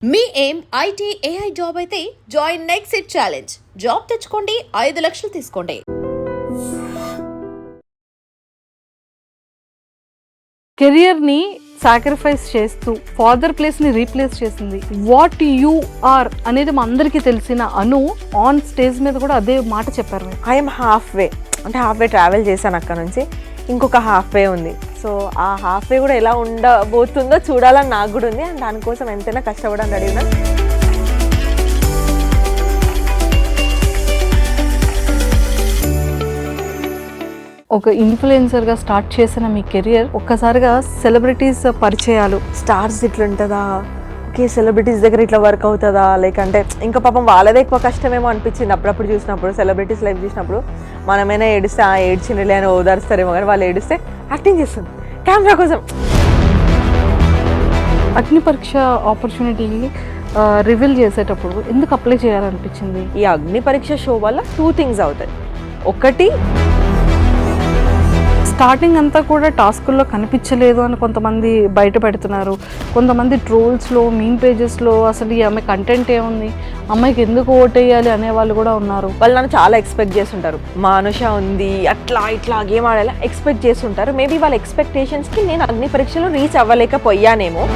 మీ ఏం IT AI job అయితే join next it challenge. Job తెచ్చుకోండి, 5 లక్షలు తీసుకోండి. కెరియర్ని సాక్రిఫైస్ చేస్తూ ఫాదర్ ప్లేస్ని రీప్లేస్ చేసింది. వాట్ యు ఆర్ అనేది మా అందరికీ తెలిసిన అను ఆన్ స్టేజ్ మీద కూడా అదే మాట చెప్పారు. ఐఎమ్ హాఫ్ వే, అంటే హాఫ్ వే ట్రావెల్ చేశాను అక్కడ నుంచి, ఇంకొక హాఫ్ వే ఉంది. సో ఆ హాఫ్ వే కూడా ఎలా ఉండబోతుందో చూడాలని నాకు కూడా ఉంది. అండ్ దానికోసం ఎంతైనా కష్టపడని అడిగినా. ఒక ఇన్ఫ్లుయెన్సర్గా స్టార్ట్ చేసిన మీ కెరియర్ ఒక్కసారిగా సెలబ్రిటీస్ పరిచయాలు, స్టార్స్ ఇట్లుంటుందా, ఓకే సెలబ్రిటీస్ దగ్గర ఇట్లా వర్క్ అవుతుందా, లేకంటే ఇంకా పాపం వాళ్ళదే ఎక్కువ కష్టమేమో అనిపించింది అప్పుడప్పుడు చూసినప్పుడు. సెలబ్రిటీస్ లైఫ్ చూసినప్పుడు మనమైనా ఏడిస్తే ఏడ్చినలే అని ఓదారుస్తారేమో, కానీ వాళ్ళు ఏడిస్తే యాక్టింగ్ చేస్తుంది కెమెరా కోసం. అగ్ని పరీక్ష ఆపర్చునిటీని రివీల్ చేసేటప్పుడు ఎందుకు అప్లై చేయాలనిపించింది? ఈ అగ్ని పరీక్ష షో వల్ల 2 థింగ్స్ అవుతాయి. ఒకటి, స్టార్టింగ్ అంతా కూడా టాస్కుల్లో కనిపించలేదు అని కొంతమంది బయట పెడుతున్నారు. కొంతమంది ట్రోల్స్లో, మీమ్ పేజెస్లో అసలు ఈ ఆమె కంటెంట్ ఏముంది, అమ్మాయికి ఎందుకు ఓటేయాలి అనే వాళ్ళు కూడా ఉన్నారు. వాళ్ళు నన్ను చాలా ఎక్స్పెక్ట్ చేస్తుంటారు. మా అనుష ఉంది, అట్లా ఇట్లా గేమ్ ఆడేలా ఎక్స్పెక్ట్ చేస్తుంటారు. మేబీ వాళ్ళ ఎక్స్పెక్టేషన్స్కి నేను అగ్ని పరీక్షలో రీచ్ అవ్వలేకపోయానేమో.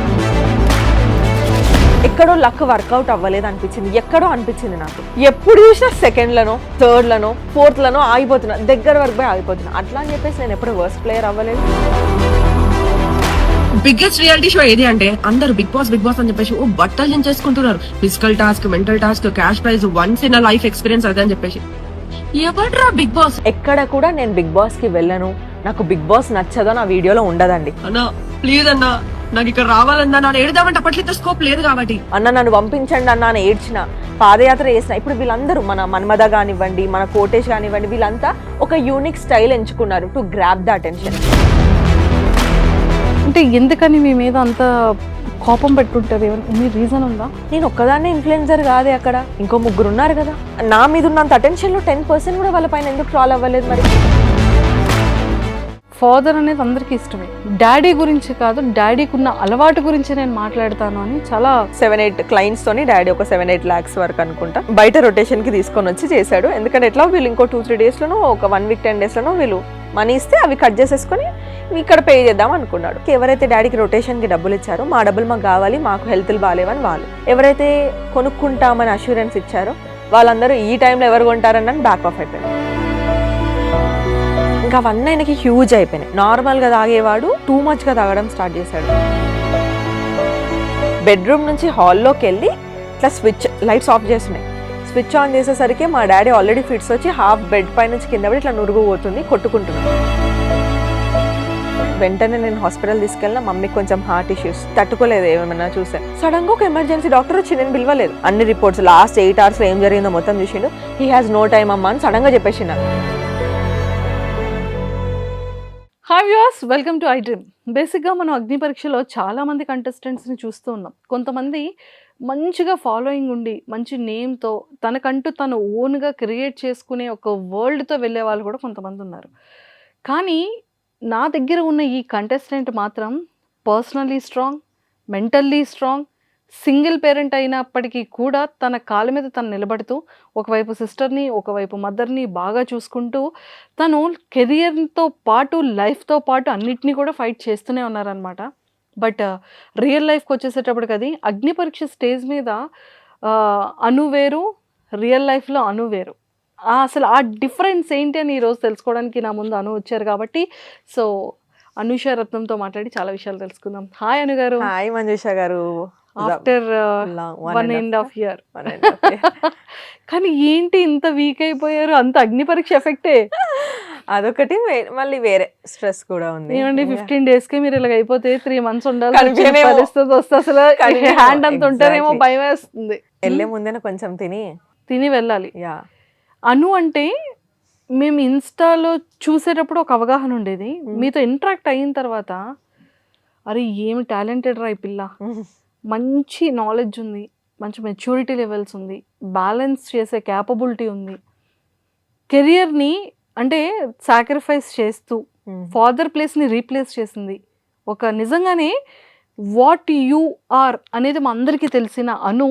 ఎక్కడో లక్ వర్కౌట్ అవ్వలేదు అనిపించింది, ఎక్కడో అనిపించింది నాకు. ఎప్పుడు చూసినా సెకండ్లను, థర్డ్లను, ఫోర్త్లను ఆగిపోతున్నా, దగ్గర వరకు పోయి ఆగిపోతున్నా. అట్లా అని చెప్పేసి నేను ఎప్పుడు వర్స్ట్ ప్లేయర్ అవ్వలేదు. బిగ్గెస్ట్ రియాలిటీ షో ఏది అంటే అందరూ బిగ్ బాస్ అని చెప్పేసి బట్టలు చేసుకుంటున్నారు. Physical task, mental task, cash prize, once in life experience అదే అని చెప్పేసి. ఎవడ్రా బిగ్ బాస్? ఎక్కడ కూడా నేను బిగ్ బాస్ కి వెళ్ళను, నాకు బిగ్ బాస్ నచ్చదో నా వీడియోలో ఉండదండి. అన్నా ప్లీజ్ అన్నా, నాకు ఇక్కడ రావాలన్నా, నన్ను ఏడుదామంటే అప్పట్లో స్కోప్ లేదు కాబట్టి. అన్న నన్ను పంపించండి అన్న అని ఏడ్చిన, పాదయాత్ర చేసిన. ఇప్పుడు వీళ్ళందరూ మన మన్మద కానివ్వండి, మన కోటేష్ కానివ్వండి, వీళ్ళంతా ఒక యూనిక్ స్టైల్ ఎంచుకున్నారు టు గ్రాబ్ ద అటెన్షన్. అంటే ఎందుకని మీ మీద అంత కోపం పెట్టుంటారు? మీ రీజన్ ఉందా? నేను ఒక్కదాన్నే ఇన్ఫ్లుయెన్సర్ కాదే, అక్కడ ఇంకో 3 ఉన్నారు కదా. నా మీద ఉన్నంత అటెన్షన్లో 10% కూడా వాళ్ళ పైన ఎందుకు ట్రాల్ అవ్వలేదు మరి? ఫాదర్ అనేది అందరికీ ఇష్టమే. డాడీ గురించి కాదు, డాడీకి ఉన్న అలవాటు గురించి నేను మాట్లాడతాను అని చాలా 7-8 క్లయింట్స్ తోని డాడీ ఒక 7-8 lakhs వరకు అనుకుంటా బయట రొటేషన్ కి తీసుకొని వచ్చి చేశాడు. ఎందుకంటే ఎట్లా వీళ్ళు ఇంకో 2-3 days లోనో, ఒక 1 week 10 days లోనో వీళ్ళు మనీ ఇస్తే అవి కట్ చేసేసుకొని ఇక్కడ పే చేద్దాం అనుకున్నాడు. ఎవరైతే డాడీకి రొటేషన్ కి డబ్బులు ఇచ్చారో, మా డబ్బులు మాకు కావాలి, మాకు హెల్త్లు బాగాలేవని వాళ్ళు, ఎవరైతే కొనుక్కుంటామని అష్యూరెన్స్ ఇచ్చారో వాళ్ళందరూ ఈ టైంలో ఎవరు కొంటారని బ్యాక్ ఆఫ్ అయిపోయారు. ఇంకా అవన్నీ ఆయనకి హ్యూజ్ అయిపోయినాయి. నార్మల్గా తాగేవాడు టూ మచ్గా తాగడం స్టార్ట్ చేశాడు. బెడ్రూమ్ నుంచి హాల్లోకి వెళ్ళి ఇట్లా లైట్స్ ఆఫ్ చేస్తున్నాయి. స్విచ్ ఆన్ చేసేసరికి మా డాడీ ఆల్రెడీ ఫిట్స్ వచ్చి హాఫ్ బెడ్ పై నుంచి కింద పడి ఇట్లా నురుగు పోతుంది, కొట్టుకుంటున్నాడు. వెంటనే నేను హాస్పిటల్ తీసుకెళ్ళిన. మమ్మీకి కొంచెం హార్ట్ ఇష్యూస్, తట్టుకోలేదు ఏమైనా చూసా. సడన్ గా ఒక ఎమర్జెన్సీ డాక్టర్ వచ్చి నేను పిలవలేదు. అన్ని రిపోర్ట్స్ లాస్ట్ 8 hours ఏం జరిగిందో మొత్తం చూసిండు. హీ హ్యాస్ నో టైమ్ అమ్మా అని సడన్ గా చెప్పేసిండు. Hi viewers, welcome to iDream. బేసిక్గా మనం అగ్ని పరీక్షలో చాలామంది కంటెస్టెంట్స్ని చూస్తూ ఉన్నాం. కొంతమంది మంచిగా ఫాలోయింగ్ ఉండి, మంచి నేమ్తో తనకంటూ తను ఓన్గా క్రియేట్ చేసుకునే ఒక వరల్డ్తో వెళ్ళే వాళ్ళు కూడా కొంతమంది ఉన్నారు. కానీ నా దగ్గర ఉన్న ఈ కంటెస్టెంట్ మాత్రం personally strong, mentally strong, single parent అయినప్పటికీ కూడా తన కాళ్ళ మీద తను నిలబడుతూ, ఒకవైపు సిస్టర్ని, ఒకవైపు మదర్ని బాగా చూసుకుంటూ, తను కెరియర్తో పాటు, లైఫ్తో పాటు అన్నిటినీ కూడా ఫైట్ చేస్తూనే ఉన్నారనమాట. బట్ రియల్ లైఫ్కి వచ్చేసేటప్పటికి అది అగ్ని పరీక్ష స్టేజ్ మీద అను వేరు, రియల్ లైఫ్లో అను వేరు. అసలు ఆ డిఫరెన్స్ ఏంటి అని ఈరోజు తెలుసుకోవడానికి నా ముందు అను వచ్చారు కాబట్టి, సో అనుష రత్నంతో మాట్లాడి చాలా విషయాలు తెలుసుకుందాం. హాయ్ అను గారు. హాయ్ మంజుష గారు. After 1.5 years. కానీ ఏంటి ఇంత వీక్ అయిపోయారు? అంత అగ్ని పరీక్ష ఎఫెక్టే. అదొకటి, మళ్ళీ వేరే స్ట్రెస్ కూడా ఉంది. ఏమండి 15 days కి మీరు ఇలా అయిపోతే 3 months ఉండాలి పరిస్థితి వస్తే అసలు హ్యాండ్ అంత ఉంటారేమో, భయం వేస్తుంది. వెళ్ళే ముందే కొంచెం తిని వెళ్ళాలి. అను అంటే మేము ఇన్స్టాలో చూసేటప్పుడు ఒక అవగాహన ఉండేది. మీతో ఇంటరాక్ట్ అయిన తర్వాత అరే ఏమి టాలెంటెడ్ రా ఈ పిల్ల, మంచి నాలెడ్జ్ ఉంది, మంచి మెచ్యూరిటీ లెవెల్స్ ఉంది, బ్యాలెన్స్ చేసే క్యాపబిలిటీ ఉంది, కెరియర్ని అంటే సాక్రిఫైస్ చేస్తూ ఫాదర్ ప్లేస్ని రీప్లేస్ చేసింది. ఒక నిజంగానే వాట్ యు ఆర్ అనేది మా అందరికీ తెలిసిన అను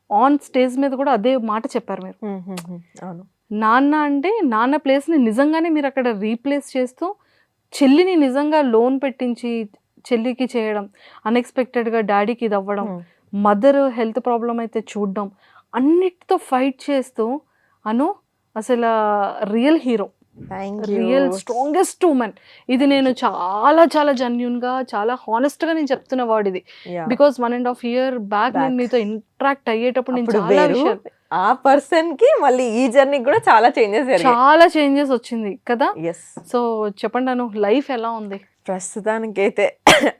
ఆన్ స్టేజ్ మీద కూడా అదే మాట చెప్పారు మీరు. అవును. నాన్న అంటే నాన్న ప్లేస్ని నిజంగానే మీరు అక్కడ రీప్లేస్ చేస్తూ చెల్లిని నిజంగా లోన్ పెట్టించి చెల్లికి చేయడం, అన్ఎక్స్పెక్టెడ్గా డాడీకి ఇది అవ్వడం, మదర్ హెల్త్ ప్రాబ్లం అయితే చూడడం, అన్నిటితో ఫైట్ చేస్తూ అను అసలు real hero, real strongest women. ఇది నేను చాలా చాలా జెన్యూన్గా చాలా హానెస్ట్గా నేను చెప్తున్న వర్డ్ ఇది. బికాస్ 1.5 year బ్యాక్ నేను మీతో ఇంటరాక్ట్ అయ్యేటప్పుడు నేను చాలా విషయాలు, ఆ పర్సన్ కి మళ్ళీ ఈ జర్నీ కూడా చాలా చేంజెస్ వచ్చింది కదా. సో చెప్పండి అను, లైఫ్ ఎలా ఉంది? ప్రస్తుతానికైతే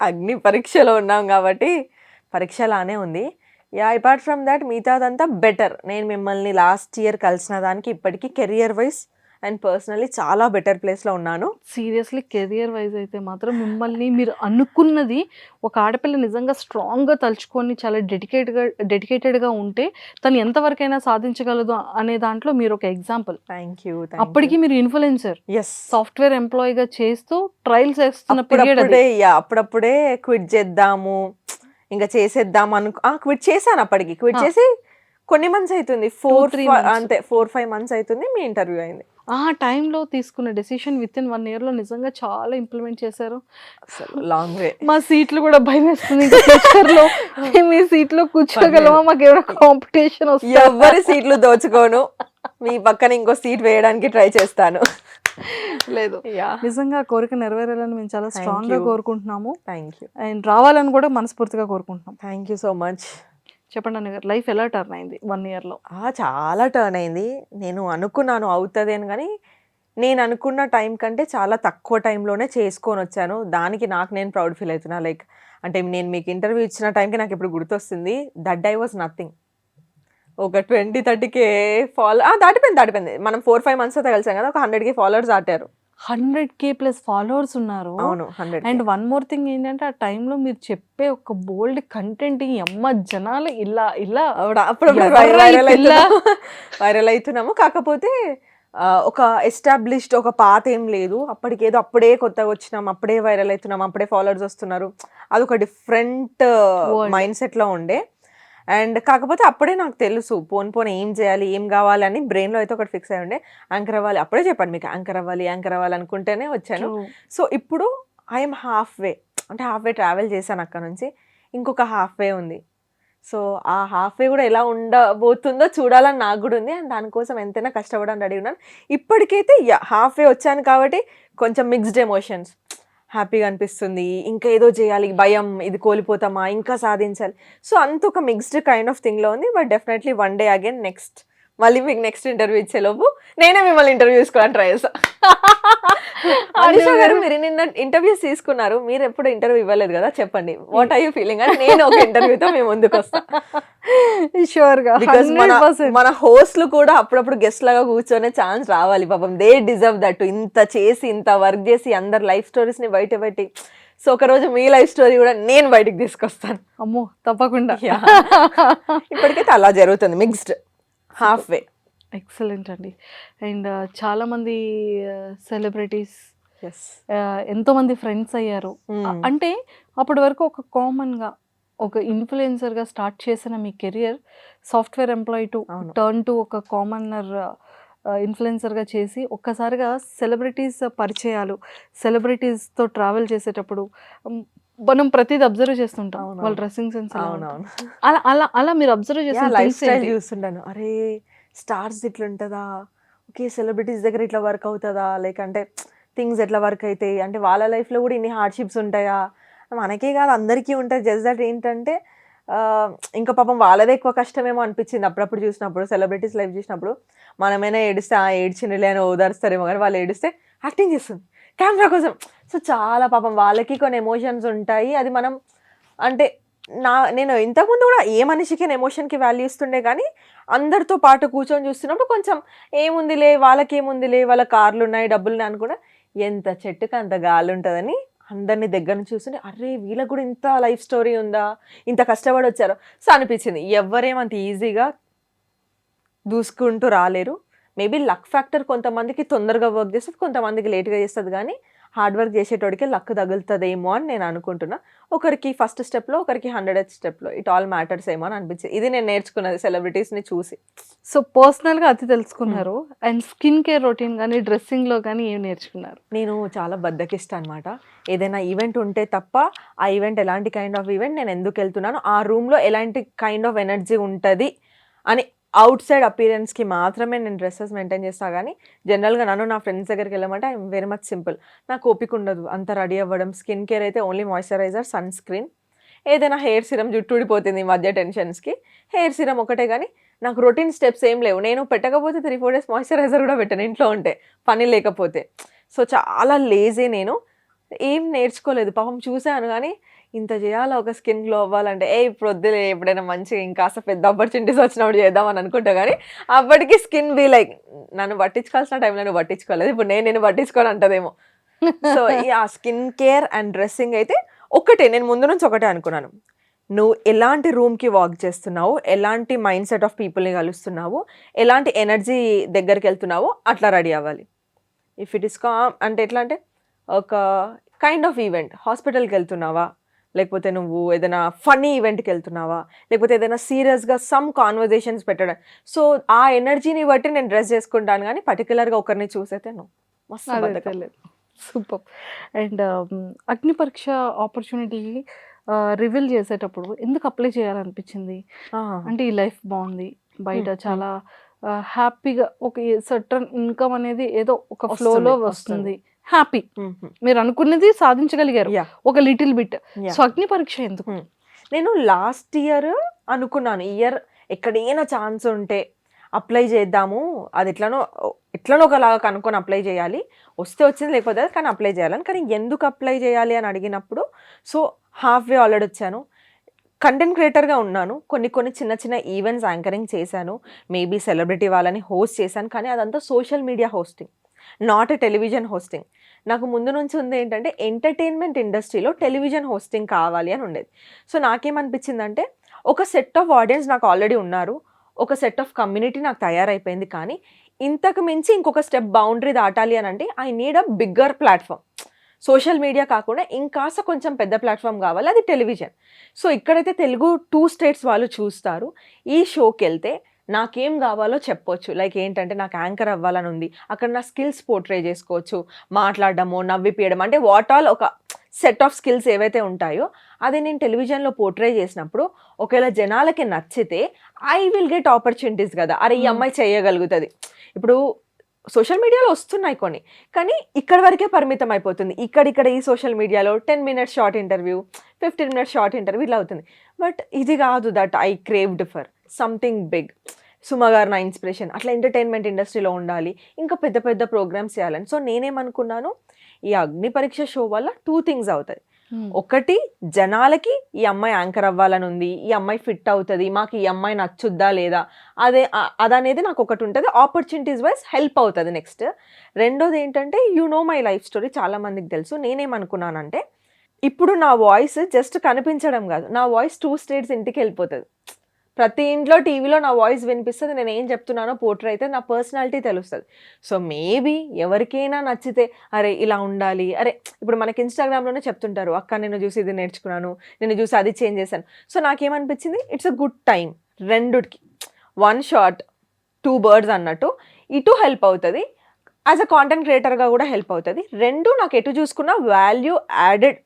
అగ్ని పరీక్షలో ఉన్నాం కాబట్టి పరీక్షలానే ఉంది. అపార్ట్ ఫ్రమ్ దాట్ మిగతాదంతా బెటర్. నేను మిమ్మల్ని లాస్ట్ ఇయర్ కలిసిన దానికి ఇప్పటికీ కెరియర్ వైజ్ అండ్ పర్సనలీ చాలా బెటర్ ప్లేస్లో ఉన్నాను. సీరియస్లీ కెరియర్ వైజ్ అయితే మాత్రం మిమ్మల్ని మీరు అనుకున్నది, ఒక ఆడపిల్ల నిజంగా స్ట్రాంగ్గా తలుచుకొని చాలా డెడికేటెడ్గా ఉంటే తను ఎంతవరకైనా సాధించగలదు అనే దాంట్లో మీరు ఒక ఎగ్జాంపుల్. Thank you. అప్పటికి మీరు ఇన్ఫ్లుయెన్సర్, సాఫ్ట్వేర్ ఎంప్లాయీగా చేస్తూ ట్రయల్స్ చేస్తున్న అప్పుడప్పుడే క్విట్ చేద్దాము ఇంకా చేసేద్దాం క్విట్ చేశాను. అప్పటికి క్విట్ చేసి కొన్ని మంత్స్ అవుతుంది, 4-5 months అవుతుంది, మీ ఇంటర్వ్యూ అయింది. ఆ టైంలో తీసుకున్న డెసిషన్ విత్ ఇన్ 1 year లో నిజంగా చాలా ఇంప్లిమెంట్ చేశారు. Long way. మా సీట్లు కూడా భయం వేస్తుంది, మీ సీట్లో కూర్చోగలమా, మాకు ఏమైనా కాంపిటీషన్ వస్తుంది? ఎవరి సీట్లు దోచుకోను, మీ పక్కన ఇంకో సీట్ వేయడానికి ట్రై చేస్తాను. లేదు, నిజంగా కోరిక నెరవేరాలని మేము చాలా స్ట్రాంగ్ గా కోరుకుంటున్నాము. Thank you. అండ్ రావాలని కూడా మనస్ఫూర్తిగా కోరుకుంటున్నాం. Thank you so much. చెప్పండి అన్న గారు, లైఫ్ ఎలా టర్న్ అయింది 1 year లో? చాలా టర్న్ అయింది. నేను అనుకున్నాను అవుతుంది అని, కానీ నేను అనుకున్న టైం కంటే చాలా తక్కువ టైంలోనే చేసుకొని వచ్చాను. దానికి నేను ప్రౌడ్ ఫీల్ అవుతున్నా. లైక్ అంటే నేను మీకు ఇంటర్వ్యూ ఇచ్చిన టైంకి నాకు ఇప్పుడు గుర్తొస్తుంది, దట్ ఐ వాజ్ నథింగ్. ఒక 20-30K దాటిపోయింది. మనం 4-5 months అయితే కలిసాం కదా, ఒక 100K followers దాటారు. 100K plus followers ఉన్నారు. అవును, 100K. And one more thing ఏంటంటే ఆ టైంలో మీరు చెప్పే ఒక బోల్డ్ కంటెంట్ అమ్మ జనాలు ఇలా అప్పుడప్పుడు వైరల్ అవుతున్నాము. కాకపోతే ఒక ఎస్టాబ్లిష్డ్ ఒక పాత ఏం లేదు. అప్పుడే కొత్తగా వచ్చినాం, అప్పుడే వైరల్ అవుతున్నాం, అప్పుడే ఫాలోవర్స్ వస్తున్నారు. అదొక డిఫరెంట్ మైండ్ సెట్లో ఉండే. అండ్ కాకపోతే అప్పుడే నాకు తెలుసు పోన్ ఏం చేయాలి, ఏం కావాలని బ్రెయిన్లో అయితే ఒకటి ఫిక్స్ అయ్యి ఉండే. యాంకర్ అవ్వాలి, అప్పుడే చెప్పండి మీకు, యాంకర్ అవ్వాలి అనుకుంటేనే వచ్చాను. సో ఇప్పుడు ఐఎమ్ హాఫ్ వే ట్రావెల్ చేశాను అక్కడ నుంచి. ఇంకొక హాఫ్ వే ఉంది. సో ఆ హాఫ్ వే కూడా ఎలా ఉండబోతుందో చూడాలని నాకు కూడా ఉంది. అండ్ దానికోసం ఎంతైనా కష్టపడని రెడీ ఉన్నాను. ఇప్పటికైతే హాఫ్ వే వచ్చాను కాబట్టి కొంచెం మిక్స్డ్ ఎమోషన్స్. హ్యాపీగా అనిపిస్తుంది, ఇంకా ఏదో చేయాలి, భయం, ఇది కోల్పోతామా, ఇంకా సాధించాలి. సో అంత ఒక మిక్స్డ్ కైండ్ ఆఫ్ థింగ్లో ఉంది. But definitely one day again మళ్ళీ మీకు నెక్స్ట్ ఇంటర్వ్యూ ఇచ్చేలోపు నేనే మిమ్మల్ని ఇంటర్వ్యూ తీసుకోవాలని ట్రై చేస్తాను. అనిషా గారు, మీరు నిన్న ఇంటర్వ్యూస్ తీసుకున్నారు, మీరు ఎప్పుడు ఇంటర్వ్యూ ఇవ్వలేదు కదా, చెప్పండి వాట్ ఆర్ యూ ఫీలింగ్ అని. నేను ఒక ఇంటర్వ్యూతో మేము ముందుకు వస్తాను. షూర్గా. బికాస్ మన హోస్ట్లు కూడా అప్పుడప్పుడు గెస్ట్ లాగా కూర్చొనే ఛాన్స్ రావాలి. పాపం దే డిజర్వ్ దట్. ఇంత చేసి, ఇంత వర్క్ చేసి, అందరు లైఫ్ స్టోరీస్ ని బయట పెట్టి, సో ఒక రోజు మీ లైఫ్ స్టోరీ కూడా నేను బయటికి తీసుకొస్తాను. అమ్మో, తప్పకుండా. ఇప్పటికైతే అలా జరుగుతుంది, మిక్స్డ్ హాఫ్ వే. ఎక్సలెంట్ అండి. అండ్ చాలామంది సెలబ్రిటీస్, ఎంతోమంది ఫ్రెండ్స్ అయ్యారు. అంటే అప్పటి వరకు ఒక కామన్గా ఒక ఇన్ఫ్లుయెన్సర్గా స్టార్ట్ చేసిన మీ career software employee turn to ఒక కామనర్ ఇన్ఫ్లుయెన్సర్గా చేసి ఒక్కసారిగా సెలబ్రిటీస్ పరిచయాలు, సెలబ్రిటీస్తో ట్రావెల్ చేసేటప్పుడు మనం ప్రతిదీ అబ్జర్వ్ చేస్తుంటాం. వాళ్ళ డ్రెస్సింగ్ సెన్స్ అలా అలా అలా మీరు అబ్జర్వ్ చేసిన లైఫ్ స్టైల్ చూస్తుంటాను. అరే స్టార్స్ ఇట్లా ఉంటుందా, ఓకే సెలబ్రిటీస్ దగ్గర ఇట్లా వర్క్ అవుతుందా, లైక్ అంటే థింగ్స్ ఎట్లా వర్క్ అవుతాయి, అంటే వాళ్ళ లైఫ్లో కూడా ఇన్ని హార్డ్షిప్స్ ఉంటాయా, మనకే కాదు అందరికీ ఉంటాయి. జస్ట్ దట్ ఏంటంటే ఇంకా పాపం వాళ్ళదే ఎక్కువ కష్టమేమో అనిపించింది అప్పుడప్పుడు చూసినప్పుడు. సెలబ్రిటీస్ లైఫ్ చూసినప్పుడు మనమైనా ఏడిస్తే ఏడ్చినలే అని ఓదారుస్తారేమో, కానీ వాళ్ళు ఏడిస్తే యాక్టింగ్ చేస్తుంది కెమెరా కోసం. సో చాలా పాపం వాళ్ళకి కొన్ని ఎమోషన్స్ ఉంటాయి. అది మనం అంటే నేను ఇంతకుముందు కూడా ఏ మనిషికి ఎమోషన్కి వాల్యూ ఇస్తుండే, కానీ అందరితో పాటు కూర్చొని చూస్తున్నప్పుడు కొంచెం ఏముందిలే వాళ్ళకేముందిలే, వాళ్ళ కార్లు ఉన్నాయి, డబ్బులు ఉన్నాయి అనుకున్నా, ఎంత చెట్టుకి అంత గాలి ఉంటుందని అందరినీ దగ్గర నుంచి చూస్తుంటే అరే వీళ్ళకి కూడా ఇంత లైఫ్ స్టోరీ ఉందా, ఇంత కష్టపడి వచ్చారో. సో అనిపించింది ఎవరేమంత ఈజీగా దూసుకుంటూ రాలేరు. మేబీ లక్ ఫ్యాక్టర్ కొంతమందికి తొందరగా వర్క్ చేస్తుంది, కొంతమందికి లేట్గా చేస్తుంది, కానీ హార్డ్ వర్క్ చేసేటోడికి లక్ తగులుతుందేమో అని నేను అనుకుంటున్నా. ఒకరికి ఫస్ట్ స్టెప్లో, ఒకరికి 100th స్టెప్లో, ఇట్ ఆల్ మ్యాటర్స్ ఏమో అని అనిపించింది. ఇది నేను నేర్చుకున్నది సెలబ్రిటీస్ని చూసి. సో పర్సనల్గా అది తెలుసుకున్నారు. అండ్ స్కిన్ కేర్ రొటీన్ కానీ డ్రెస్సింగ్లో కానీ ఏం నేర్చుకున్నారు? నేను చాలా బద్దకిస్తా అనమాట. ఏదైనా ఈవెంట్ ఉంటే తప్ప ఆ ఈవెంట్ ఎలాంటి కైండ్ ఆఫ్ ఈవెంట్, నేను ఎందుకు వెళ్తున్నాను, ఆ రూమ్లో ఎలాంటి కైండ్ ఆఫ్ ఎనర్జీ ఉంటుంది అని అవుట్ సైడ్ అపీరెన్స్కి మాత్రమే నేను డ్రెస్సెస్ మెయింటైన్ చేస్తాను. కానీ జనరల్గా నన్ను నా ఫ్రెండ్స్ దగ్గరికి వెళ్ళమంటే ఐఎమ్ వెరీ మచ్ సింపుల్. నాకు ఓపిక ఉండదు అంత రెడీ అవ్వడం. స్కిన్ కేర్ అయితే ఓన్లీ మాయిశ్చరైజర్, సన్ స్క్రీన్, ఏదైనా హెయిర్ సిరమ్, జుట్టు ఊడిపోతుంది ఈ మధ్య టెన్షన్స్కి, హెయిర్ సిరమ్ ఒకటే. కానీ నాకు రొటీన్ స్టెప్స్ ఏం లేవు. నేను పెట్టకపోతే 3-4 days మాయిశ్చరైజర్ కూడా పెట్టాను ఇంట్లో ఉంటే, పని లేకపోతే. సో చాలా లేజీ నేను. ఏం నేర్చుకోలేదు పాపం. చూశాను కానీ ఇంత చేయాలా ఒక స్కిన్ గ్లో అవ్వాలంటే, ఇప్పుడు వద్దులే, ఎప్పుడైనా మంచిగా ఇంకాస్త పెద్ద ఆపర్చునిటీస్ వచ్చినప్పుడు చేద్దామని అనుకుంటా. కానీ అప్పటికి స్కిన్ బీ లైక్, నన్ను పట్టించుకోవాల్సిన టైంలో నువ్వు పట్టించుకోలేదు, ఇప్పుడు నేను పట్టించుకోని అంటదేమో. సో ఆ స్కిన్ కేర్ అండ్ డ్రెస్సింగ్ అయితే ఒకటే, నేను ముందు నుంచి ఒకటే అనుకున్నాను. నువ్వు ఎలాంటి రూమ్కి వాక్ చేస్తున్నావు, ఎలాంటి మైండ్ సెట్ ఆఫ్ పీపుల్ని కలుస్తున్నావు, ఎలాంటి ఎనర్జీ దగ్గరికి వెళ్తున్నావో అట్లా రెడీ అవ్వాలి. ఇఫ్ ఇట్ ఇస్ అంటే ఎట్లా అంటే ఒక కైండ్ ఆఫ్ ఈవెంట్, హాస్పిటల్కి వెళ్తున్నావా, లేకపోతే నువ్వు ఏదైనా ఫన్నీ ఈవెంట్కి వెళ్తున్నావా, లేకపోతే ఏదైనా సీరియస్గా సమ్ కాన్వర్జేషన్స్ పెట్టడం. సో ఆ ఎనర్జీని బట్టి నేను డ్రెస్ చేసుకుంటాను. కానీ పర్టికులర్గా ఒకరిని చూసైతే మస్తు. సూపర్. అండ్ అగ్ని పరీక్ష ఆపర్చునిటీ రివీల్ చేసేటప్పుడు ఎందుకు అప్లై చేయాలనిపించింది? అంటే ఈ లైఫ్ బాగుంది, బయట చాలా హ్యాపీగా ఒక సర్టన్ ఇన్కమ్ అనేది ఏదో ఒక ఫ్లోలో వస్తుంది, హ్యాపీ, మీరు అనుకున్నది సాధించగలిగారు ఒక లిటిల్ బిట్. సో అగ్ని పరీక్ష ఎందుకు? నేను లాస్ట్ ఇయర్ అనుకున్నాను, ఇయర్ ఎక్కడైనా ఛాన్స్ ఉంటే అప్లై చేద్దాము, అది ఎట్లనో ఒకలాగా కనుక్కొని అప్లై చేయాలి, వస్తే వచ్చింది లేకపోతే కానీ అప్లై చేయాలని. కానీ ఎందుకు అప్లై చేయాలి అని అడిగినప్పుడు, సో హాఫ్ వే ఆల్రెడీ వచ్చాను, కంటెంట్ క్రియేటర్గా ఉన్నాను, కొన్ని చిన్న ఈవెంట్స్ యాంకరింగ్ చేశాను, మేబీ సెలబ్రిటీ వాళ్ళని హోస్ట్ చేశాను. కానీ అదంతా social media hosting, not a television hosting. నాకు ముందు నుంచి ఉంది ఏంటంటే ఎంటర్టైన్మెంట్ ఇండస్ట్రీలో టెలివిజన్ హోస్టింగ్ కావాలి అని ఉండేది. సో నాకేమనిపించిందంటే ఒక సెట్ ఆఫ్ ఆడియన్స్ నాకు ఆల్రెడీ ఉన్నారు, ఒక సెట్ ఆఫ్ కమ్యూనిటీ నాకు తయారైపోయింది. కానీ ఇంతకు మించి ఇంకొక స్టెప్ బౌండరీ దాటాలి అని అంటే I need a bigger platform. Social media కాకుండా ఇంకాస్త కొంచెం పెద్ద ప్లాట్ఫామ్ కావాలి, అది టెలివిజన్. సో ఇక్కడైతే తెలుగు 2 states వాళ్ళు చూస్తారు. ఈ షోకి వెళ్తే నాకేం కావాలో చెప్పొచ్చు. లైక్ ఏంటంటే నాకు యాంకర్ అవ్వాలని ఉంది, అక్కడ నా స్కిల్స్ పోర్ట్రే చేసుకోవచ్చు, మాట్లాడడము, నవ్విపియడం, అంటే వాట్ ఆల్ ఒక సెట్ ఆఫ్ స్కిల్స్ ఏవైతే ఉంటాయో అది నేను టెలివిజన్లో పోర్ట్రే చేసినప్పుడు ఒకవేళ జనాలకి నచ్చితే ఐ విల్ గెట్ ఆపర్చునిటీస్ కదా. అరే ఈ అమ్మాయి చేయగలుగుతుంది. ఇప్పుడు సోషల్ మీడియాలో వస్తున్నాయి కొన్ని, కానీ ఇక్కడ వరకే పరిమితం అయిపోతుంది. ఇక్కడ ఈ సోషల్ మీడియాలో 10 minutes short interview, 15 minutes short interview ఇట్లా అవుతుంది. బట్ ఇది కాదు, that I craved for something big. Suma garu నా ఇన్స్పిరేషన్. అట్లా ఎంటర్టైన్మెంట్ ఇండస్ట్రీలో ఉండాలి, ఇంకా పెద్ద పెద్ద ప్రోగ్రామ్స్ చేయాలని. సో నేనేమనుకున్నాను, ఈ అగ్ని పరీక్ష షో వల్ల 2 things అవుతాయి. ఒకటి, జనాలకి ఈ అమ్మాయి యాంకర్ అవ్వాలని ఉంది, ఈ అమ్మాయి ఫిట్ అవుతుంది, మాకు ఈ అమ్మాయి నచ్చుద్దా లేదా అదనేది నాకు ఒకటి ఉంటుంది, ఆపర్చునిటీస్ వైజ్ హెల్ప్ అవుతుంది. నెక్స్ట్ రెండోది ఏంటంటే మై లైఫ్ స్టోరీ చాలా మందికి తెలుసు. నేనేమనుకున్నానంటే ఇప్పుడు నా వాయిస్ జస్ట్ కనిపించడం కాదు, నా వాయిస్ 2 states ఇంటికి వెళ్ళిపోతుంది. ప్రతి ఇంట్లో టీవీలో నా వాయిస్ వినిపిస్తుంది, నేను ఏం చెప్తున్నానో పోర్ట్రే అయితే నా పర్సనాలిటీ తెలుస్తుంది. సో మేబీ ఎవరికైనా నచ్చితే అరే ఇలా ఉండాలి, అరే ఇప్పుడు మనకి ఇన్స్టాగ్రామ్లోనే చెప్తుంటారు, అక్క నేను చూసి ఇది నేర్చుకున్నాను, నేను చూసి అది చేంజ్ చేశాను. సో నాకేమనిపించింది, ఇట్స్ అ గుడ్ టైం, రెండుకి 1 shot 2 birds అన్నట్టు. ఇటు హెల్ప్ అవుతుంది, యాజ్ అ కాంటెంట్ క్రియేటర్గా కూడా హెల్ప్ అవుతుంది. రెండు నాకు ఎటు చూసుకున్న వాల్యూ యాడెడ్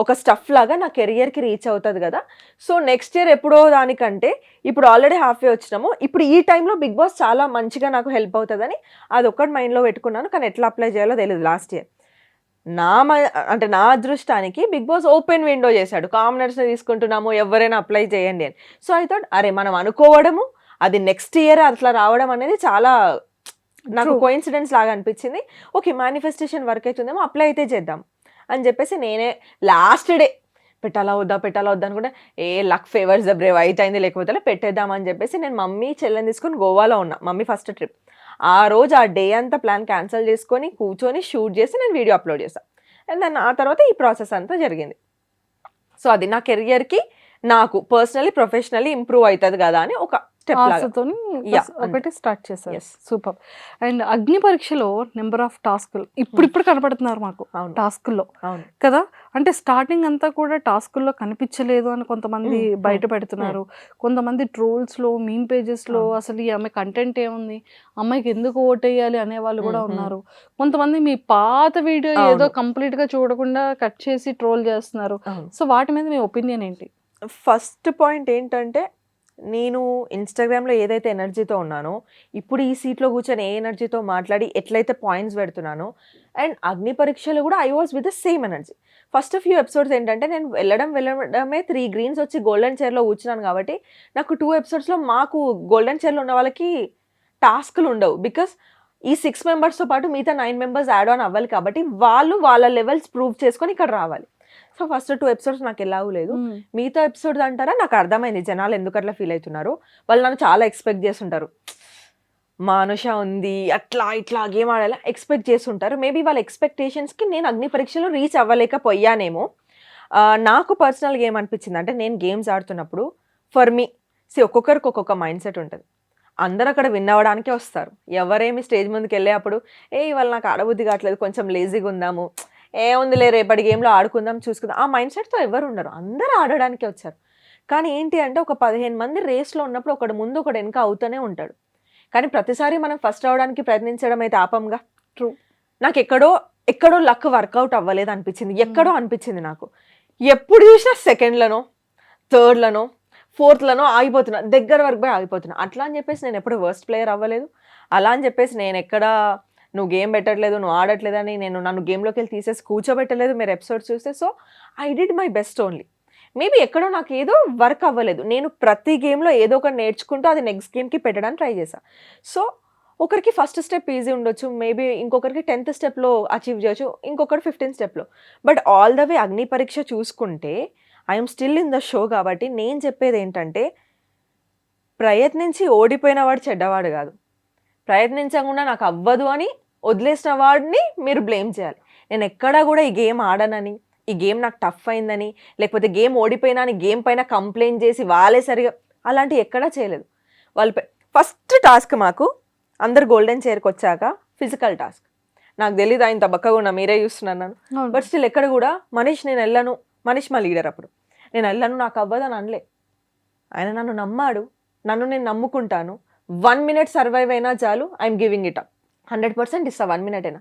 ఒక స్టఫ్ లాగా నా కెరియర్కి రీచ్ అవుతుంది కదా. సో నెక్స్ట్ ఇయర్ ఎప్పుడో దానికంటే ఇప్పుడు ఆల్రెడీ హాఫ్ వే వచ్చినాము, ఇప్పుడు ఈ టైంలో బిగ్ బాస్ చాలా మంచిగా నాకు హెల్ప్ అవుతుందని అది ఒక్కటి మైండ్లో పెట్టుకున్నాను. కానీ ఎట్లా అప్లై చేయాలో తెలియదు. లాస్ట్ ఇయర్ నా అదృష్టానికి బిగ్ బాస్ ఓపెన్ విండో చేశాడు, కామనర్స్ని తీసుకుంటున్నాము ఎవరైనా అప్లై చేయండి అని. సో ఐ థాట్ అరే మనం అనుకోవడము అది నెక్స్ట్ ఇయర్ అట్లా రావడం అనేది చాలా నాకు కోఇన్సిడెన్స్ లాగా అనిపించింది. ఓకే మేనిఫెస్టేషన్ వర్క్ అవుతుందేమో, అప్లై అయితే చేద్దాం అని చెప్పేసి నేనే లాస్ట్ డే పెట్టాలా వద్దా అనుకుంటే లక్ ఫేవర్స్ ద బ్రేవ్ అయింది, లేకపోతే పెట్టేద్దామని చెప్పేసి నేను మమ్మీ చెల్లెని తీసుకొని గోవాలో ఉన్నా. Mummy first trip. ఆ రోజు ఆ డే అంతా ప్లాన్ క్యాన్సిల్ చేసుకొని కూర్చొని షూట్ చేసి నేను వీడియో అప్లోడ్ చేస్తాను. అండ్ దాన్ని ఆ తర్వాత ఈ ప్రాసెస్ అంతా జరిగింది. సో అది నా కెరియర్కి నాకు పర్సనలీ ప్రొఫెషనల్లీ ఇంప్రూవ్ అవుతుంది కదా అని ఒక స్టెప్ లాగా. ఆశతోని Yeah, ఒకటి స్టార్ట్ చేశారు. Yes. సూపర్. అండ్ అగ్ని పరీక్షలో నెంబర్ ఆఫ్ టాస్కులు ఇప్పుడు కనపడుతున్నారు మాకు అవును. టాస్కుల్లో అవును. కదా. అంటే స్టార్టింగ్ అంతా కూడా టాస్కుల్లో కనిపించలేదు అని కొంతమంది బయట పెడుతున్నారు. కొంతమంది ట్రోల్స్లో మీమ్ పేజెస్లో అసలు ఈ అమ్మాయి కంటెంట్ ఏముంది, అమ్మాయికి ఎందుకు ఓటేయాలి అనే వాళ్ళు కూడా ఉన్నారు. కొంతమంది మీ పాత వీడియో ఏదో కంప్లీట్ గా చూడకుండా కట్ చేసి ట్రోల్ చేస్తున్నారు. అవును. సో వాటి మీద మీ ఒపీనియన్ ఏంటి? ఫస్ట్ పాయింట్ ఏంటంటే, నేను ఇన్‌స్టాగ్రామ్‌లో ఏదైతే ఎనర్జీతో ఉన్నానో, ఇప్పుడు ఈ సీట్‌లో కూర్చొని ఏ ఎనర్జీతో మాట్లాడి ఎట్లయితే పాయింట్స్ పెడుతున్నానో, అండ్ అగ్ని పరీక్షలో కూడా I was with the same energy. First few episodes ఏంటంటే, నేను వెళ్ళడమే 3 గ్రీన్స్ వచ్చి గోల్డెన్ చైర్‌లో కూర్చున్నాను కాబట్టి, నాకు 2 ఎపిసోడ్స్‌లో మాకు గోల్డెన్ చైర్‌లో ఉన్న వాళ్ళకి టాస్క్‌లు ఉండవు. బికాస్ ఈ 6 మెంబర్స్‌తో పాటు మిగతా 9 మెంబర్స్ యాడ్ ఆన్ అవ్వాలి కాబట్టి, వాళ్ళు వాళ్ళ లెవెల్స్ ప్రూవ్ చేసుకొని ఇక్కడ రావాలి. సో ఫస్ట్ 2 ఎపిసోడ్స్ నాకు ఎలాగూ లేదు. మిగతా ఎపిసోడ్స్ అంటారా, నాకు అర్థమైంది జనాలు ఎందుకు అట్లా ఫీల్ అవుతున్నారు. వాళ్ళు నన్ను చాలా ఎక్స్పెక్ట్ చేస్తుంటారు. మా అనుష ఉంది, అట్లా ఇట్లా గేమ్ ఆడాలా ఎక్స్పెక్ట్ చేస్తుంటారు. మేబీ వాళ్ళ ఎక్స్పెక్టేషన్స్కి నేను అగ్ని పరీక్షలో రీచ్ అవ్వలేకపోయానేమో. నాకు పర్సనల్గా ఏమనిపించింది అంటే, నేను గేమ్స్ ఆడుతున్నప్పుడు ఫర్ మీ ఒక్కొక్కరికి ఒక్కొక్క మైండ్ సెట్ ఉంటుంది. అందరూ అక్కడ విన్ అవ్వడానికే వస్తారు. ఎవరేమి స్టేజ్ ముందుకు వెళ్ళే అప్పుడు ఇవాళ నాకు ఆడబుద్ధి కావట్లేదు, కొంచెం లేజీగా ఉందాము, ఏముందిలే రేపటి గేమ్లో ఆడుకుందాం చూసుకుందాం, ఆ మైండ్ సెట్తో ఎవరు ఉండరు. అందరూ ఆడడానికే వచ్చారు. కానీ ఏంటి అంటే, ఒక 15 మంది రేస్లో ఉన్నప్పుడు ఒకడు ముందు ఒకడు వెనక అవుతూనే ఉంటాడు. కానీ ప్రతిసారి మనం ఫస్ట్ అవడానికి ప్రయత్నించడం అయితే ఆపంగా. ట్రూ. నాకు ఎక్కడో లక్ వర్కౌట్ అవ్వలేదు అనిపించింది. ఎక్కడో అనిపించింది నాకు. ఎప్పుడు చూసినా సెకండ్లనో, థర్డ్లనో, ఫోర్త్లనో ఆగిపోతున్నా, దగ్గర వరకు పోయి ఆగిపోతున్నా. అట్లా అని చెప్పేసి నేను ఎప్పుడు వర్స్ట్ ప్లేయర్ అవ్వలేదు. అలా అని చెప్పేసి నేను ఎక్కడ నువ్వు గేమ్ పెట్టట్లేదు, నువ్వు ఆడట్లేదని నన్ను గేమ్లోకి వెళ్ళి తీసేసి కూర్చోబెట్టలేదు మీరు ఎపిసోడ్స్ చూస్తే. So I did my best only. Maybe ఎక్కడో నాకు ఏదో వర్క్ అవ్వలేదు. నేను ప్రతి గేమ్లో ఏదో ఒకటి నేర్చుకుంటూ అది నెక్స్ట్ గేమ్కి పెట్టడానికి ట్రై చేశాను. సో ఒకరికి ఫస్ట్ స్టెప్ ఈజీ ఉండొచ్చు, మేబీ ఇంకొకరికి 10th స్టెప్లో అచీవ్ చేయొచ్చు, ఇంకొకటి 15th స్టెప్లో. బట్ ఆల్ ద వే అగ్ని పరీక్ష చూసుకుంటే I'm still in the show కాబట్టి నేను చెప్పేది ఏంటంటే, ప్రయత్నించి ఓడిపోయిన వాడు చెడ్డవాడు కాదు. ప్రయత్నించకుండా నాకు అవ్వదు అని వదిలేసిన వాడిని మీరు బ్లేమ్ చేయాలి. నేను ఎక్కడా కూడా ఈ గేమ్ ఆడనని, ఈ గేమ్ నాకు టఫ్ అయిందని, లేకపోతే గేమ్ ఓడిపోయినా అని గేమ్ పైన కంప్లైంట్ చేసి వాళ్ళే సరిగా అలాంటివి ఎక్కడా చేయలేదు. వాళ్ళు ఫస్ట్ టాస్క్ మాకు అందరు గోల్డెన్ చైర్కి వచ్చాక ఫిజికల్ టాస్క్. నాకు తెలీదు ఆయన బక్కగా ఉన్నా, మీరే చూస్తున్నాను. బట్ స్టిల్ ఎక్కడ కూడా మనీష్ నేను వెళ్ళను, మనీష్ మా లీడర్ అప్పుడు, నేను వెళ్ళను నాకు అవ్వదు అని అనలే. ఆయన నన్ను నమ్మాడు, నన్ను నేను నమ్ముకుంటాను. 1 minute సర్వైవ్ అయినా చాలు, ఐఎమ్ గివింగ్ ఇట్ అప్. 100% ఇస్తా 1 minute అయినా.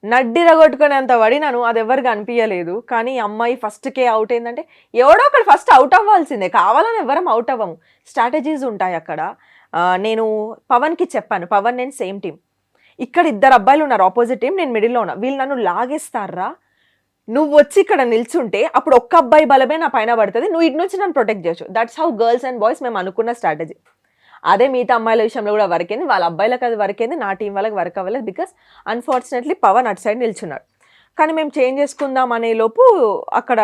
నడ్డిరగొట్టుకునేంత పడినాను, అది ఎవరికి అనిపించలేదు. కానీ అమ్మాయి ఫస్ట్కే అవుట్ అయిందంటే ఎవడో ఒకటి ఫస్ట్ అవుట్ అవ్వాల్సిందే, కావాలని ఎవరం అవుట్ అవ్వము. స్ట్రాటజీస్ ఉంటాయి అక్కడ. నేను పవన్కి చెప్పాను, పవన్ నేను సేమ్ టీం, ఇక్కడ 2 అబ్బాయిలు ఉన్నారు ఆపోజిట్ టీం, నేను మిడిల్లో ఉన్నా, వీళ్ళు నన్ను లాగేస్తారా, నువ్వు వచ్చి ఇక్కడ నిల్చుంటే అప్పుడు ఒక్క అబ్బాయి బలమే నా పైన పడుతుంది, నువ్వు ఇటు నుంచి నన్ను ప్రొటెక్ట్ చేయొచ్చు. That's how girls and boys మేము అనుకున్న స్ట్రాటజీ. అదే మిగతా అమ్మాయిల విషయంలో కూడా వర్క్ అయింది, వాళ్ళ అబ్బాయిలకు అది వర్క్ అయింది, నా టీం వాళ్ళకి వర్క్ అవ్వలేదు. బికాస్ అన్ఫార్చునేట్లీ పవన్ అటు సైడ్ నిల్చున్నాడు. కానీ మేము చేంజ్ చేసుకుందాం అనే లోపు అక్కడ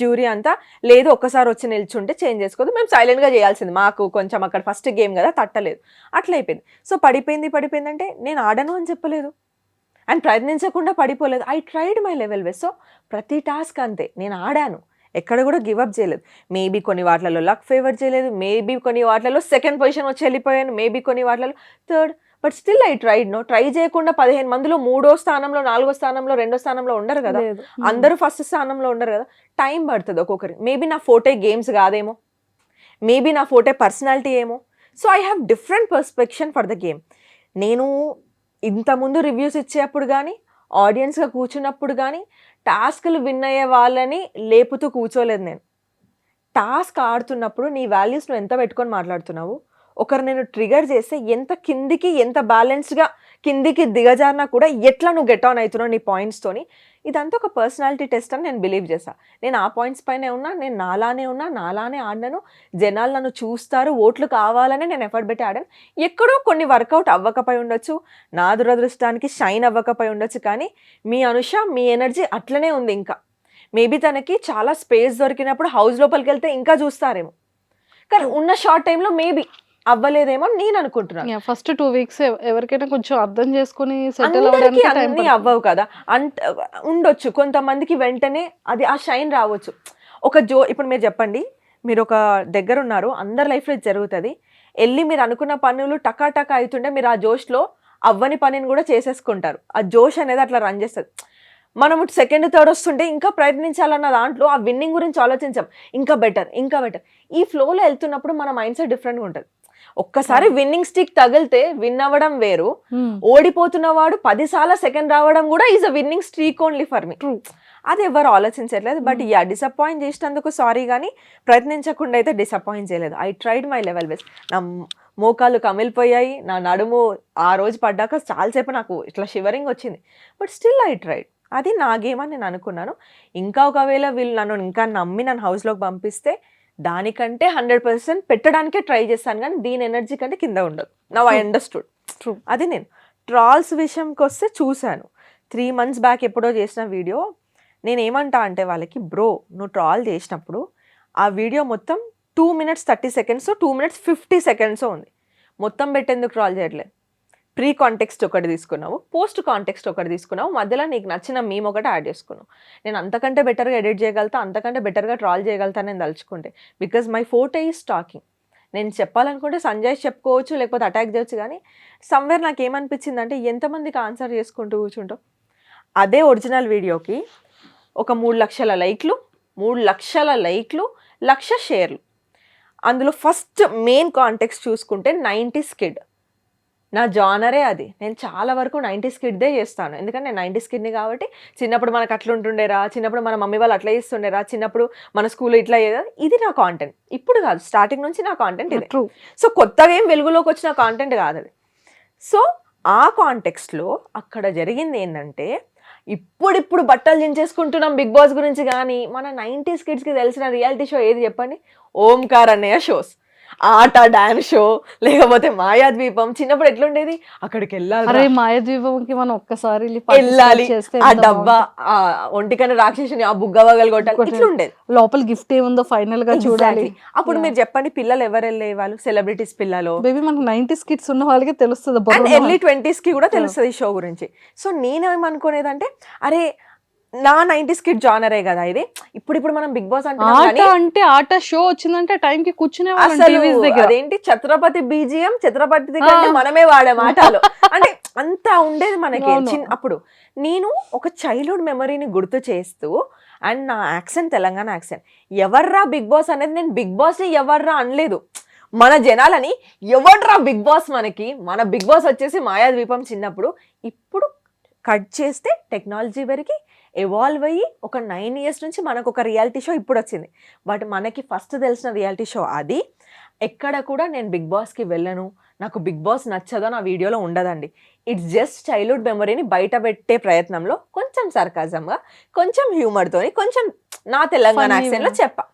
జ్యూరీ అంతా లేదు, ఒక్కసారి వచ్చి నిల్చుంటే చేంజ్ చేసుకోదు, మేము సైలెంట్గా చేయాల్సింది, మాకు కొంచెం అక్కడ ఫస్ట్ గేమ్ కదా తట్టలేదు, అట్లా అయిపోయింది. సో పడిపోయిందంటే నేను ఆడను అని చెప్పలేదు అండ్ ప్రయత్నించకుండా పడిపోలేదు. I tried my level best. So ప్రతి టాస్క్ అంతే, నేను ఆడాను, ఎక్కడ కూడా గివప్ చేయలేదు. మేబీ కొన్ని వాటిలలో లక్ ఫేవర్ చేయలేదు, మేబీ కొన్ని వాటిలలో సెకండ్ పొజిషన్ వచ్చి వెళ్ళిపోయాను, మేబీ కొన్ని వాటిలలో third, but still I tried. Try చేయకుండా 15 మందిలో 3వ స్థానంలో, 4వ స్థానంలో, 2వ స్థానంలో ఉండరు కదా, అందరూ ఫస్ట్ స్థానంలో ఉండరు కదా, టైం పడుతుంది ఒక్కొక్కరి. మేబీ నా ఫోటే గేమ్స్ కాదేమో, మేబీ నా ఫోటే పర్సనాలిటీ ఏమో. So I have different perception for the game. నేను ఇంతకుముందు రివ్యూస్ ఇచ్చేటప్పుడు కానీ, ఆడియన్స్గా కూర్చున్నప్పుడు కానీ టాస్క్లు విన్ అయ్యే వాళ్ళని లేపుతూ కూర్చోలేదు నేను. టాస్క్ ఆడుతున్నప్పుడు నీ వాల్యూస్ నువ్వు ఎంత పెట్టుకొని మాట్లాడుతున్నావు, ఒకరు నేను ట్రిగర్ చేస్తే ఎంత కిందికి, ఎంత బ్యాలెన్స్డ్గా కిందికి దిగజారినా కూడా ఎట్లా నువ్వు గెట్ ఆన్ అవుతున్నావు నీ పాయింట్స్తోని, ఇదంతా ఒక పర్సనాలిటీ టెస్ట్ అని నేను బిలీవ్ చేస్తాను. నేను ఆ పాయింట్స్ పైనే ఉన్నా, నేను నాలానే ఆడినాను, జనాలు నన్ను చూస్తారు, ఓట్లు కావాలని నేను ఎఫర్ట్ పెట్టి ఆడాను. ఎక్కడో కొన్ని వర్కౌట్ అవ్వకపోయి ఉండొచ్చు, నా దురదృష్టానికి షైన్ అవ్వకపోయి ఉండొచ్చు, కానీ మీ అనుష మీ ఎనర్జీ అట్లనే ఉంది. ఇంకా మేబీ తనకి చాలా స్పేస్ దొరికినప్పుడు హౌస్ లోపలికి వెళ్తే ఇంకా చూస్తారేమో, కానీ ఉన్న షార్ట్ టైంలో మేబీ అవ్వలేదేమో నేను అనుకుంటున్నాను. ఫస్ట్ 2 weeks ఎవరికైనా కొంచెం అర్థం చేసుకుని సెటిల్ అందరికీ అవ్వడానికి అన్నీ అవ్వవు కదా, ఉండొచ్చు కొంతమందికి వెంటనే అది ఆ షైన్ రావచ్చు. ఇప్పుడు మీరు చెప్పండి, మీరు ఒక దగ్గర ఉన్నారు, అందరి లైఫ్లో ఇది జరుగుతుంది, వెళ్ళి మీరు అనుకున్న పనులు టకా అవుతుంటే మీరు ఆ జోష్లో అవ్వని పనిని కూడా చేసేసుకుంటారు. ఆ జోష్ అనేది అట్లా రన్ చేస్తుంది. మనము సెకండ్ థర్డ్ వస్తుంటే ఇంకా ప్రయత్నించాలన్న దాంట్లో ఆ విన్నింగ్ గురించి ఆలోచించాం, ఇంకా బెటర్. ఈ ఫ్లోలో వెళ్తున్నప్పుడు మన మైండ్ సెట్ డిఫరెంట్గా ఉంటుంది. ఒక్కసారి విన్నింగ్ స్టిక్ తగిలితే విన్ అవ్వడం వేరు, ఓడిపోతున్న వాడు 10 సార్లు సెకండ్ రావడం కూడా is a winnowing streak only for me. అది ఎవరు ఆలోచించట్లేదు. బట్ డిసప్పాయింట్ చేసినందుకు సారీ, కానీ ప్రయత్నించకుండా అయితే డిసప్పాయింట్ చేయలేదు. I tried my level best. నా మోకాళ్ళు కమిలిపోయాయి, నా నడుము ఆ రోజు పడ్డాక చాలాసేపు నాకు ఇట్లా షివరింగ్ వచ్చింది. But still I tried. అది నా గేమ్ అని నేను అనుకున్నాను. ఇంకా ఒకవేళ వీళ్ళు నన్ను ఇంకా నమ్మి నన్ను హౌస్లోకి పంపిస్తే దానికంటే 100% పెట్టడానికే ట్రై చేస్తాను, కానీ దీని ఎనర్జీ కంటే కింద ఉండదు. Now I understood. అది నేను ట్రాల్స్ విషయంకి వస్తే చూశాను 3 months బ్యాక్ ఎప్పుడో చేసిన వీడియో. నేను ఏమంటా అంటే వాళ్ళకి, బ్రో నువ్వు ట్రాల్ చేసినప్పుడు ఆ వీడియో మొత్తం 2 minutes 30 seconds 2 minutes 50 seconds ఉంది. మొత్తం పెట్టేందుకు ట్రాల్ చేయట్లేదు. ప్రీ కాంటెక్స్ట్ ఒకటి తీసుకున్నావు, పోస్ట్ కాంటెక్స్ట్ ఒకటి తీసుకున్నావు, మధ్యలో నీకు నచ్చిన మీమ్ ఒకటి యాడ్ చేసుకున్నావు. నేను అంతకంటే బెటర్గా ఎడిట్ చేయగలుగుతా, అంతకంటే బెటర్గా ట్రాల్ చేయగలుగుతా నేను తలుచుకుంటే. Because my forte is talking. నేను చెప్పాలనుకుంటే సంజయ్ చెప్పుకోవచ్చు, లేకపోతే అటాక్ చేయొచ్చు, కానీ సమ్వేర్ నాకు ఏమనిపించింది అంటే ఎంతమందికి ఆన్సర్ చేసుకుంటూ కూర్చుంటావు. అదే ఒరిజినల్ వీడియోకి ఒక 3 లక్షల లైక్లు, 3 లక్షల లైక్లు, 1,00,000 షేర్లు. అందులో ఫస్ట్ మెయిన్ కాంటెక్స్ట్ చూసుకుంటే 90s కిడ్. నా జానరే అది. నేను చాలా వరకు 90s కిడ్దే చేస్తాను, ఎందుకంటే నేను 90s కిడ్ని కాబట్టి. చిన్నప్పుడు మనకు అట్లా ఉంటుండేరా, చిన్నప్పుడు మన మమ్మీ వాళ్ళు అట్లా చేస్తుండేరా, చిన్నప్పుడు మన స్కూల్లో ఇట్లా ఇది నా కాంటెంట్. ఇప్పుడు కాదు, స్టార్టింగ్ నుంచి నా కాంటెంట్ ఇది. సో కొత్తగా ఏం వెలుగులోకి వచ్చిన కాంటెంట్ కాదు అది. సో ఆ కాంటెక్స్ట్లో అక్కడ జరిగింది ఏంటంటే, ఇప్పుడు బట్టలు దించేసుకుంటున్నాం బిగ్ బాస్ గురించి, కానీ మన 90s కిడ్స్కి తెలిసిన రియాలిటీ షో ఏది చెప్పండి? ఓంకార్ అన్నయ్య షోస్, ఆట డాన్స్ షో, లేకపోతే మాయాద్వీపం. చిన్నప్పుడు ఎట్లుండేది, అక్కడికి వెళ్ళాలి, మాయాద్వీపంకి మనం ఒక్కసారి వెళ్ళాలి, ఆ డబ్బా, ఆ ఒంటికన్నా రాక్షసుని, ఆ బుగ్గవగలు కొట్టాలి, ఇట్లుండేది. లోపల గిఫ్ట్ ఏముందో ఫైనల్ గా చూడాలి. అప్పుడు మీరు చెప్పండి, పిల్లలు ఎవరు వెళ్ళే వాళ్ళు? సెలబ్రిటీస్ పిల్లలు. బేబీ మనకు 90s కిడ్స్ ఉన్న వాళ్ళకి తెలుస్తుంది, అండ్ ఎర్లీ 20s కి కూడా తెలుస్తుంది ఈ షో గురించి. సో నేనేమనుకునేదంటే, అరే నా 90s కిడ్ జానరే కదా ఇది. ఇప్పుడు మనం బిగ్ బాస్ అంటే ఆట షో వచ్చిందంటే టైం కి కూర్చునే అదేంటి ఛత్రపతి బీజిఎం, ఛత్రపతి కంటే మనమే వాడే మాటలు అంటే అంత ఉండేది మనకి అప్పుడు. నేను ఒక చైల్డ్హుడ్ మెమరీని గుర్తు చేస్తూ, అండ్ నా యాక్సెంట్ తెలంగాణ యాక్సెంట్, ఎవర్రా బిగ్ బాస్ అనేది, నేను బిగ్ బాస్ ని ఎవర్రా అనలేదు. మన జనాలని ఎవడ్రా బిగ్ బాస్, మన బిగ్ బాస్ వచ్చేసి మాయాద్వీపం చిన్నప్పుడు. ఇప్పుడు కట్ చేస్తే టెక్నాలజీ వరకు ఎవాల్వ్ అయ్యి ఒక 9 years నుంచి మనకు ఒక రియాలిటీ షో ఇప్పుడు వచ్చింది. బట్ మనకి ఫస్ట్ తెలిసిన రియాలిటీ షో అది. ఎక్కడ కూడా నేను బిగ్ బాస్కి వెళ్ళను, నాకు బిగ్ బాస్ నచ్చదో నా వీడియోలో ఉండదండి. ఇట్స్ జస్ట్ చైల్డ్హుడ్ మెమరీని బయట పెట్టే ప్రయత్నంలో కొంచెం సర్కాజంగా, కొంచెం హ్యూమర్తోని, కొంచెం నా తెలంగాణ యాక్సెంట్లో చెప్పా.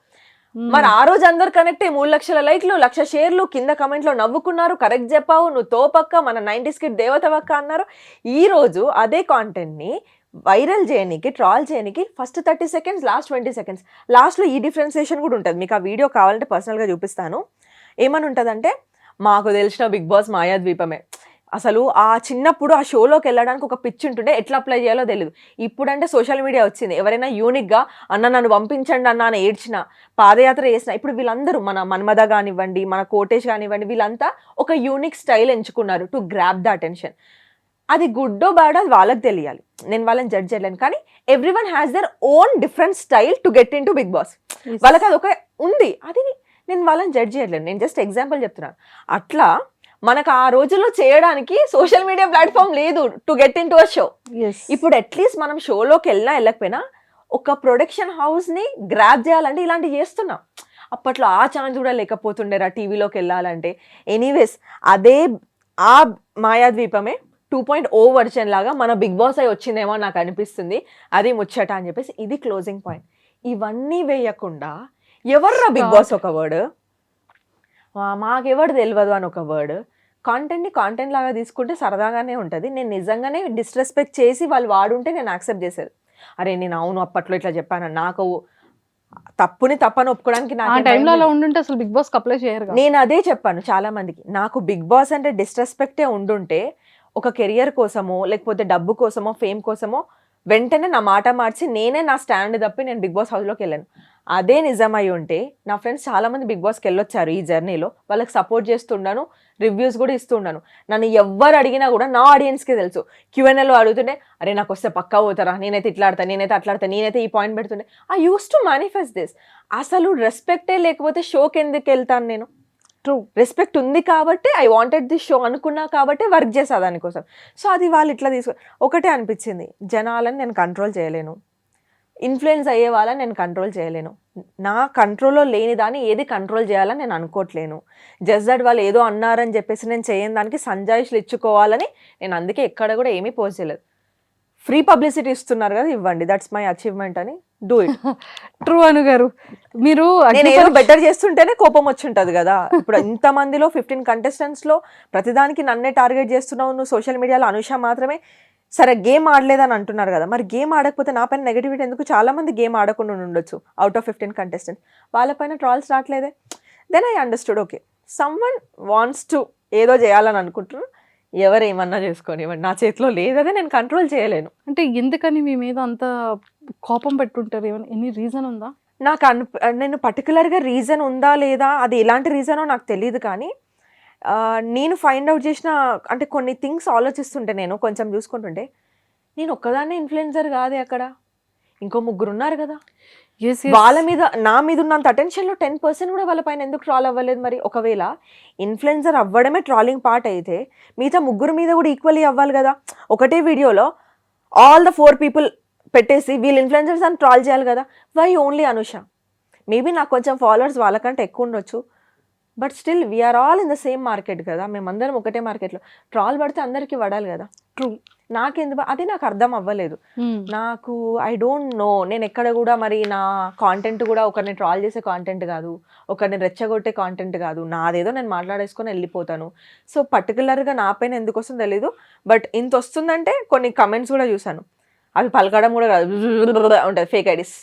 మరి ఆ రోజు అందరు కనెక్ట్ అయ్యి 3 లక్షల లైక్లు, 1,00,000 షేర్లు, కింద కమెంట్లో నవ్వుకున్నారు, కరెక్ట్ చెప్పావు, నువ్వు తోపక్క, మన 90s కిడ్ దేవతవక్క అన్నారు. ఈ రోజు అదే కాంటెంట్ని వైరల్ చేయడానికి, ట్రాల్ చేయడానికి ఫస్ట్ 30 seconds, లాస్ట్ 20 seconds. లాస్ట్లో ఈ డిఫరెన్సియేషన్ కూడా ఉంటుంది. మీకు ఆ వీడియో కావాలంటే పర్సనల్గా చూపిస్తాను. ఏమని ఉంటుందంటే, మాకు తెలిసిన బిగ్ బాస్ మాయాద్వీపమే. అసలు ఆ చిన్నప్పుడు ఆ షోలోకి వెళ్ళడానికి ఒక పిచ్ ఉంటుండే, ఎట్లా అప్లై చేయాలో తెలియదు. ఇప్పుడంటే సోషల్ మీడియా వచ్చింది, ఎవరైనా యూనిక్గా అన్న నన్ను పంపించండి అన్న అని ఏడ్చిన, పాదయాత్ర చేసిన, ఇప్పుడు వీళ్ళందరూ మన మన్మద కానివ్వండి, మన కోటేష్ కానివ్వండి, వీళ్ళంతా ఒక యూనిక్ స్టైల్ ఎంచుకున్నారు టు గ్రాప్ ద అటెన్షన్. అది గుడ్డో బ్యాడో అది వాళ్ళకి తెలియాలి, నేను వాళ్ళని జడ్జ్ చేయలేను. కానీ everyone has their own different style to get into Bigg Boss. వాళ్ళకి అది ఒక ఉంది, అది నేను వాళ్ళని జడ్జ్ చేయలేను. నేను జస్ట్ ఎగ్జాంపుల్ చెప్తున్నాను. అట్లా మనకు ఆ రోజుల్లో చేయడానికి సోషల్ మీడియా ప్లాట్ఫామ్ లేదు to get in to a show. ఇప్పుడు అట్లీస్ట్ మనం షోలోకి వెళ్ళకపోయినా ఒక ప్రొడక్షన్ హౌస్ని గ్రాప్ చేయాలంటే ఇలాంటివి చేస్తున్నాం. అప్పట్లో ఆ ఛాన్స్ కూడా లేకపోతుండేరా టీవీలోకి వెళ్ళాలంటే. ఎనీవేస్ అదే ఆ మాయాద్వీపమే 2.0 వర్షన్ లాగా మన బిగ్ బాస్ అయి వచ్చిందేమో నాకు అనిపిస్తుంది. అది ముచ్చట అని చెప్పేసి ఇది క్లోజింగ్ పాయింట్. ఇవన్నీ వేయకుండా ఎవర్రా బిగ్ బాస్ ఒక వర్డ్, మాకెవరు తెలియదు అని ఒక వర్డ్, కాంటెంట్ని కాంటెంట్ లాగా తీసుకుంటే సరదాగానే ఉంటుంది. నేను నిజంగానే డిస్రెస్పెక్ట్ చేసి వాళ్ళు వాడుంటే నేను యాక్సెప్ట్ చేసేది. అరే నేను అవును అప్పట్లో ఇట్లా చెప్పాను, నాకు తప్పని ఒప్పుకోవడానికి అసలు బిగ్ బాస్ అప్లై చేయరు. నేను అదే చెప్పాను చాలా మందికి, నాకు బిగ్ బాస్ అంటే డిస్రెస్పెక్టే ఉండుంటే ఒక కెరియర్ కోసమో, లేకపోతే డబ్బు కోసమో, ఫేమ్ కోసమో వెంటనే నా మాట మార్చి నేనే నా స్టాండ్ తప్పి నేను బిగ్ బాస్ హౌస్లోకి వెళ్ళాను. అదే నిజమై ఉంటే నా ఫ్రెండ్స్ చాలామంది బిగ్ బాస్కి వెళ్ళొచ్చారు ఈ జర్నీలో, వాళ్ళకి సపోర్ట్ చేస్తున్నాను, రివ్యూస్ కూడా ఇస్తున్నాను. నన్ను ఎవ్వరు అడిగినా కూడా నా ఆడియన్స్కి తెలుసు. Q&Aలో అడుగుతుంటే అరే నాకు వస్తే పక్కా పోతారా, నేనైతే ఇట్లా ఆడతా, నేనైతే అట్లా ఆడతా, నేనైతే ఈ పాయింట్ పెడుతుండే. I use to manifest this. అసలు రెస్పెక్టే లేకపోతే షోకి ఎందుకు వెళ్తాను నేను? ట్రూ. రెస్పెక్ట్ ఉంది కాబట్టి ఐ వాంటెడ్ దిస్ షో అనుకున్నా కాబట్టి వర్క్ చేసా దానికోసం. సో అది వాళ్ళు ఇట్లా ఒకటే అనిపించింది, జనాలని నేను కంట్రోల్ చేయలేను, ఇన్ఫ్లుయెన్స్ అయ్యే వాళ్ళని నేను కంట్రోల్ చేయలేను, నా కంట్రోల్లో లేని దాన్ని ఏది కంట్రోల్ చేయాలని నేను అనుకోవట్లేను. జస్ట్ దట్ వాళ్ళు ఏదో అన్నారని చెప్పేసి నేను చేయని దానికి సంజాయిషులు ఇచ్చుకోవాలని నేను అందుకే ఎక్కడ కూడా ఏమీ పోస్ట్ చేయలేదు. ఫ్రీ పబ్లిసిటీ ఇస్తున్నారు కదా, ఇవ్వండి, దట్స్ మై అచీవ్మెంట్ అని, డూ ఇట్. ట్రూ అను గారు, మీరు నేను ఏదో బెటర్ చేస్తుంటేనే కోపం వచ్చి ఉంటుంది కదా. ఇప్పుడు ఇంతమందిలో 15 కంటెస్టెంట్స్లో ప్రతిదానికి నన్నే టార్గెట్ చేస్తున్నావు నువ్వు, సోషల్ మీడియాలో అనుష మాత్రమే సరే గేమ్ ఆడలేదని అంటున్నారు కదా, మరి గేమ్ ఆడకపోతే నా పైన నెగిటివిటీ ఎందుకు? చాలామంది గేమ్ ఆడకుండా ఉండొచ్చు అవుట్ ఆఫ్ 15 కంటెస్టెంట్స్, వాళ్ళపైన ట్రాల్స్ రావట్లేదే. Then I understood, okay someone wants to ఏదో చేయాలని అనుకుంటున్నారు, ఎవరేమన్నా చేసుకొని, నా చేతిలో లేదదే, నేను కంట్రోల్ చేయలేను. అంటే ఎందుకని మీ మీద అంత కోపం పెట్టుంటారు? ఏమైనా ఎనీ రీజన్ ఉందా? నాకు నేను పర్టికులర్గా రీజన్ ఉందా లేదా, అది ఎలాంటి రీజనో నాకు తెలియదు, కానీ నేను ఫైండ్ అవుట్ చేసిన అంటే కొన్ని థింగ్స్ ఆలోచిస్తుంటే నేను కొంచెం చూసుకుంటుంటే, నేను ఒక్కదాన్నే ఇన్ఫ్లుయెన్సర్ కాదే, అక్కడ ఇంకో 3 ఉన్నారు కదా, వాళ్ళ మీద నా మీద ఉన్నంత అటెన్షన్లో 10% కూడా వాళ్ళ పైన ఎందుకు ట్రాల్ అవ్వలేదు? మరి ఒకవేళ ఇన్ఫ్లుయెన్సర్ అవ్వడమే ట్రాలింగ్ పార్ట్ అయితే మిగతా 3 మీద కూడా ఈక్వల్లీ అవ్వాలి కదా. ఒకటే వీడియోలో ఆల్ ద 4 పీపుల్ పెట్టేసి వీళ్ళు ఇన్ఫ్లుయెన్సర్స్ అని ట్రాల్ చేయాలి కదా. Why only Anusha? మేబీ నాకు కొంచెం ఫాలోవర్స్ వాళ్ళకంటే ఎక్కువ ఉండొచ్చు, but still we're all in the same market కదా, మేమందరం ఒకటే మార్కెట్లో. ట్రాల్ పడితే అందరికీ పడాలి కదా. ట్రూ. నాకెందుకు అది నాకు అర్థం అవ్వలేదు. నాకు ఐ డోంట్ నో, నేను ఎక్కడ కూడా మరి నా కాంటెంట్ కూడా ఒకరిని ట్రాల్ చేసే కాంటెంట్ కాదు, ఒకరిని రెచ్చగొట్టే కాంటెంట్ కాదు, నాదేదో నేను మాట్లాడేసుకొని వెళ్ళిపోతాను. సో పర్టికులర్గా నా పైన ఎందుకు వస్తుందో తెలీదు, బట్ ఇంత వస్తుందంటే కొన్ని కమెంట్స్ కూడా చూసాను, అవి పలకడం కూడా కాదు, ఉంటుంది ఫేక్ ఐడీస్,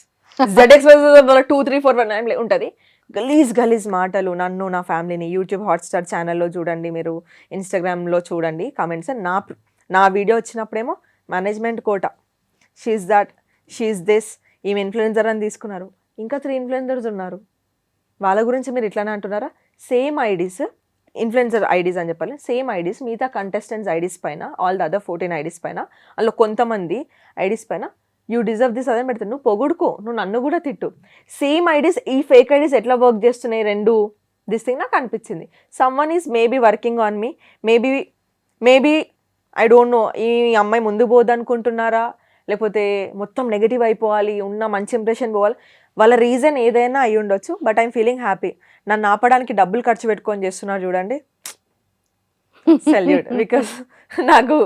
ZX 2, 3, 4 9 ఉంటుంది, గలీజ్ మాటలు. నన్ను, నా ఫ్యామిలీని యూట్యూబ్ హాట్స్టార్ ఛానల్లో చూడండి, మీరు ఇన్స్టాగ్రామ్లో చూడండి కమెంట్స్. నా వీడియో వచ్చినప్పుడేమో management quota, she is that, she is this, ఈమె ఇన్ఫ్లుయెన్సర్ అని తీసుకున్నారు. ఇంకా 3 ఇన్ఫ్లుయెన్సర్స్ ఉన్నారు, వాళ్ళ గురించి మీరు ఇట్లానే అంటున్నారా? సేమ్ ఐడీస్, ఇన్ఫ్లుయెన్సర్ ఐడీస్ అని చెప్పాలి, సేమ్ ఐడీస్ మిగతా కంటెస్టెంట్స్ ఐడీస్ పైన, ఆల్ ద అదర్ 14 ఐడీస్ పైన, అందులో కొంతమంది ఐడీస్ పైన యూ డిజర్వ్ దిస్ అదే పెడతాను. నువ్వు పొగుడుకో, నువ్వు నన్ను కూడా తిట్టు, సేమ్ ఐడీస్, ఈ ఫేక్ ఐడీస్ ఎట్లా వర్క్ చేస్తున్నాయి రెండు, దిస్ థింగ్ నాకు అనిపించింది. Someone is maybe working on me, maybe I don't know, ఈ అమ్మాయి ముందు పోదనుకుంటున్నారా, లేకపోతే మొత్తం నెగిటివ్ అయిపోవాలి, ఉన్న మంచి ఇంప్రెషన్ పోవాలి, వాళ్ళ రీజన్ ఏదైనా అయి ఉండొచ్చు. But I'm feeling happy. నన్ను ఆపడానికి డబ్బులు ఖర్చు పెట్టుకొని చేస్తున్నారు చూడండి, సెల్యూట్. బికాస్ నాకు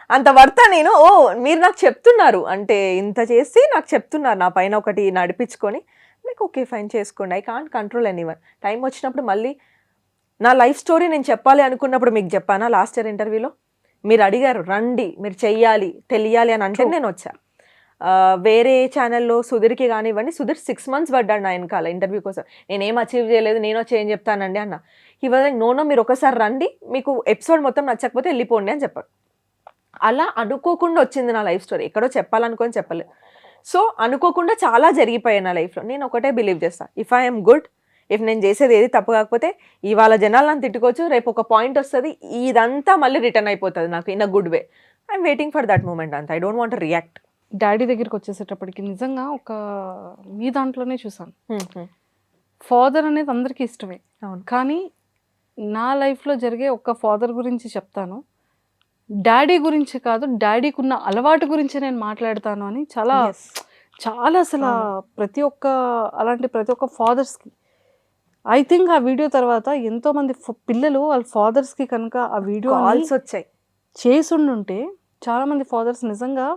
అంత వర్త నేను, మీరు నాకు చెప్తున్నారు అంటే ఇంత చేసి నాకు చెప్తున్నారు, నా పైన ఒకటి నడిపించుకొని, నాకు ఓకే ఫైన్ చేసుకోండి, I can't control anyone. Time వచ్చినప్పుడు మళ్ళీ నా లైఫ్ స్టోరీ నేను చెప్పాలి అనుకున్నప్పుడు మీకు చెప్పానా? లాస్ట్ ఇయర్ ఇంటర్వ్యూలో మీరు అడిగారు రండి, మీరు చెయ్యాలి, తెలియాలి అని అంటే నేను వచ్చా. వేరే ఛానల్లో సుధీర్కి కానివ్వండి, సుధీర్ 6 months పడ్డాడు నా వెనకాల ఇంటర్వ్యూ కోసం, నేనేం అచీవ్ చేయలేదు, నేను వచ్చి ఏం చెప్తానండి అన్న. ఇవాళ నో మీరు ఒకసారి రండి, మీకు ఎపిసోడ్ మొత్తం నచ్చకపోతే వెళ్ళిపోండి అని చెప్పారు. అలా అనుకోకుండా వచ్చింది నా లైఫ్ స్టోరీ, ఎక్కడో చెప్పాలనుకొని చెప్పలేదు. సో అనుకోకుండా చాలా జరిగిపోయాయి నా లైఫ్లో. నేను ఒకటే బిలీవ్ చేస్తాను, ఇఫ్ ఐఎమ్ గుడ్, ఇఫ్ నేను చేసేది ఏది తప్పు కాకపోతే ఇవాళ జనాలు నన్ను తిట్టుకోవచ్చు, రేపు ఒక పాయింట్ వస్తుంది, ఇదంతా మళ్ళీ రిటర్న్ అయిపోతుంది నాకు in a good way. I'm waiting for that moment అంత. I don't want react. Daddy దగ్గరికి వచ్చేసేటప్పటికి నిజంగా ఒక మీ దాంట్లోనే చూసాను, ఫాదర్ అనేది అందరికీ ఇష్టమే. అవును. కానీ నా లైఫ్లో జరిగే ఒక ఫాదర్ గురించి చెప్తాను, డాడీ గురించి కాదు, డాడీకి ఉన్న అలవాటు గురించి నేను మాట్లాడతాను అని చాలా చాలా అసలు ప్రతి ఒక్క ఫాదర్స్కి ఐ థింక్ ఆ వీడియో తర్వాత ఎంతోమంది పిల్లలు వాళ్ళ ఫాదర్స్కి కనుక ఆ వీడియో కాల్స్ వచ్చాయి చేసుండుంటే చాలామంది ఫాదర్స్ నిజంగా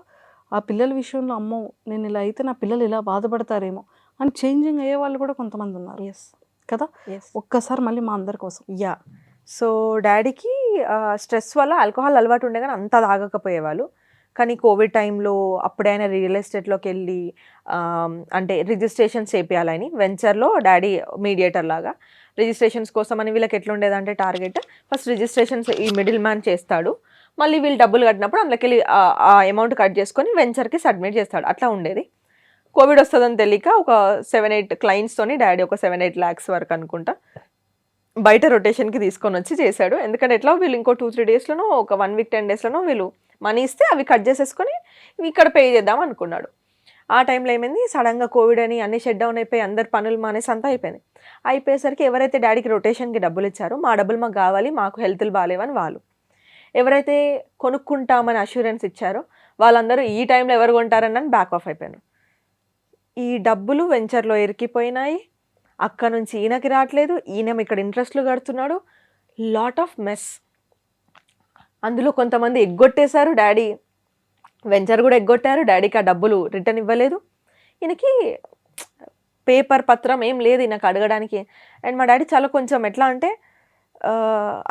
ఆ పిల్లల విషయంలో అమ్మో నేను ఇలా అయితే నా పిల్లలు ఇలా బాధపడతారేమో అని చేంజింగ్ అయ్యే వాళ్ళు కూడా కొంతమంది ఉన్నారు. ఎస్ కదా, ఒక్కసారి మళ్ళీ మా అందరి కోసం. యా, సో డాడీకి స్ట్రెస్ వల్ల ఆల్కహాల్ అలవాటు ఉండే కానీ అంత తాగకపోయేవాళ్ళు. కానీ కోవిడ్ టైంలో అప్పుడైనా రియల్ ఎస్టేట్లోకి వెళ్ళి అంటే రిజిస్ట్రేషన్స్ చేయాలని వెంచర్లో డాడీ మీడియేటర్ లాగా రిజిస్ట్రేషన్స్ కోసం అని వీళ్ళకి ఎట్లా ఉండేదంటే టార్గెట్, ఫస్ట్ రిజిస్ట్రేషన్స్ ఈ మిడిల్ మ్యాన్ చేస్తాడు, మళ్ళీ వీళ్ళు డబ్బులు కట్టినప్పుడు అందులోకి ఆ అమౌంట్ కట్ చేసుకొని వెంచర్కి సబ్మిట్ చేస్తాడు. అట్లా ఉండేది. కోవిడ్ వస్తుందని తెలియక ఒక 7-8 క్లయింట్స్తోని డాడీ ఒక 7-8 lakhs వరకు అనుకుంటా బయట రొటేషన్కి తీసుకొని వచ్చి చేశాడు. ఎందుకంటే ఎట్లా వీళ్ళు ఇంకో 2-3 daysలోనో ఒక 1 week 10 daysలోనో వీళ్ళు మనీ ఇస్తే అవి కట్ చేసేసుకొని ఇక్కడ పే చేద్దాం అనుకున్నాడు. ఆ టైంలో ఏమైంది, సడన్గా కోవిడ్ అని అన్ని షట్ డౌన్ అయిపోయి అందరు పనులు మానేసి అంతా అయిపోయింది. అయిపోయేసరికి ఎవరైతే డాడీకి రొటేషన్కి డబ్బులు ఇచ్చారో మా డబ్బులు మాకు కావాలి, మాకు హెల్త్లు బాగాలేవని వాళ్ళు, ఎవరైతే కొనుక్కుంటామని అష్యూరెన్స్ ఇచ్చారో వాళ్ళందరూ ఈ టైంలో ఎవరు కొంటారని బ్యాక్ ఆఫ్ అయిపోయారు. ఈ డబ్బులు వెంచర్లో ఇరికిపోయినాయి. అక్కడ నుంచి ఈయనకి రావట్లేదు, ఈయన ఇక్కడ ఇంట్రెస్ట్లు కడుతున్నాడు. Lot of mess. అందులో కొంతమంది ఎగ్గొట్టేశారు, డాడీ వెంచర్ కూడా ఎగ్గొట్టారు. డాడీకి ఆ డబ్బులు రిటర్న్ ఇవ్వలేదు. ఈయనకి పేపర్ పత్రం ఏం లేదు ఈయనకు అడగడానికి. అండ్ మా డాడీ చాలా కొంచెం ఎట్లా అంటే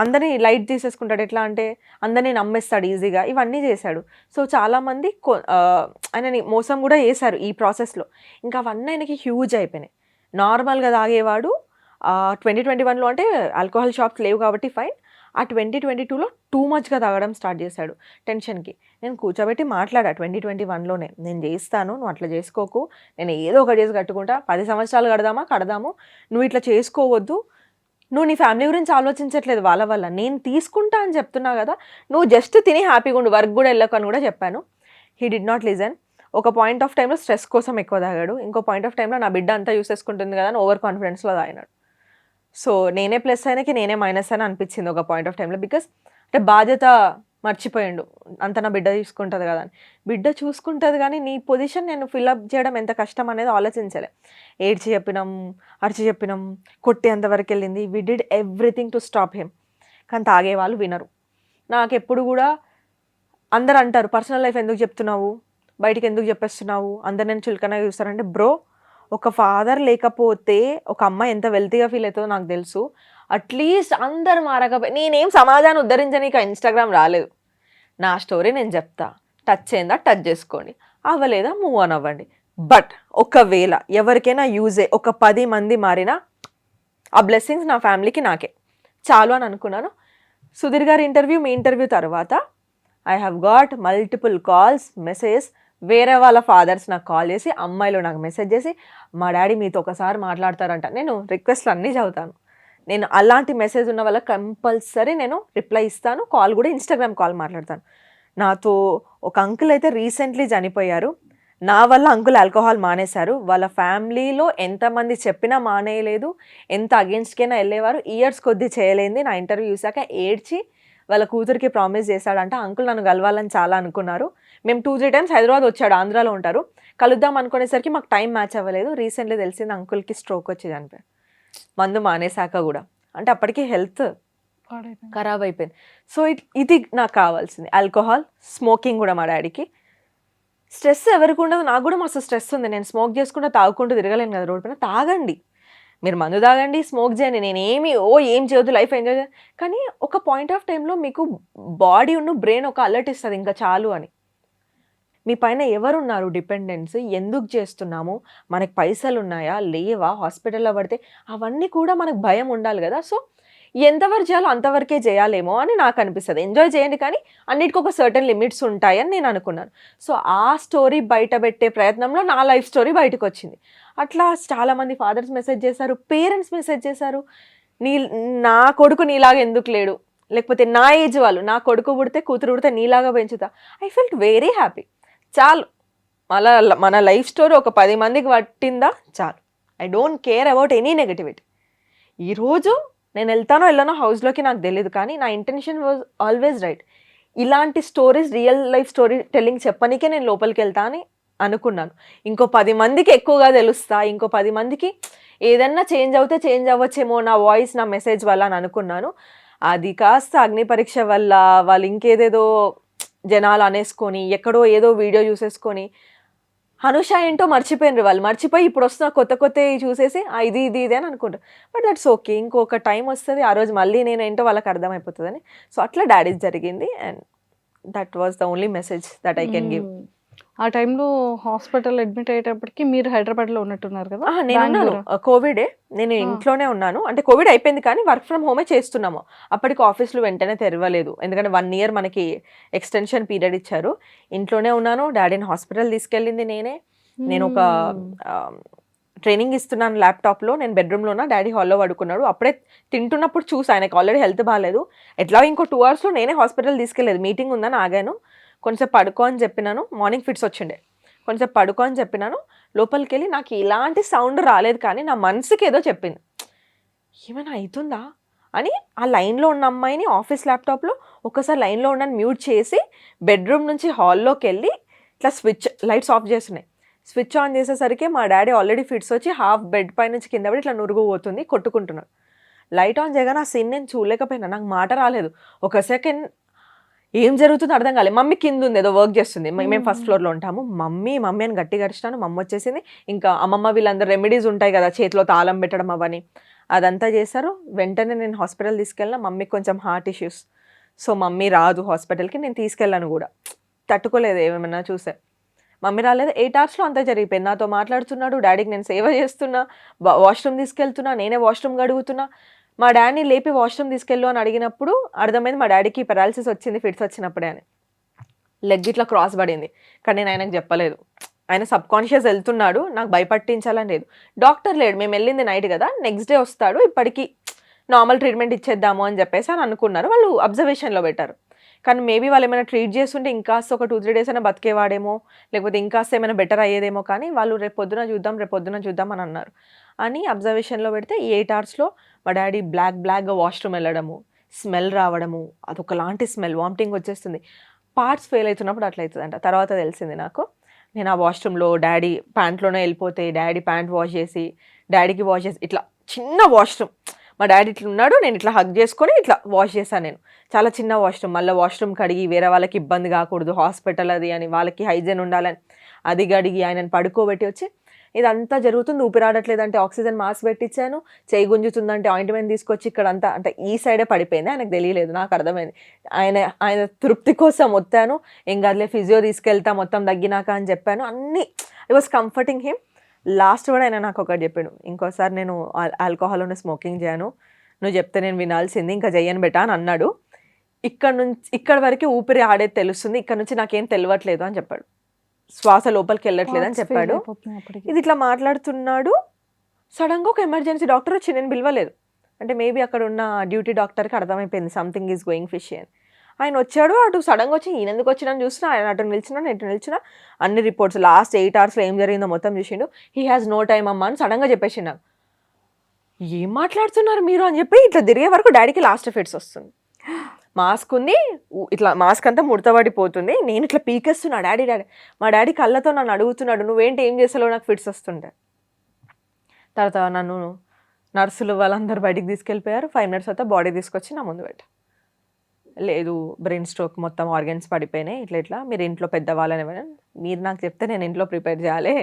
అందరినీ లైట్ తీసేసుకుంటాడు. ఎట్లా అంటే అందరినీ నమ్మేస్తాడు ఈజీగా. ఇవన్నీ చేశాడు. సో చాలామంది ఆయనని మోసం కూడా చేశారు ఈ ప్రాసెస్లో. ఇంకా అవన్నీ ఆయనకి హ్యూజ్ అయిపోయినాయి. నార్మల్గా తాగేవాడు 2021లో అంటే ఆల్కహాల్ షాప్స్ లేవు కాబట్టి ఫైన్. ఆ 2022లో టూ మచ్గా తాగడం స్టార్ట్ చేశాడు టెన్షన్కి. నేను కూర్చోబెట్టి మాట్లాడా 2021లోనే, నేను చేస్తాను, నువ్వు అట్లా చేసుకోకు, నేను ఏదో ఒకటి చేసి కట్టుకుంటా, 10 సంవత్సరాలు కడదాము, నువ్వు ఇట్లా చేసుకోవద్దు, నువ్వు నీ ఫ్యామిలీ గురించి ఆలోచించట్లేదు వాళ్ళ వల్ల, నేను తీసుకుంటా అని చెప్తున్నా కదా, నువ్వు జస్ట్ తిని హ్యాపీగా ఉండు, వర్క్ కూడా వెళ్ళకు అని కూడా చెప్పాను. He did not listen. ఒక పాయింట్ ఆఫ్ టైంలో స్ట్రెస్ కోసం ఎక్కువ తాగాడు. ఇంకో పాయింట్ ఆఫ్ టైంలో నా బిడ్డ అంతా యూస్ చేసుకుంటుంది కదా అని ఓవర్ కాన్ఫిడెన్స్లో తాగినాడు. సో నేనే ప్లస్ అయినకి నేనే మైనస్ అని అనిపించింది ఒక పాయింట్ ఆఫ్ టైంలో. బికాస్ అంటే బాధ్యత మర్చిపోయిండు, అంత నా బిడ్డ చూసుకుంటుంది కదా అని. బిడ్డ చూసుకుంటుంది కానీ నీ పొజిషన్ నేను ఫిల్అప్ చేయడం ఎంత కష్టం అనేది ఆలోచించలే. ఏడ్చి చెప్పినాం, అరిచి చెప్పినాం, కొట్టేంతవరకు వెళ్ళింది. We did everything to stop him. కానీ తాగే వాళ్ళు వినరు. నాకు ఎప్పుడు కూడా అందరు అంటారు, పర్సనల్ లైఫ్ ఎందుకు చెప్తున్నావు, బయటికి ఎందుకు చెప్పేస్తున్నావు, అందరు నేను చులకనగా చూస్తారంటే, బ్రో ఒక ఫాదర్ లేకపోతే ఒక అమ్మాయి ఎంత వెల్తీగా ఫీల్ అవుతుందో నాకు తెలుసు. అట్లీస్ట్ అందరు మారకపోయి నేనేం సమాజాన్ని ఉద్ధరించనీక ఇన్స్టాగ్రామ్ రాలేదు. నా స్టోరీ నేను చెప్తా, టచ్ అయిందా టచ్ చేసుకోండి, అవ్వలేదా మూవ్ ఆన్ అవ్వండి. బట్ ఒకవేళ ఎవరికైనా యూజే ఒక 10 మంది మారినా ఆ బ్లెస్సింగ్స్ నా ఫ్యామిలీకి నాకే చాలు అని అనుకున్నాను. సుధీర్ గారి ఇంటర్వ్యూ, మీ ఇంటర్వ్యూ తర్వాత I have got multiple calls, message. వేరే వాళ్ళ ఫాదర్స్ నాకు కాల్ చేసి, అమ్మాయిలు నాకు మెసేజ్ చేసి, మా డాడీ మీతో ఒకసారి మాట్లాడతారంట. నేను రిక్వెస్ట్లు అన్నీ చదువుతాను. నేను అలాంటి మెసేజ్ ఉన్న వాళ్ళకి కంపల్సరీ నేను రిప్లై ఇస్తాను. కాల్ కూడా ఇన్స్టాగ్రామ్ కాల్ మాట్లాడతాను. నాతో ఒక అంకుల్ అయితే రీసెంట్లీ చనిపోయారు. నా వల్ల అంకుల్ ఆల్కహాల్ మానేశారు. వాళ్ళ ఫ్యామిలీలో ఎంతమంది చెప్పినా మానేయలేదు, ఎంత అగేన్స్ట్కైనా వెళ్ళేవారు. ఇయర్స్ కొద్దీ చేయలేంది. నా ఇంటర్వ్యూ చూసాక ఏడ్చి వాళ్ళ కూతురికి ప్రామిస్ చేశాడంట. అంకుల్ నన్ను కలవాలని చాలా అనుకున్నారు. మేము 2-3 times హైదరాబాద్ వచ్చాడు, ఆంధ్రాలో ఉంటారు, కలుద్దాం అనుకునేసరికి మాకు టైం మ్యాచ్ అవ్వలేదు. రీసెంట్లీ తెలిసింది అంకుల్కి స్ట్రోక్ వచ్చేది అనిపోయి, మందు మానేశాక కూడా. అంటే అప్పటికి హెల్త్ ఖరాబ్ అయిపోయింది. సో ఇది నాకు కావాల్సింది. ఆల్కహాల్, స్మోకింగ్ కూడా మా డాడీకి. స్ట్రెస్ ఎవరికి ఉండదు, నాకు కూడా మస్తు స్ట్రెస్ ఉంది. నేను స్మోక్ చేసుకుంటూ తాగుకుంటూ తిరగలేను కదా రోడ్ పైన. తాగండి, మీరు మందు తాగండి, స్మోక్ చేయండి, నేను ఏం చేయొద్దు, లైఫ్ ఎంజాయ్ చేయాలి. కానీ ఒక పాయింట్ ఆఫ్ టైంలో మీకు బాడీ ఉన్న బ్రెయిన్ ఒక అలర్ట్ ఇస్తుంది, ఇంకా చాలు అని. మీ పైన ఎవరున్నారు డిపెండెన్స్, ఎందుకు చేస్తున్నాము, మనకి పైసలు ఉన్నాయా లేవా, హాస్పిటల్లో పడితే అవన్నీ కూడా మనకు భయం ఉండాలి కదా. సో ఎంతవరకు చేయాలో అంతవరకే చేయాలేమో అని నాకు అనిపిస్తుంది. ఎంజాయ్ చేయండి కానీ అన్నిటికీ ఒక సర్టన్ లిమిట్స్ ఉంటాయని నేను అనుకున్నాను. సో ఆ స్టోరీ బయట పెట్టే ప్రయత్నంలో నా లైఫ్ స్టోరీ బయటకు వచ్చింది. అట్లా చాలామంది ఫాదర్స్ మెసేజ్ చేశారు, పేరెంట్స్ మెసేజ్ చేశారు, నా కొడుకు నీలాగా ఎందుకు లేడు, లేకపోతే నా ఏజ్ వాళ్ళు, నా కొడుకు పుడితే కూతురు పుడితే నీలాగా పెంచుతా. I felt very happy. చాలు, మన లైఫ్ స్టోరీ ఒక 10 మందికి పట్టిందా చాలు. I don't care about any negativity. ఈరోజు నేను వెళ్తానో వెళ్ళానో హౌస్లోకి నాకు తెలియదు, కానీ నా ఇంటెన్షన్ వాజ్ ఆల్వేస్ రైట్. ఇలాంటి stories, real life story telling చెప్పనికే నేను లోపలికి వెళ్తా అని అనుకున్నాను. ఇంకో 10 మందికి ఎక్కువగా తెలుస్తా, ఇంకో 10 మందికి ఏదన్నా చేంజ్ అవుతే చేంజ్ అవ్వచ్చేమో నా వాయిస్, నా మెసేజ్ వల్ల అని అనుకున్నాను. అది కాస్త అగ్ని పరీక్ష వల్ల వాళ్ళు ఇంకేదేదో జనాలు అనేసుకొని, ఎక్కడో ఏదో వీడియో చూసేసుకొని హనుష ఏంటో మర్చిపోయినారు. వాళ్ళు మర్చిపోయి ఇప్పుడు వస్తున్న కొత్త చూసేసి ఇది అని అనుకుంటారు. బట్ దట్స్ ఓకే, ఇంకొక టైం వస్తుంది, ఆ రోజు మళ్ళీ నేను ఏంటో వాళ్ళకి అర్థమైపోతుందని. సో అట్లా డాడీ జరిగింది. And that was the only message that I can give. ఆ టైంలో హాస్పిటల్ అడ్మిట్ అయ్యేటప్పటికి మీరు హైదరాబాద్లో ఉన్నట్టున్నారు కదా? నేనున్నాను. బెంగుళూరు. కోవిడే. నేను ఆ. ఇంట్లోనే ఉన్నాను. అంటే కోవిడ్ అయిపోయింది కానీ వర్క్ ఫ్రమ్ హోమే చేస్తున్నాము. అప్పటికి ఆఫీస్‌లు వెంటనే తెరవలేదు. ఎందుకంటే 1 ఇయర్ మనకి ఎక్స్‌టెన్షన్ పీరియడ్ ఇచ్చారు. ఇంట్లోనే ఉన్నాను. డ్యాడీని హాస్పిటల్ తీసుకెళ్ళింది నేనే. నేను ఒక ఆహ్, ట్రైనింగ్ ఇస్తున్నాను ల్యాప్‌టాప్‌లో. నేను బెడ్‌రూమ్‌లో ఉన్నా. డ్యాడీ హాల్‌లో పడుకున్నాడు. అప్పుడే తింటున్నప్పుడు చూసా. ఆయనకి ఆల్రెడీ హెల్త్ బాలేదు. ఎట్లాగో ఇంకో 2 అవర్స్‌లో నేనే హాస్పిటల్ తీసుకెళ్ళేది. మీటింగ్ ఉందని ఆగాను. కొంచెంసేపు పడుకో అని చెప్పినాను. మార్నింగ్ ఫిట్స్ వచ్చిండే. కొంచెంసేపు పడుకో అని చెప్పినాను. లోపలికెళ్ళి నాకు ఎలాంటి సౌండ్ రాలేదు కానీ నా మనసుకి ఏదో చెప్పింది. ఏమైనా అయితుందా అని ఆ లైన్‌లో ఉన్న అమ్మాయిని ఆఫీస్ ల్యాప్‌టాప్‌లో ఒక్కసారి లైన్‌లో ఉండని మ్యూట్ చేసి బెడ్‌రూమ్ నుంచి హాల్‌లోకెళ్ళి ఇట్లా లైట్స్ ఆఫ్ చేస్తున్నాయి. స్విచ్ ఆన్ చేసేసరికి మా డ్యాడీ ఆల్రెడీ ఫిట్స్ వచ్చి హాఫ్ బెడ్ పై నుంచి కింద పడి ఇట్లా నురుగు పోతుంది. కొట్టుకుంటున్నాడు. లైట్ ఆన్ చేయగానే ఆ సీన్ నేను చూడలేకపోయినా. నాకు మాట రాలేదు. ఒక సెకండ్ ఏం జరుగుతుందో అర్థం కాలేదు. మమ్మీ కిందుంది ఏదో వర్క్ చేస్తుంది. మేము ఫస్ట్ ఫ్లోర్‌లో ఉంటాము. మమ్మీ అని గట్టిగా అరిచినాను. మమ్మొచ్చేసింది. ఇంకా అమ్మమ్మ వీళ్ళందరూ రెమెడీస్ ఉంటాయి కదా! చేతిలో తాళం పెట్టడం అవన్నీ. అదంతా చేశారు. వెంటనే నేను హాస్పిటల్ తీసుకెళ్ళినా. మమ్మీకి కొంచెం హార్ట్ ఇష్యూస్. సో, మమ్మీ రాదు హాస్పిటల్‌కి. నేను తీసుకెళ్ళాను గూడా. తట్టుకోలేదు ఏమన్నా చూస్తే. మమ్మీ రాలేదు. 8 అవర్స్‌లో అంతా జరిగిపోయింది. నాతో మాట్లాడుతున్నాడు. డ్యాడీకి నేను సేవ చేస్తున్నా. వాష్‌రూమ్ తీసుకెళ్తున్నా. నేనే వాష్‌రూమ్ కడుగుతున్నా. మా డ్యాడీని లేపి వాష్‌రూమ్ తీసుకెళ్ళు అని అడిగినప్పుడు అర్థమైంది మా డ్యాడీకి పారాలిసిస్ వచ్చింది ఫిట్స్ వచ్చినప్పుడే అని. లెగ్ ఇట్లా క్రాస్ పడింది. కానీ నేను ఆయనకు చెప్పలేదు. ఆయన సబ్‌కాన్షియస్ ఎళ్తున్నాడు. నాకు భయపట్టించాలని లేదు. డాక్టర్ లేడు. మేము వెళ్ళింది నైట్ కదా! నెక్స్ట్ డే వస్తాడు. ఇప్పటికి నార్మల్ ట్రీట్మెంట్ ఇచ్చేద్దాము అని చెప్పేసి అని అనుకున్నారు. వాళ్ళు అబ్జర్వేషన్‌లో పెట్టారు. కానీ మేబీ వాళ్ళు ఏమైనా ట్రీట్ చేస్తుంటే ఇంకాస్త ఒక 2, 3 డేస్ అయినా బతికేవాడేమో, లేకపోతే ఇంకాస్త ఏమైనా బెటర్ అయ్యేదేమో కానీ వాళ్ళు రేపు పొద్దున చూద్దాం అని అన్నారు. అని అబ్జర్వేషన్‌లో పెడితే ఈ 8 అవర్స్‌లో మా డ్యాడీ బ్లాక్‌గా వాష్‌రూమ్ వెళ్ళడము, స్మెల్ రావడము, అదొకలాంటి స్మెల్ వామిటింగ్ వచ్చేస్తుంది. పార్ట్స్ ఫెయిల్ అవుతున్నప్పుడు అట్లా అవుతదంట. తర్వాత తెలిసింది నాకు. నేను ఆ వాష్‌రూమ్‌లో డ్యాడీ ప్యాంట్‌లోనే వెళ్ళిపోతే డ్యాడీ ప్యాంట్ వాష్ చేసి, డ్యాడీకి వాష్ చేసి ఇట్లా చిన్న వాష్‌రూమ్. మా డ్యాడీ ఇట్లా ఉన్నాడు. నేను ఇట్లా హగ్ చేసుకొని ఇట్లా వాష్ చేశాను నేను. చాలా చిన్న వాష్‌రూమ్. మళ్ళీ వాష్‌రూమ్ కడిగి వేరే వాళ్ళకి ఇబ్బంది కాకూడదు. హాస్పిటల్ అది అని వాళ్ళకి హైజీన్ ఉండాలని అది కడిగి ఆయనను పడుకోబెట్టి వచ్చి ఇదంతా జరుగుతుంది. ఊపిరాడట్లేదంటే ఆక్సిజన్ మాస్క్ పెట్టించాను. చెయ్యి గుంజుతుందంటే ఆయింట్మెంట్ తీసుకొచ్చి ఇక్కడంతా అంటే ఈ సైడే పడిపోయింది. ఆయనకు తెలియలేదు. నాకు అర్థమైంది. ఆయన తృప్తి కోసం వత్తాను. ఏం కాదులే ఫిజియో తీసుకెళ్తా మొత్తం తగ్గినాక అని చెప్పాను. అన్నీ I was comforting him. Last కూడా ఆయన నాకు ఒకటి చెప్పాడు. ఇంకోసారి నేను ఆల్కహాల్ స్మోకింగ్ చేయను. నువ్వు చెప్తే నేను వినాల్సింది. ఇంకా చెయ్యను బెటా అని అన్నాడు. ఇక్కడ వరకే ఊపిరి ఆడేది తెలుస్తుంది. ఇక్కడ నుంచి నాకేం తెలియట్లేదు అని చెప్పాడు. శ్వాస లోపలికి వెళ్ళట్లేదు అని చెప్పాడు. ఇది ఇట్లా మాట్లాడుతున్నాడు. సడన్గా ఒక ఎమర్జెన్సీ డాక్టర్ వచ్చి నేను పిలవలేదు. అంటే మేబీ అక్కడ ఉన్న డ్యూటీ డాక్టర్కి అర్థమైపోయింది సంథింగ్ ఈజ్ గోయింగ్ ఫిషీ అని. ఆయన వచ్చాడు. అటు సడన్గా వచ్చి ఈయన ఎందుకు వచ్చినా చూసినా ఆయన అటు నిలిచినా అన్ని రిపోర్ట్స్ లాస్ట్ 8 అవర్స్లో ఏం జరిగిందో మొత్తం చూసిండు. హీ హ్యాస్ నో టైమ్ అమ్మా అని సడన్గా చెప్పేసి నాకు. ఏం మాట్లాడుతున్నారు మీరు అని చెప్పి ఇట్లా తిరిగే వరకు డాడీకి లాస్ట్ ఫిట్స్ వస్తుంది. మాస్క్ ఉంది. ఇట్లా మాస్క్ అంతా ముడతపడిపోతుంది. నేను ఇట్లా పీకేస్తున్నా డాడీ. మా డాడీ కళ్ళతో నన్ను అడుగుతున్నాడు, నువ్వేంటి ఏం చేస్తాలో నాకు ఫిట్స్ వస్తుంటే. తర్వాత నన్ను నర్సులు వాళ్ళందరూ బయటికి తీసుకెళ్ళిపోయారు. 5 మినిట్స్ తర్వాత బాడీ తీసుకొచ్చి నా ముందు పెట్టారు. లేదు బ్రెయిన్ స్ట్రోక్ మొత్తం ఆర్గన్స్ పడిపోయినాయి. ఇట్లా మీరు ఇంట్లో పెద్దవాళ్ళని మీరు నాకు చెప్తే నేను ఇంట్లో ప్రిపేర్ చేయాలి.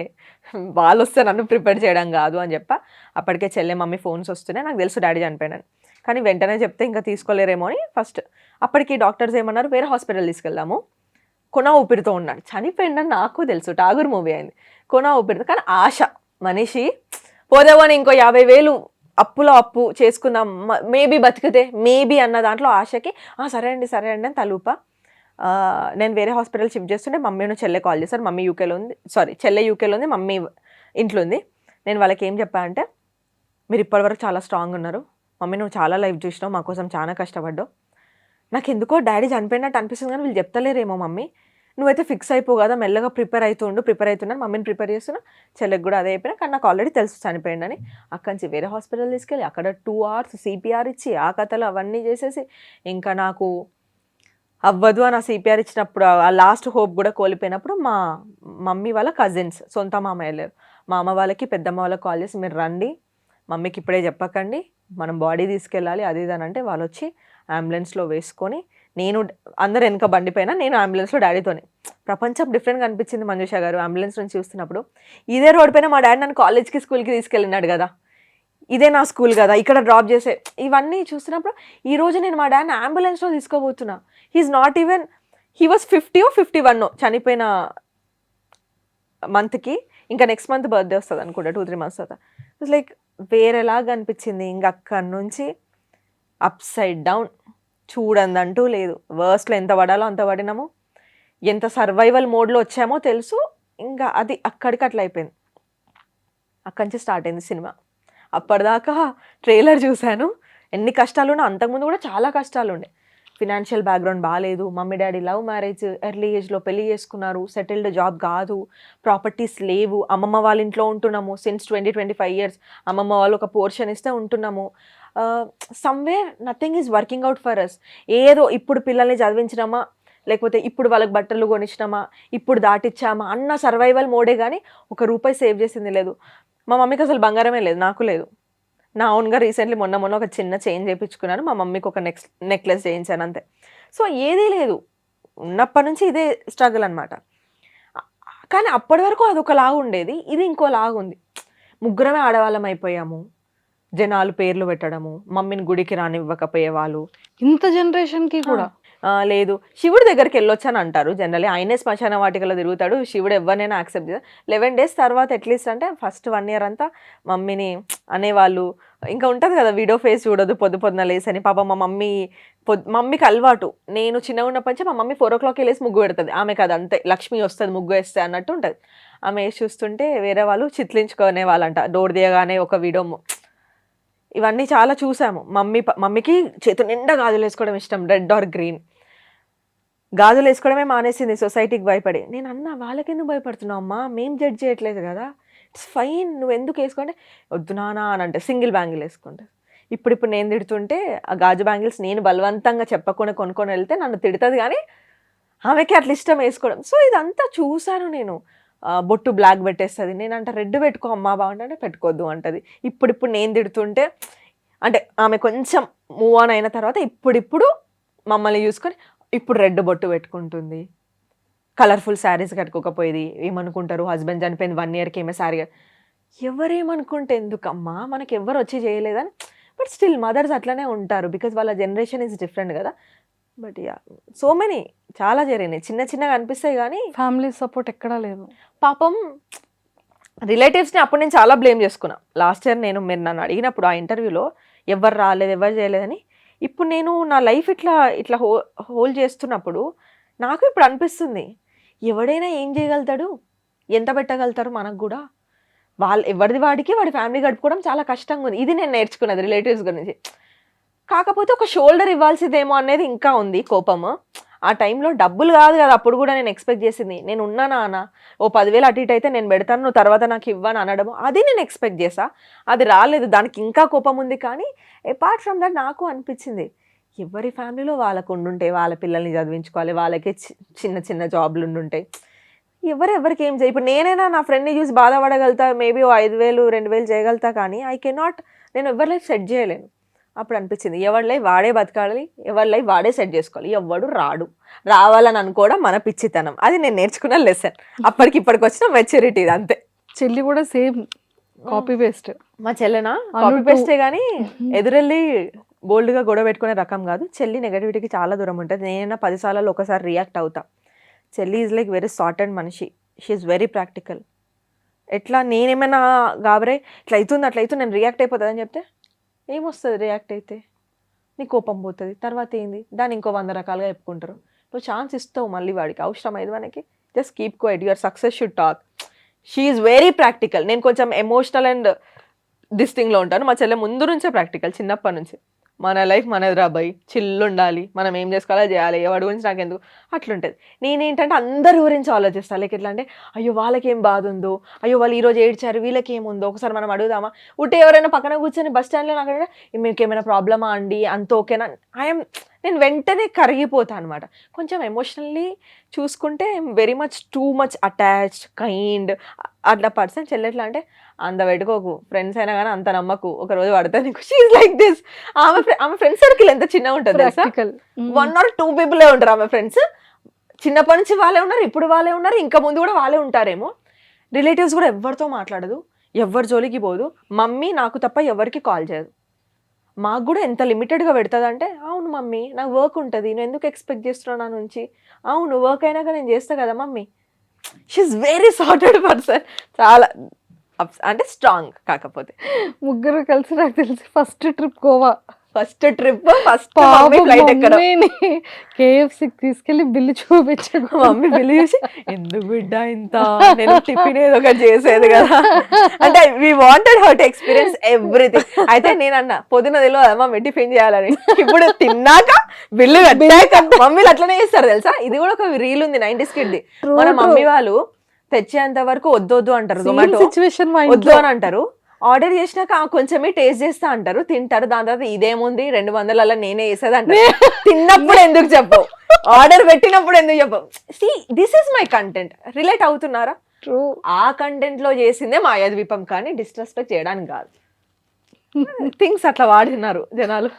వాళ్ళు వస్తే నన్ను ప్రిపేర్ చేయడం కాదు అని చెప్పా. అప్పటికే చెల్లె మమ్మీ ఫోన్స్ వస్తున్నాయి. నాకు తెలుసు డాడీ చనిపోయాను. కానీ వెంటనే చెప్తే ఇంకా తీసుకోలేరేమో అని ఫస్ట్ అప్పటికి డాక్టర్స్ ఏమన్నారు, వేరే హాస్పిటల్ తీసుకెళ్దాము. కొన ఊపిరితో ఉన్నాడు. చనిపోయిందని నాకు తెలుసు. టాగూర్ మూవీ అయింది. కొన ఊపిరితో. కానీ ఆశ మనిషి పోదేవో అని ఇంకో 50,000 అప్పు చేసుకుందాం మేబీ బతికితే మేబీ అన్న దాంట్లో ఆశకి సరే అండి అని తలూపా. నేను వేరే హాస్పిటల్ షిఫ్ట్ చేస్తుంటే మమ్మీను చెల్లె కాల్ చేశారు. మమ్మీ యూకేలో ఉంది, చెల్లె యూకేలో ఉంది, మమ్మీ ఇంట్లో ఉంది. నేను వాళ్ళకి ఏం చెప్పా అంటే, మీరు ఇప్పటివరకు చాలా స్ట్రాంగ్ ఉన్నారు మమ్మీ, నువ్వు చాలా లైఫ్ చూసినావు, మా కోసం చాలా కష్టపడ్డావు. నాకు ఎందుకో డాడీ చనిపోయినట్టు అనిపిస్తుంది కానీ వీళ్ళు చెప్తలేరేమో మమ్మీ, నువ్వైతే ఫిక్స్ అయిపో కదా, మెల్లగా ప్రిపేర్ అవుతున్నాను, మమ్మీని ప్రిపేర్ చేస్తున్నా, చెల్లెకి కూడా అదే అయిపోయినా. కానీ నాకు ఆల్రెడీ తెలుసు చనిపోయిందని. అక్కడి నుంచి వేరే హాస్పిటల్ తీసుకెళ్ళి అక్కడ 2 అవర్స్ CPR ఇచ్చి ఆ కథలు అవన్నీ చేసేసి ఇంకా నాకు అవ్వదు అని ఆ CPR ఇచ్చినప్పుడు ఆ లాస్ట్ హోప్ కూడా కోల్పోయినప్పుడు మా మమ్మీ వాళ్ళ కజిన్స్ సొంత మామయ్య లేరు, మా అమ్మ వాళ్ళకి పెద్దమ్మ వాళ్ళకి కాల్ చేసి మీరు రండి, మమ్మీకి ఇప్పుడే చెప్పకండి, మనం బాడీ తీసుకెళ్ళాలి అది ఇది అని అంటే వాళ్ళు వచ్చి అంబులెన్స్లో వేసుకొని నేను అందరు వెనక బండిపోయినా నేను అంబులెన్స్లో డాడీతోనే. ప్రపంచం డిఫరెంట్గా అనిపించింది మంజుష గారు అంబులెన్స్ నుంచి చూస్తున్నప్పుడు. ఇదే రోడ్ పైన మా డాడీ నన్ను కాలేజ్కి స్కూల్కి తీసుకెళ్ళినాడు కదా, ఇదే నా స్కూల్ కదా, ఇక్కడ డ్రాప్ చేసే ఇవన్నీ చూస్తున్నప్పుడు ఈరోజు నేను మా డాడీని అంబులెన్స్లో తీసుకోబోతున్నా. He is not even, he was 50 or 51 చనిపోయిన మంత్కి, ఇంకా నెక్స్ట్ మంత్ బర్త్డే వస్తుంది అనుకుంటా 2-3 months తర్వాత. ఇట్స్ లైక్ వేరేలాగా అనిపించింది. ఇంక అక్కడి నుంచి అప్ సైడ్ డౌన్, చూడందంటూ లేదు. వర్స్ట్లో ఎంత పడాలో అంత పడినాము, ఎంత సర్వైవల్ మోడ్లో వచ్చామో తెలుసు. ఇంకా అది అక్కడికి అట్లా అయిపోయింది. అక్కడి నుంచి స్టార్ట్ అయింది సినిమా. అప్పటిదాకా ట్రైలర్ చూశాను, ఎన్ని కష్టాలు ఉన్నా. అంతకుముందు కూడా చాలా కష్టాలు ఉండే. ఫినాన్షియల్ బ్యాక్గ్రౌండ్ బాగాలేదు, mummy daddy love marriage, early ఏజ్లో పెళ్లి చేసుకున్నారు, సెటిల్డ్ జాబ్ కాదు, ప్రాపర్టీస్ లేవు, అమ్మమ్మ వాళ్ళ ఇంట్లో ఉంటున్నాము సిన్స్ 20-25 years. అమ్మమ్మ వాళ్ళు ఒక పోర్షన్ ఇస్తే ఉంటున్నాము. Somewhere nothing is working out for us. ఏదో ఇప్పుడు పిల్లల్ని చదివించినామా, లేకపోతే ఇప్పుడు వాళ్ళకి బట్టలు కొనిచ్చినామా, ఇప్పుడు దాటిచ్చామా అన్న సర్వైవల్ మోడే కానీ ₹1 సేవ్ చేసింది లేదు. మా మమ్మీకి అసలు బంగారమే లేదు, నాకు లేదు. నా ఓన్గా రీసెంట్లీ మొన్న ఒక చిన్న చైన్ చేయించుకున్నాను, మా మమ్మీకి ఒక నెక్లెస్ చేయించాను అంతే. సో ఏదీ లేదు, ఉన్నప్పటి నుంచి ఇదే స్ట్రగుల్ అనమాట. కానీ అప్పటి వరకు అదొకలాగా ఉండేది, ఇది ఇంకోలాగా ఉంది. ముగ్గురమే ఆడవాళ్ళం అయిపోయాము, జనాలు పేర్లు పెట్టడము, మమ్మీని గుడికి రానివ్వకపోయేవాళ్ళు. ఇంత జనరేషన్కి కూడా లేదు, శివుడి దగ్గరికి వెళ్ళొచ్చని అంటారు జనరల్లీ. ఆయనే శ్మశాన వాటికలో తిరుగుతాడు, శివుడు ఎవరినైనా యాక్సెప్ట్ చేస్తారు. 11 days తర్వాత అట్లీస్ట్ అంటే ఫస్ట్ 1 year అంతా మమ్మీని అనేవాళ్ళు. ఇంకా ఉంటుంది కదా, వీడియో ఫేస్ చూడదు పొద్దున లేసని. పాప మా మమ్మీకి అలవాటు. నేను చిన్నగా ఉన్నప్పటి నుంచి మా మమ్మీ 4 o'clock లేసి ముగ్గు పెడుతుంది. ఆమె కదా అంతే, లక్ష్మి వస్తుంది ముగ్గు వేస్తే అన్నట్టు ఉంటుంది. ఆమె వేసి చూస్తుంటే వేరే వాళ్ళు చిత్లించుకునే వాళ్ళంట, డోర్ తీయగానే ఒక వీడియో. ఇవన్నీ చాలా చూసాము. మమ్మీకి చేతు నిండా గాజులు వేసుకోవడం ఇష్టం, రెడ్ ఆర్ గ్రీన్. గాజులు వేసుకోవడమే మానేసింది సొసైటీకి భయపడి. నేను అన్నా, వాళ్ళకెందుకు భయపడుతున్నావు అమ్మా, మేము జడ్జ్ చేయట్లేదు కదా, ఇట్స్ ఫైన్, నువ్వు ఎందుకు వేసుకోండి. వద్దు నానా అని అంటే సింగిల్ బ్యాంగిల్ వేసుకుంటే. ఇప్పుడు నేను తిడుతుంటే ఆ గాజు బ్యాంగిల్స్ నేను బలవంతంగా చెప్పకుండా కొనుక్కొని వెళ్తే నన్ను తిడుతుంది, కానీ ఆమెకి అట్లా ఇష్టం వేసుకోవడం. సో ఇదంతా చూసాను నేను. బొట్టు బ్లాక్ పెట్టేస్తుంది, నేనంట రెడ్ పెట్టుకో అమ్మా బాగుంటే పెట్టుకోవద్దు అంటది. ఇప్పుడు నేను తిడుతుంటే, అంటే ఆమె కొంచెం మూవ్ ఆన్ అయిన తర్వాత ఇప్పుడు మమ్మల్ని చూసుకొని ఇప్పుడు రెడ్ బొట్టు పెట్టుకుంటుంది. కలర్ఫుల్ శారీస్ కట్టుకోకపోయేది, ఏమనుకుంటారు హస్బెండ్ చనిపోయింది 1 yearకి ఏమే శారీ. ఎవరేమనుకుంటే ఎందుకమ్మా, మనకి ఎవరు వచ్చి చేయలేదని. బట్ స్టిల్ మదర్స్ అట్లనే ఉంటారు, బికాజ్ వాళ్ళ జనరేషన్ ఈజ్ డిఫరెంట్ కదా. బట్ యా, సో మెనీ చాలా జరిగినాయి, చిన్నగా అనిపిస్తాయి కానీ ఫ్యామిలీ సపోర్ట్ ఎక్కడా లేదు. పాపం రిలేటివ్స్ని అప్పుడు నేను చాలా బ్లేమ్ చేసుకున్నా. లాస్ట్ ఇయర్ మీరు నన్ను అడిగినప్పుడు ఆ ఇంటర్వ్యూలో ఎవరు రాలేదు ఎవరు చేయలేదని. ఇప్పుడు నేను నా లైఫ్ ఇట్లా హోల్డ్ చేస్తున్నప్పుడు నాకు ఇప్పుడు అనిపిస్తుంది, ఎవడైనా ఏం చేయగలుగుతాడు, ఎంత పెట్టగలుగుతారు మనకు కూడా. ఎవరిది వాడికి వాడి ఫ్యామిలీ గడుపుకోవడం చాలా కష్టంగా ఉంది. ఇది నేను నేర్చుకున్నది రిలేటివ్స్ గురించి. కాకపోతే ఒక షోల్డర్ ఇవ్వాల్సిందేమో అనేది ఇంకా ఉంది కోపము. ఆ టైంలో డబ్బులు కాదు కదా అప్పుడు కూడా నేను ఎక్స్పెక్ట్ చేసింది. నేను ఉన్నానా అన్న, ఓ 10,000 అటు ఇటు అయితే నేను పెడతాను, నువ్వు తర్వాత నాకు ఇవ్వను అనడము, అది నేను ఎక్స్పెక్ట్ చేసా. అది రాలేదు, దానికి ఇంకా కోపం ఉంది. కానీ అపార్ట్ ఫ్రమ్ దట్ నాకు అనిపించింది, ఎవరి ఫ్యామిలీలో వాళ్ళకు ఉండుంటే వాళ్ళ పిల్లల్ని చదివించుకోవాలి, వాళ్ళకే చిన్న జాబ్లు ఉండుంటాయి. ఎవరికి ఏం చేయ. ఇప్పుడు నేనైనా నా ఫ్రెండ్ని చూసి బాధపడగలుగుతా, మేబీ 5,000 2,000 చేయగలుగుతా, కానీ ఐ కెనాట్, నేను ఎవరి లైఫ్ సెట్ చేయలేను. అప్పుడు అనిపించింది, ఎవరి లైఫ్ వాడే బతకాలి, ఎవరి లైఫ్ వాడే సెట్ చేసుకోవాలి. ఎవడు రావాలని అనుకోవడం మన పిచ్చితనం. అది నేను నేర్చుకున్న లెసన్. ఇప్పటికి వచ్చిన మెచ్యూరిటీ, అంతే. చెల్లి కూడా సేమ్ కాపీ పేస్ట్. మా చెల్లెనా కాపీ పేస్టే, కానీ ఎదురెళ్ళి బోల్డ్గా గొడవ పెట్టుకునే రకం కాదు. చెల్లి నెగటివిటీకి చాలా దూరం ఉంటుంది. నేనైనా 10 సార్లు ఒకసారి రియాక్ట్ అవుతా. చెల్లి ఈజ్ లైక్ వెరీ సార్టెడ్ మనిషి, షీ ఈజ్ వెరీ ప్రాక్టికల్. ఎట్లా నేనేమైనా గాబరే ఇట్లా అవుతుంది అట్లా అవుతుంది నేను రియాక్ట్ అయిపోతుందని చెప్తే ఏమొస్తుంది, రియాక్ట్ అయితే నీ కోపం పోతుంది, తర్వాత ఏంది, దాన్ని ఇంకో 100 రకాలుగా చెప్పుకుంటారు. నువ్వు ఛాన్స్ ఇస్తావు మళ్ళీ వాడికి, అవసరం అయింది మనకి, just keep quiet, your success should talk. She is very practical. నేను కొంచెం ఎమోషనల్ అండ్ దిస్ థింగ్లో ఉంటాను. మా చెల్లె ముందు నుంచే ప్రాక్టికల్, చిన్నప్పటి నుంచి. మన లైఫ్ మనది రాబాయి, చిల్లు ఉండాలి, మనం ఏం చేసుకోవాలో చేయాలి, ఎవరి గురించి నాకెందుకు అట్లుంటుంది. నేనేంటంటే అందరి గురించి ఆలోచిస్తాను. లైక్ ఎట్లా అంటే, అయ్యో వాళ్ళకి ఏం బాధ ఉందో, అయ్యో వాళ్ళు ఈరోజు ఏడ్చారు, వీళ్ళకి ఏముందో ఒకసారి మనం అడుగుదామా. ఉంటే ఎవరైనా పక్కన కూర్చొని బస్ స్టాండ్లో నాకు మీకు ఏమైనా ప్రాబ్లమా అండి, అంత ఓకేనా, నేను వెంటనే కరిగిపోతాను అనమాట. కొంచెం ఎమోషనల్లీ చూసుకుంటే very too much attached, kind అట్లా పర్సన్. చెల్లెట్లా అంటే అంత పెట్టుకోకు, ఫ్రెండ్స్ అయినా కానీ అంత నమ్మకు, ఒక రోజు పడతా నీకు. She is like this. ఆమె ఫ్రెండ్ సర్కిల్ ఎంత చిన్నగా ఉంటుంది, 1 or 2 people ఉంటారు ఆమె ఫ్రెండ్స్. చిన్నప్పటి నుంచి వాళ్ళే ఉన్నారు, ఇప్పుడు వాళ్ళే ఉన్నారు, ఇంకా ముందు కూడా వాళ్ళే ఉంటారేమో. రిలేటివ్స్ కూడా ఎవరితో మాట్లాడదు, ఎవరి జోలికి పోదు. మమ్మీ నాకు తప్ప ఎవరికి కాల్ చేయదు. మాకు కూడా ఎంత లిమిటెడ్గా పెడుతుంది అంటే, అవును మమ్మీ నాకు వర్క్ ఉంటుంది, నువ్వు ఎందుకు ఎక్స్పెక్ట్ చేస్తున్నావు నా నుంచి, అవును వర్క్ అయినాక నేను చేస్తా కదా mummy, she's very sorted person, చాలా అంటే స్ట్రాంగ్. కాకపోతే ముగ్గురు కలిసి నాకు తెలిసి first trip Goa. First trip first flight ఎక్కడ KFCకి తీసుకెళ్లి బిల్లు చూపించాను. మమ్మీ బిల్లు చూసి ఎందుకు బిడ్డ ఇంత, నేను టిఫిన్ ఏదో ఒకటి చేసేది కదా అంటే we wanted her to experience everything. అయితే నేను అన్న పొద్దున తెలియదు మమ్మీ టిఫిన్ చేయాలని, ఇప్పుడు తిన్నాక బిల్లు కట్టాక మమ్మీలు అట్లనే చేస్తారు తెలుసా. ఇది కూడా ఒక రీల్ ఉంది 90s కిడ్ది. మన మమ్మీ వాళ్ళు తెచ్చేంత వరకు వద్దొద్దు అంటారు, జొమాటో సిచ్యువేషన్ వద్దు అని అంటారు. ఆర్డర్ చేసినాక కొంచెమే టేస్ట్ చేస్తా అంటారు, తింటారు. దాని తర్వాత ఇదేముంది 200 నేనే వేసేది అంటారు. తిన్నప్పుడు ఎందుకు చెప్పవు, ఆర్డర్ పెట్టినప్పుడు ఎందుకు చెప్పవు? See this is my content. Relate అవుతున్నారా? ట్రూ. ఆ కంటెంట్ లో చేసిందే మాయాద్వీపం, కానీ డిస్రెస్పెక్ట్ చేయడానికి కాదు. థింగ్స్ అట్లా వాడినారు జనాలు.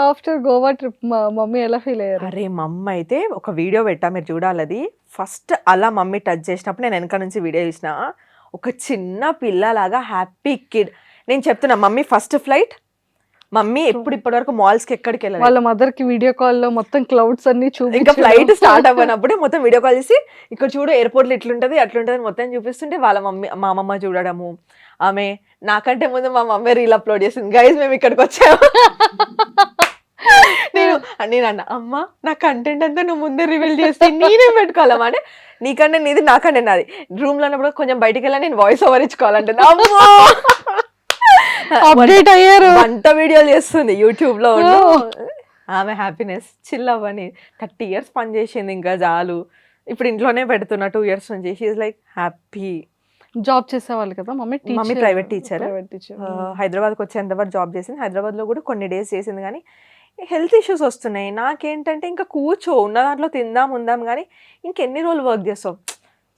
ఆఫ్టర్ గోవా ట్రిప్ మా మమ్మీ ఎలా ఫీల్ అయ్యారు? అరే మమ్మీ అయితే ఒక వీడియో పెట్టా, మీరు చూడాలి. అది ఫస్ట్ అలా మమ్మీ టచ్ చేసినప్పుడు నేను వెనక నుంచి వీడియో చూసిన, ఒక చిన్న పిల్లలాగా హ్యాపీ కిడ్. నేను చెప్తున్నా మమ్మీ ఫస్ట్ ఫ్లైట్, మమ్మీ ఇప్పటి వరకు మాల్స్ కి ఎక్కడికి వెళ్ళాలి. వాళ్ళ మదర్ కి వీడియో కాల్ లో మొత్తం క్లౌడ్స్ అన్ని ఇంకా ఫ్లైట్ స్టార్ట్ అవ్వనప్పుడే మొత్తం వీడియో కాల్ చేసి ఇక్కడ చూడు ఎయిర్పోర్ట్ లో ఇట్లుంటది అట్లుంటది మొత్తం చూపిస్తుంటే వాళ్ళ మమ్మీ మా అమ్మమ్మ చూడడము. ఆమె నాకంటే ముందు మా మమ్మీ రీల్ అప్లోడ్ చేసింది, గైజ్ మేము ఇక్కడికి వచ్చాము. నేను అన్న అమ్మ నా కంటెంట్ అంతా నువ్వు ముందే రివీల్ చేస్తే నేనే పెట్టుకోవాలమ్మా అంటే, నీకంటే నీది నాకంటే నాది. రూమ్ లో ఉన్నప్పుడు కొంచెం బయటికి వెళ్ళా నేను వాయిస్ ఓవర్ ఇచ్చుకోవాలంటే అప్డేట్ అయ్యారు. వంట వీడియోలు చేస్తుంది యూట్యూబ్ లో. ఆమె హ్యాపీనెస్ చిల్ అవ్వని 30 years పని చేసింది, ఇంకా చాలు. ఇప్పుడు ఇంట్లోనే పెడుతున్నా 2 years నుంచి. She is like happy. జాబ్ చేసేవాళ్ళు కదా మమ్మీ? Mummy private teacher. హైదరాబాద్కి వచ్చేంత వరకు జాబ్ చేసింది. హైదరాబాద్ లో కూడా కొన్ని డేస్ చేసింది, కానీ హెల్త్ ఇష్యూస్ వస్తున్నాయి. నాకేంటంటే ఇంకా కూర్చో ఉన్న దాంట్లో తిందాం ఉందాం, కానీ ఇంకెన్ని రోజులు వర్క్ చేస్తావు,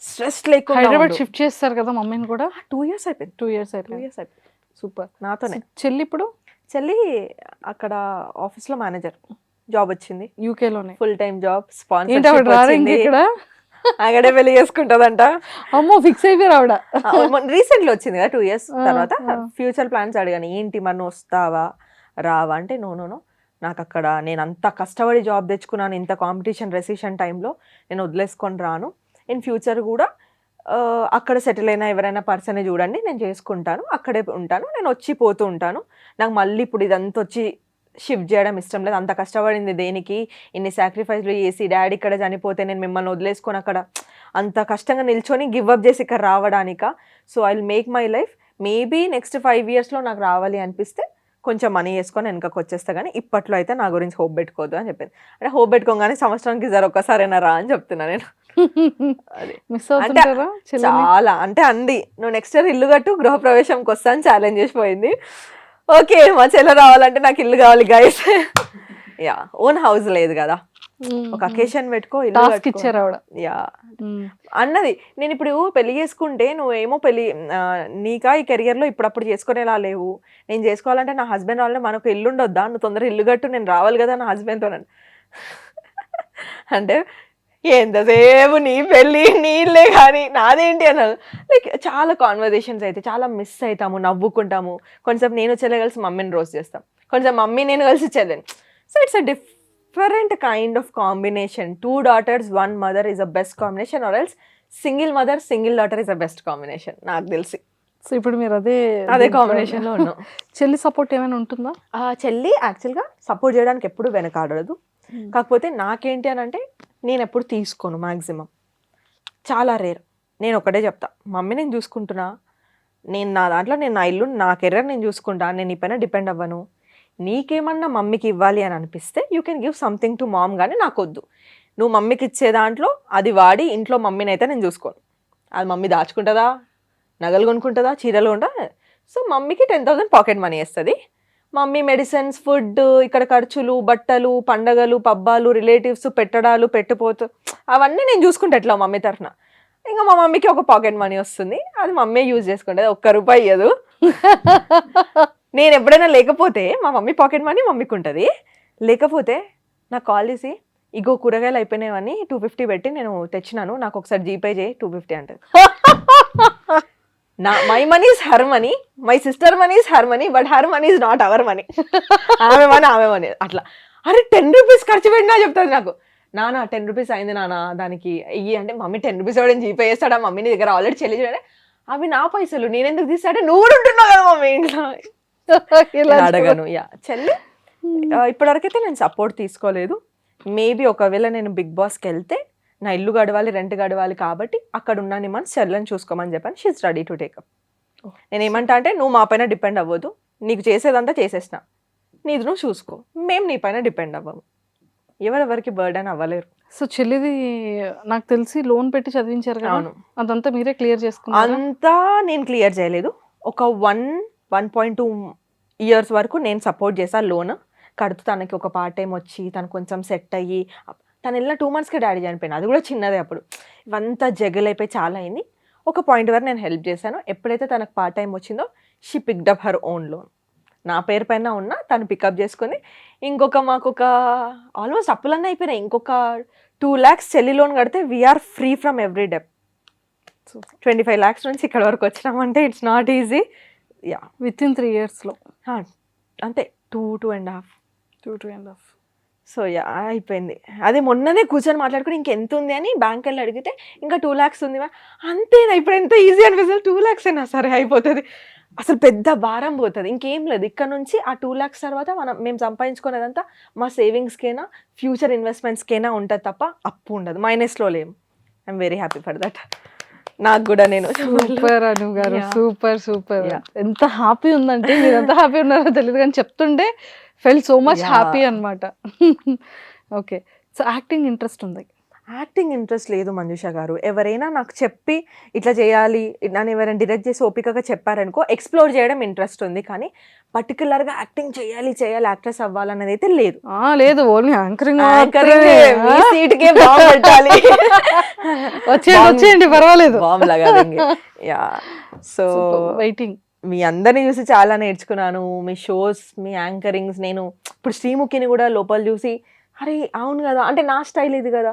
స్ట్రెస్ లేకుండా. హైదరాబాద్ షిఫ్ట్ చేస్తారు కదా మమ్మీని కూడా? 2 years అయిపోయింది. 2 years అయిపోయింది. సూపర్. నాతోనే. చెల్లి ఇప్పుడు? చెల్లి అక్కడ ఆఫీస్ లో మేనేజర్ జాబ్ వచ్చింది, UK లోనే ఫుల్ టైం జాబ్. ఇక్కడ అక్కడే పెళ్లి చేసుకుంటదంట. అమ్మో ఫిక్స్ అయిపోయారు ఆవిడ. రీసెంట్లీ వచ్చింది కదా 2 years తర్వాత. ఫ్యూచర్ ప్లాన్స్ అడిగాను, ఏంటి మరి నువ్వు వస్తావా రావా అంటే, నో నాకు అక్కడ నేను అంత కష్టపడి జాబ్ తెచ్చుకున్నాను, ఇంత కాంపిటీషన్ రెసిషన్ టైంలో నేను వదిలేసుకొని రాను. ఇన్ ఫ్యూచర్ కూడా అక్కడ సెటిల్ అయినా ఎవరైనా పర్సనే చూడండి, నేను చేసుకుంటాను, అక్కడే ఉంటాను, నేను వచ్చి పోతూ ఉంటాను. నాకు మళ్ళీ ఇప్పుడు ఇదంతా వచ్చి షిఫ్ట్ చేయడం ఇష్టం లేదు. అంత కష్టపడింది దేనికి, ఇన్ని సాక్రిఫైస్లు చేసి డాడీ ఇక్కడ చనిపోతే నేను మిమ్మల్ని వదిలేసుకొని అక్కడ అంత కష్టంగా నిల్చొని గివ్ అప్ చేసి ఇక్కడ రావడానిక. So I will make my life. Maybe next 5 yearsలో నాకు రావాలి అనిపిస్తే కొంచెం మనీ వేసుకొని వెనకకి వచ్చేస్తా, కానీ ఇప్పట్లో అయితే నా గురించి హోప్ పెట్టుకోవద్దు అని చెప్పింది. అంటే హోప్ పెట్టుకోగానే సంవత్సరానికి ఒక్కసారైనా రా అని చెప్తున్నా నేను. మిస్ అవుతుంటారా? చాలా అంటే అంది, నువ్వు నెక్స్ట్ ఇయర్ ఇల్లు కట్టు గృహప్రవేశంకి వస్తాను ఛాలెంజ్ చేసిపోయింది. ఓకే మా చెల్లె రావాలంటే నాకు ఇల్లు కావాలి గైస్. యా ఓన్ హౌస్ లేదు కదా, ఒక అకేషన్ పెట్టుకో ఇల్లు ఇచ్చారు ఆవిడ. యా అన్నది. నేను ఇప్పుడు పెళ్లి చేసుకుంటే నువ్వేమో పెళ్లి నీకా ఈ కెరియర్ లో ఇప్పుడప్పుడు చేసుకునేలా లేవు, నేను చేసుకోవాలంటే నా హస్బెండ్ రావాలంటే మనకు ఇల్లు ఉండొద్దా, నువ్వు తొందరగా ఇల్లు కట్టు నేను రావాలి కదా నా హస్బెండ్తో అంటే ఎంతసేపు నీ పెళ్ళి నీళ్ళే కానీ నాదేంటి అన్నారు. లైక్ చాలా కాన్వర్జేషన్స్ అయితే చాలా మిస్ అవుతాము, నవ్వుకుంటాము. కొంచెం నేను చెల్లె కలిసి మమ్మీని రోస్ట్ చేస్తాం, కొంచెం మమ్మీ నేను కలిసి చెల్లెని. So it's a different kind of combination. 2 daughters 1 mother is a best combination, or else single mother single daughter is a best combination నాకు తెలిసి. సో ఇప్పుడు మీరు అదే కాంబినేషన్లో ఉన్నాం. చెల్లి సపోర్ట్ ఏమైనా ఉంటుందా? చెల్లి యాక్చువల్గా సపోర్ట్ చేయడానికి ఎప్పుడు వెనకాడదు. కాకపోతే నాకేంటి అని అంటే నేను ఎప్పుడు తీసుకోను, మ్యాక్సిమం చాలా రేర్. నేను ఒకటే చెప్తా, మమ్మీ నేను చూసుకుంటున్నా, నేను నా దాంట్లో నేను నా ఇల్లు నా కెరీర్ నేను చూసుకుంటా, నేను నీ పైన డిపెండ్ అవ్వను. నీకేమన్నా మమ్మీకి ఇవ్వాలి అని అనిపిస్తే you can give something to mom, కానీ నాకు వద్దు. నువ్వు మమ్మీకి ఇచ్చే దాంట్లో అది వాడి ఇంట్లో మమ్మీని అయితే నేను చూసుకోను. అది మమ్మీ దాచుకుంటుందా, నగలు కొనుక్కుంటుందా, చీరలు కొంటుందా. సో మమ్మీకి 10,000 పాకెట్ మనీ వేస్తుంది. మమ్మీ మెడిసిన్స్, ఫుడ్, ఇక్కడ ఖర్చులు, బట్టలు, పండగలు, పబ్బాలు, రిలేటివ్స్, పెట్టడాలు, పెట్టిపోతూ అవన్నీ నేను చూసుకుంటా ఎట్లా మమ్మీ తరఫున. ఇంకా మా మమ్మీకి ఒక పాకెట్ మనీ వస్తుంది, అది మమ్మీ యూజ్ చేసుకుంటుంది. ₹1 ఇవ్వదు. నేను ఎప్పుడైనా లేకపోతే మా మమ్మీ పాకెట్ మనీ మమ్మీకి ఉంటుంది. లేకపోతే నాకు కాల్ చేసి ఇగో కూరగాయలు అయిపోయినాయని 250 పెట్టి నేను తెచ్చినాను, నాకు ఒకసారి జీపే చేయి 250 అంటది. My money is her money, my sister money is her money, but her money is not our money. ఆమె మనీ అట్లా. అరే 10 రూపీస్ ఖర్చు పెట్టినా చెప్తుంది నాకు. నానా 10 రూపీస్ అయింది నానా దానికి ఇయ్యి అంటే, మమ్మీ 10 రూపీస్ ఎవరైనా జీపే చేస్తాడా మమ్మీ, నీ దగ్గర ఆల్రెడీ చెల్లి చూడండి, అవి నా పైసలు నేనెందుకు తీస్తాడే, నువ్వు కూడా ఉంటున్నావు కదా మమ్మీ ఇంట్లో. ఇలా అడగను. యా చెల్లి ఇప్పటివరకైతే నేను సపోర్ట్ తీసుకోలేదు. మేబీ ఒకవేళ నేను బిగ్ బాస్కి వెళ్తే నా ఇల్లు గడవాలి, రెంట్ గడవాలి, కాబట్టి అక్కడ ఉన్నాను మన చెల్లని చూసుకోమని చెప్పాను. She's ready to take up. నేను ఏమంటా అంటే, నువ్వు మా పైన డిపెండ్ అవ్వదు, నీకు చేసేదంతా చేసేసిన, నీది నువ్వు చూసుకో, మేము నీ పైన డిపెండ్ అవ్వము, ఎవరెవరికి బర్డెన్ అవ్వలేరు. సో చెల్లిది నాకు తెలిసి లోన్ పెట్టి చదివించారు కదా, అవును. అదంతా మీరే క్లియర్ చేసుకున్నారు? అంతా నేను క్లియర్ చేయలేదు. ఒక 1.2 ఇయర్స్ వరకు నేను సపోర్ట్ చేశాను. లోన్ కడుతూ తనకి ఒక పార్ట్ టైం వచ్చి తను కొంచెం సెట్ అయ్యి, తను వెళ్ళిన 2 monthsకే డాడీ చనిపోయింది, అది కూడా చిన్నదే అప్పుడు. ఇవంతా జగలైపోయి చాలా అయింది. ఒక పాయింట్ వరకు నేను హెల్ప్ చేశాను. ఎప్పుడైతే తనకు పార్ట్ టైం వచ్చిందో she picked up her own loan. నా పేరు పైన ఉన్న తను పికప్ చేసుకొని మాకు ఒక ఆల్మోస్ట్ అప్పులన్నీ అయిపోయినాయి. ఇంకొక 2 lakhs చెల్లి లోన్ కడితే we're free from every debt. 25 lakhs నుంచి ఇక్కడ వరకు వచ్చినామంటే it's not easy. Yeah within 3 yearsలో అంతే, 2.5. 2.5. సో యా అయిపోయింది. అదే మొన్ననే కూర్చొని మాట్లాడుకుని ఇంకెంత ఉంది అని బ్యాంక్ వెళ్ళి అడిగితే ఇంకా 2 lakhs ఉంది. అంతేనా ఇప్పుడు ఎంత ఈజీ అనిపిస్తుంది, 2 lakhs అయినా సరే అయిపోతుంది, అసలు పెద్ద భారం పోతుంది, ఇంకేం లేదు. ఇక్కడ నుంచి ఆ 2 lakhs తర్వాత మేము సంపాదించుకునేదంతా మా సేవింగ్స్కైనా ఫ్యూచర్ ఇన్వెస్ట్మెంట్స్కైనా ఉంటుంది తప్ప అప్పు ఉండదు, మైనస్లో లేము. I'm very happy for that. నాకు కూడా నేను సూపర్ అను గారు, సూపర్ సూపర్. ఎంత హ్యాపీ ఉందంటే, మీరు ఎంత హ్యాపీ ఉన్నారో తెలియదు కానీ చెప్తుంటే ఫెల్ సో మచ్ హ్యాపీ అనమాట. ఓకే, సో యాక్టింగ్ ఇంట్రెస్ట్ ఉంది? యాక్టింగ్ ఇంట్రెస్ట్ లేదు మంజుష గారు. ఎవరైనా నాకు చెప్పి ఇట్లా చేయాలి, నన్ను ఎవరైనా డైరెక్ట్ చేసి ఓపికగా చెప్పారనుకో ఎక్స్ప్లోర్ చేయడం ఇంట్రెస్ట్ ఉంది, కానీ పర్టికులర్గా యాక్టింగ్ చేయాలి యాక్ట్రెస్ అవ్వాలన్నది అయితే లేదు. లేదు, ఓన్లీ యాంకరింగ్. సీట్కే బాంబు పెట్టాలి, వచ్చేయండి పర్వాలేదు. బాంబు లాగా. Yeah, so waiting. మీ అందరిని చూసి చాలా నేర్చుకున్నాను, మీ షోస్, మీ యాంకరింగ్స్. నేను ఇప్పుడు శ్రీముఖిని కూడా లోపల చూసి అరే అవును కదా, అంటే నా స్టైల్ ఇది కదా,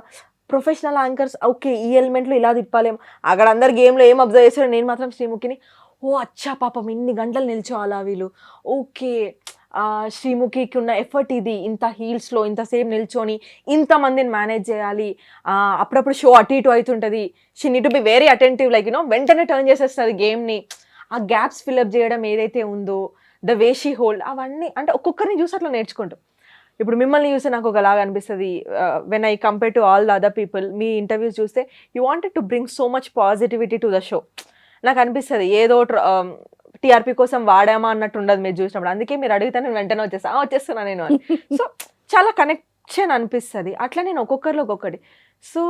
ప్రొఫెషనల్ యాంకర్స్ ఓకే ఈ ఎలిమెంట్లో ఇలా తిప్పాలేం, అక్కడ అందరు గేమ్లో ఏం అబ్జర్వ్ చేస్తారో నేను మాత్రం శ్రీముఖిని ఓ అచ్చా పాపం ఇన్ని గంటలు నిల్చోవాలా వీళ్ళు, ఓకే శ్రీముఖికి ఉన్న ఎఫర్ట్ ఇది, ఇంత హీల్స్లో ఇంతసేపు నిల్చొని ఇంతమందిని మేనేజ్ చేయాలి, అప్పుడప్పుడు షో అటు ఇటు అవుతుంటుంది, she need to be very attentive, like you know వెంటనే టర్న్ చేసేస్తుంది గేమ్ని, ఆ గ్యాప్స్ ఫిల్అప్ చేయడం ఏదైతే ఉందో, ద వే షీ హోల్డ్, అవన్నీ అంటే ఒక్కొక్కరిని చూసి అట్లా నేర్చుకుంటాం. ఇప్పుడు మిమ్మల్ని చూస్తే నాకు ఒకలాగా అనిపిస్తుంది, when I compare to all the other people. మీ ఇంటర్వ్యూస్ చూస్తే you wanted to bring so much positivity to the show. నాకు అనిపిస్తుంది ఏదో టీఆర్పీ కోసం వాడామా అన్నట్టు ఉండదు మీరు చూసినప్పుడు, అందుకే మీరు అడిగితే నేను వెంటనే వచ్చేస్తున్నా నేను అని. సో చాలా కనెక్షన్ అనిపిస్తుంది. అట్లా నేను ఒక్కొక్కరిలో ఒక్కొక్కటి సో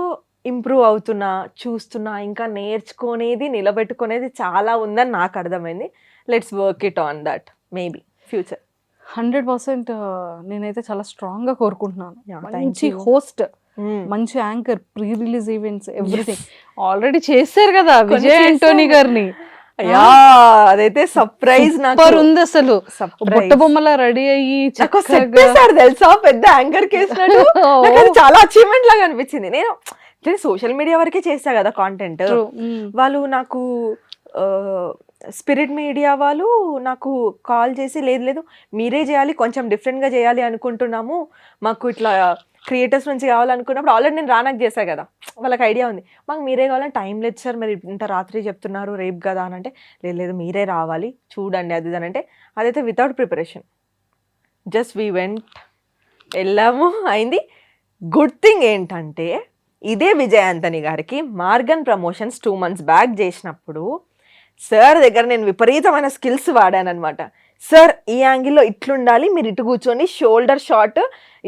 ఇంప్రూవ్ అవుతున్నా, చూస్తున్నా, ఇంకా నేర్చుకునేది నిలబెట్టుకునేది చాలా ఉందని నాకు అర్థమైంది. Let's work it on that, maybe future. 100% నేనైతే చాలా స్ట్రాంగ్ గా కోరుకుంటున్నాను. మంచి హోస్ట్, మంచి anchor, pre release events, everything already చేశారు కదా విజయ్ యాంటోనీ గారిని. అదైతే సర్ప్రైజ్ నాకు ఉంది అసలు, బుట్ట బొమ్మలా రెడీ అయ్యి తెలుసా పెద్ద యాంకర్ కేసినట్టు. చాలా అచీవ్మెంట్ లాగా అనిపించింది. నేను సోషల్ మీడియా వరకే చేస్తా కదా కాంటెంట్. వాళ్ళు నాకు స్పిరిట్ మీడియా వాళ్ళు నాకు కాల్ చేసి లేదు మీరే చేయాలి, కొంచెం డిఫరెంట్గా చేయాలి అనుకుంటున్నాము, మాకు ఇట్లా క్రియేటర్స్ నుంచి కావాలనుకున్నప్పుడు ఆల్రెడీ నేను రానాకు చేశాను కదా, వాళ్ళకి ఐడియా ఉంది, మాకు మీరే కావాలని టైం లేదు సార్, మీరు ఇంత రాత్రి చెప్తున్నారు రేపు కదా అని అంటే లేదు మీరే రావాలి చూడండి అది అని అంటే, అదైతే without preparation just we went, వెళ్ళాము అయింది. గుడ్ థింగ్ ఏంటంటే ఇదే విజయ్ యాంటోనీ గారికి మార్గన్ ప్రమోషన్స్ 2 months బ్యాక్ చేసినప్పుడు సార్ దగ్గర నేను విపరీతమైన స్కిల్స్ వాడానమాట. సార్ ఈ యాంగిల్లో ఇట్లుండాలి, మీరు ఇటు కూర్చొని షోల్డర్ షాట్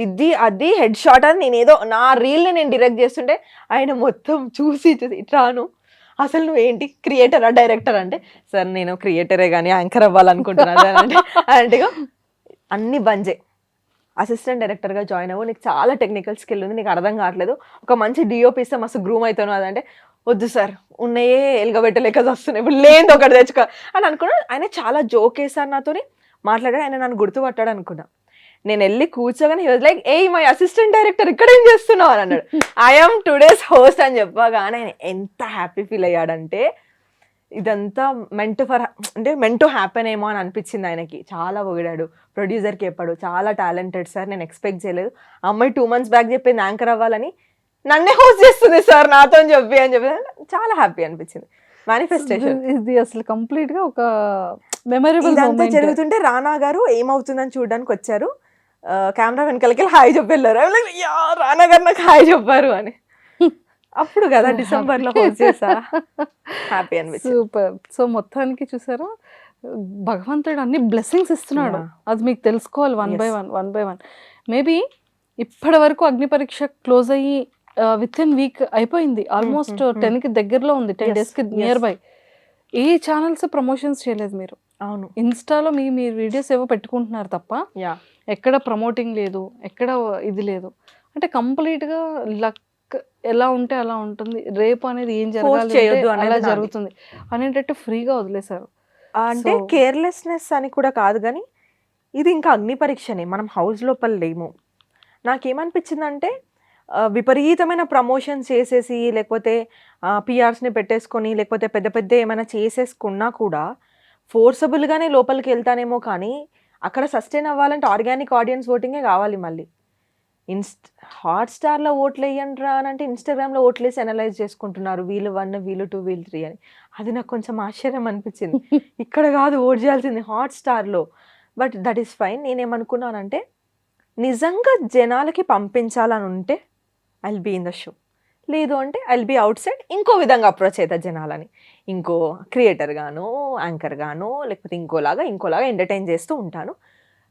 ఇది అది హెడ్ షాట్ అని నేను ఏదో నా రీల్ని నేను డైరెక్ట్ చేస్తుంటే ఆయన మొత్తం చూసి ఇట్లాను అసలు నువ్వేంటి క్రియేటరా డైరెక్టర్ అంటే, సార్ నేను క్రియేటరే కానీ యాంకర్ అవ్వాలనుకుంటున్నాను అంటే అంటే అన్ని బంజే, అసిస్టెంట్ డైరెక్టర్గా జాయిన్ అవ్వు, నీకు చాలా టెక్నికల్ స్కిల్ ఉంది, నీకు అర్థం కావట్లేదు, ఒక మంచి డిఓపి ఇస్తే మస్తు గ్రూమ్ అవుతాను అదంటే వద్దు సార్ ఉన్నాయే ఎలుగబెట్టలేక వస్తున్నాయి, ఇప్పుడు లేదు ఒకటి తెచ్చుకో అని అనుకున్నాను. ఆయన చాలా జోక్ వేసారు నాతో మాట్లాడాడు, ఆయన నన్ను గుర్తుపట్టాడు అనుకున్నా. నేను వెళ్ళి కూర్చోగానే like a my assistant director ఇక్కడ ఏం చేస్తున్నావు అని అన్నాడు. ఐఎమ్ టుడేస్ హోస్ట్ అని చెప్పగానే ఆయన ఎంత హ్యాపీ ఫీల్ అయ్యాడంటే ఇదంతా మెంట్ టు హ్యాపెన్ ఏమో అని అనిపించింది ఆయనకి. చాలా పొగిడాడు, ప్రొడ్యూసర్కి చెప్పాడు చాలా టాలెంటెడ్ సార్, నేను ఎక్స్పెక్ట్ చేయలేదు. ఆ అమ్మాయి 2 months బ్యాక్ చెప్పింది యాంకర్ అవ్వాలని, నన్నే హోస్ట్ చేస్తుంది సార్ నాతో అని చెప్పి చాలా హ్యాపీ అనిపించింది. మేనిఫెస్టేషన్ ఇది అసలు కంప్లీట్ గా ఒక మెమరబుల్ ఇదంతా జరుగుతుంటే రానా గారు ఏమవుతుందని చూడడానికి వచ్చారు. కెమెరా వెనకాలకి హాయ్ చెప్పి వెళ్ళారు. రానా గారు నాకు హాయ్ చెప్పారు అని. అప్పుడు కదా డిసెంబర్ లో హోస్ట్ చేసా, హ్యాపీ అనిపించింది. సూపర్. సో మొత్తానికి చూసారా, భగవంతుడు అన్ని బ్లెస్సింగ్స్ ఇస్తున్నాడు. అది మీకు తెలుసుకోవాలి వన్ బై వన్. మేబీ ఇప్పటి వరకు అగ్ని పరీక్ష క్లోజ్ అయ్యి విత్ ఇన్ వీక్ అయిపోయింది. ఆల్మోస్ట్ 10 కి దగ్గరలో ఉంది, 10 days కి near by. A channels promotions చేయలేదు మీరు. అవును, ఇన్స్టాలో మీ వీడియోస్ ఏవో పెట్టుకుంటున్నారు తప్ప ఎక్కడ ప్రమోటింగ్ లేదు, ఎక్కడ ఇది లేదు. అంటే కంప్లీట్ గా లక్ ఎలా ఉంటే అలా ఉంటుంది, రేపు అనేది ఏం జరగాలి అలా జరుగుతుంది అనేటట్టు ఫ్రీగా వదిలేశారు. అంటే కేర్లెస్నెస్ అని కూడా కాదు, కానీ ఇది ఇంకా అగ్ని పరీక్షనే, మనం హౌస్ లోపల లేము. నాకేమనిపించిందంటే విపరీతమైన ప్రమోషన్స్ చేసేసి లేకపోతే పిఆర్స్ని పెట్టేసుకొని లేకపోతే పెద్ద పెద్ద ఏమైనా చేసేసుకున్నా కూడా ఫోర్సబుల్గానే లోపలికి వెళ్తానేమో, కానీ అక్కడ సస్టైన్ అవ్వాలంటే ఆర్గానిక్ ఆడియన్స్ ఓటింగే కావాలి. మళ్ళీ హాట్స్టార్లో ఓట్లు వేయండి రా అని అంటే ఇన్స్టాగ్రామ్లో ఓట్లు వేసి అనలైజ్ చేసుకుంటున్నారు, వీళ్ళు 1 వీళ్ళు 2 వీళ్ళు 3 అని. అది నాకు కొంచెం ఆశ్చర్యం అనిపించింది. ఇక్కడ కాదు ఓట్ చేయాల్సింది, హాట్స్టార్లో. But that is fine. నేనేమనుకున్నానంటే నిజంగా జనాలకి పంపించాలని ఉంటే I will be in the show, లేదు అంటే I will be outside ఇంకో విధంగా అప్రోచ్ అవుతా జనాలని, ఇంకో క్రియేటర్ గాను యాంకర్ గాను లేకపోతే ఇంకోలాగా ఎంటర్టైన్ చేస్తూ ఉంటాను.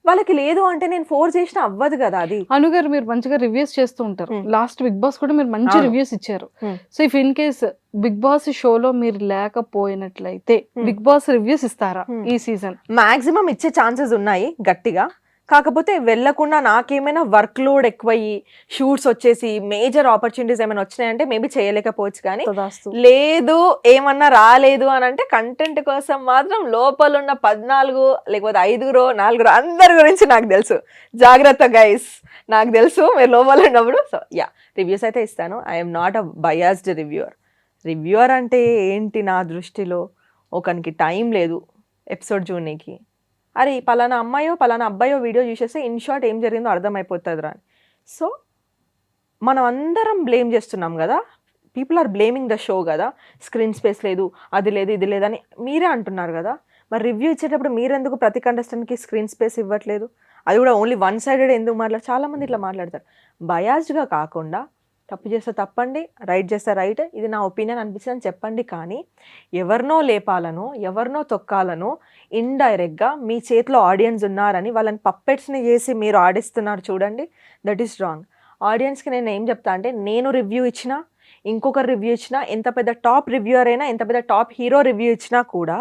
వాళ్ళకి లేదు అంటే నేను ఫోర్స్ చేసినా అవ్వదు కదా. అది అనుగారు మీరు మంచిగా రివ్యూస్ చేస్తూ ఉంటారు. లాస్ట్ బిగ్ బాస్ కూడా మీరు మంచి రివ్యూస్ ఇచ్చారు. So if in case Bigg Boss షోలో మీరు లేకపోయినట్లయితే బిగ్ బాస్ రివ్యూస్ ఇస్తారా ఈ సీజన్? మాక్సిమం ఇచ్చే ఛాన్సెస్ ఉన్నాయి గట్టిగా. కాకపోతే వెళ్ళకుండా నాకేమైనా వర్క్ లోడ్ ఎక్కువయ్యి షూట్స్ వచ్చేసి మేజర్ ఆపర్చునిటీస్ ఏమైనా వచ్చినాయంటే మేబీ చేయలేకపోవచ్చు. కానీ లేదు ఏమన్నా రాలేదు అని అంటే కంటెంట్ కోసం మాత్రం లోపల ఉన్న 14 లేకపోతే 5 అందరి గురించి నాకు తెలుసు. జాగ్రత్త గైస్, నాకు తెలుసు మీరు లోపల ఉన్నప్పుడు. సో రివ్యూస్ అయితే ఇస్తాను. I'm not a biased reviewer అంటే ఏంటి నా దృష్టిలో, ఒకనికి టైం లేదు ఎపిసోడ్ చూడడానికి. అరే పలానా అమ్మాయో పలానా అబ్బాయో వీడియో చూసేస్తే ఇన్ షార్ట్ ఏం జరిగిందో అర్థమైపోతుంది రా అని. సో మనం అందరం బ్లేమ్ చేస్తున్నాం కదా, people are blaming the show కదా, స్క్రీన్ స్పేస్ లేదు, అది లేదు, ఇది లేదని మీరే అంటున్నారు కదా. మరి రివ్యూ ఇచ్చేటప్పుడు మీరెందుకు ప్రతి కంటెస్టెంట్కి స్క్రీన్ స్పేస్ ఇవ్వట్లేదు? అది కూడా ఓన్లీ 1 sided ఎందుకు చాలామంది ఇట్లా మాట్లాడతారు. బయాస్డ్గా కాకుండా తప్పు చేస్తే తప్పండి, రైట్ చేస్తే రైట్, ఇది నా ఒపీనియన్ అనిపిస్తుంది అని చెప్పండి. కానీ ఎవరినో లేపాలనో ఎవరినో తొక్కాలనో ఇండైరెక్ట్గా మీ చేతిలో ఆడియన్స్ ఉన్నారని వాళ్ళని పప్పెట్స్ని చేసి మీరు ఆడిస్తున్నారు చూడండి, దట్ ఈస్ రాంగ్. ఆడియన్స్కి నేను ఏం చెప్తా అంటే, నేను రివ్యూ ఇచ్చినా ఇంకొకరు రివ్యూ ఇచ్చినా, ఎంత పెద్ద టాప్ రివ్యూవర్ అయినా ఎంత పెద్ద టాప్ హీరో రివ్యూ ఇచ్చినా కూడా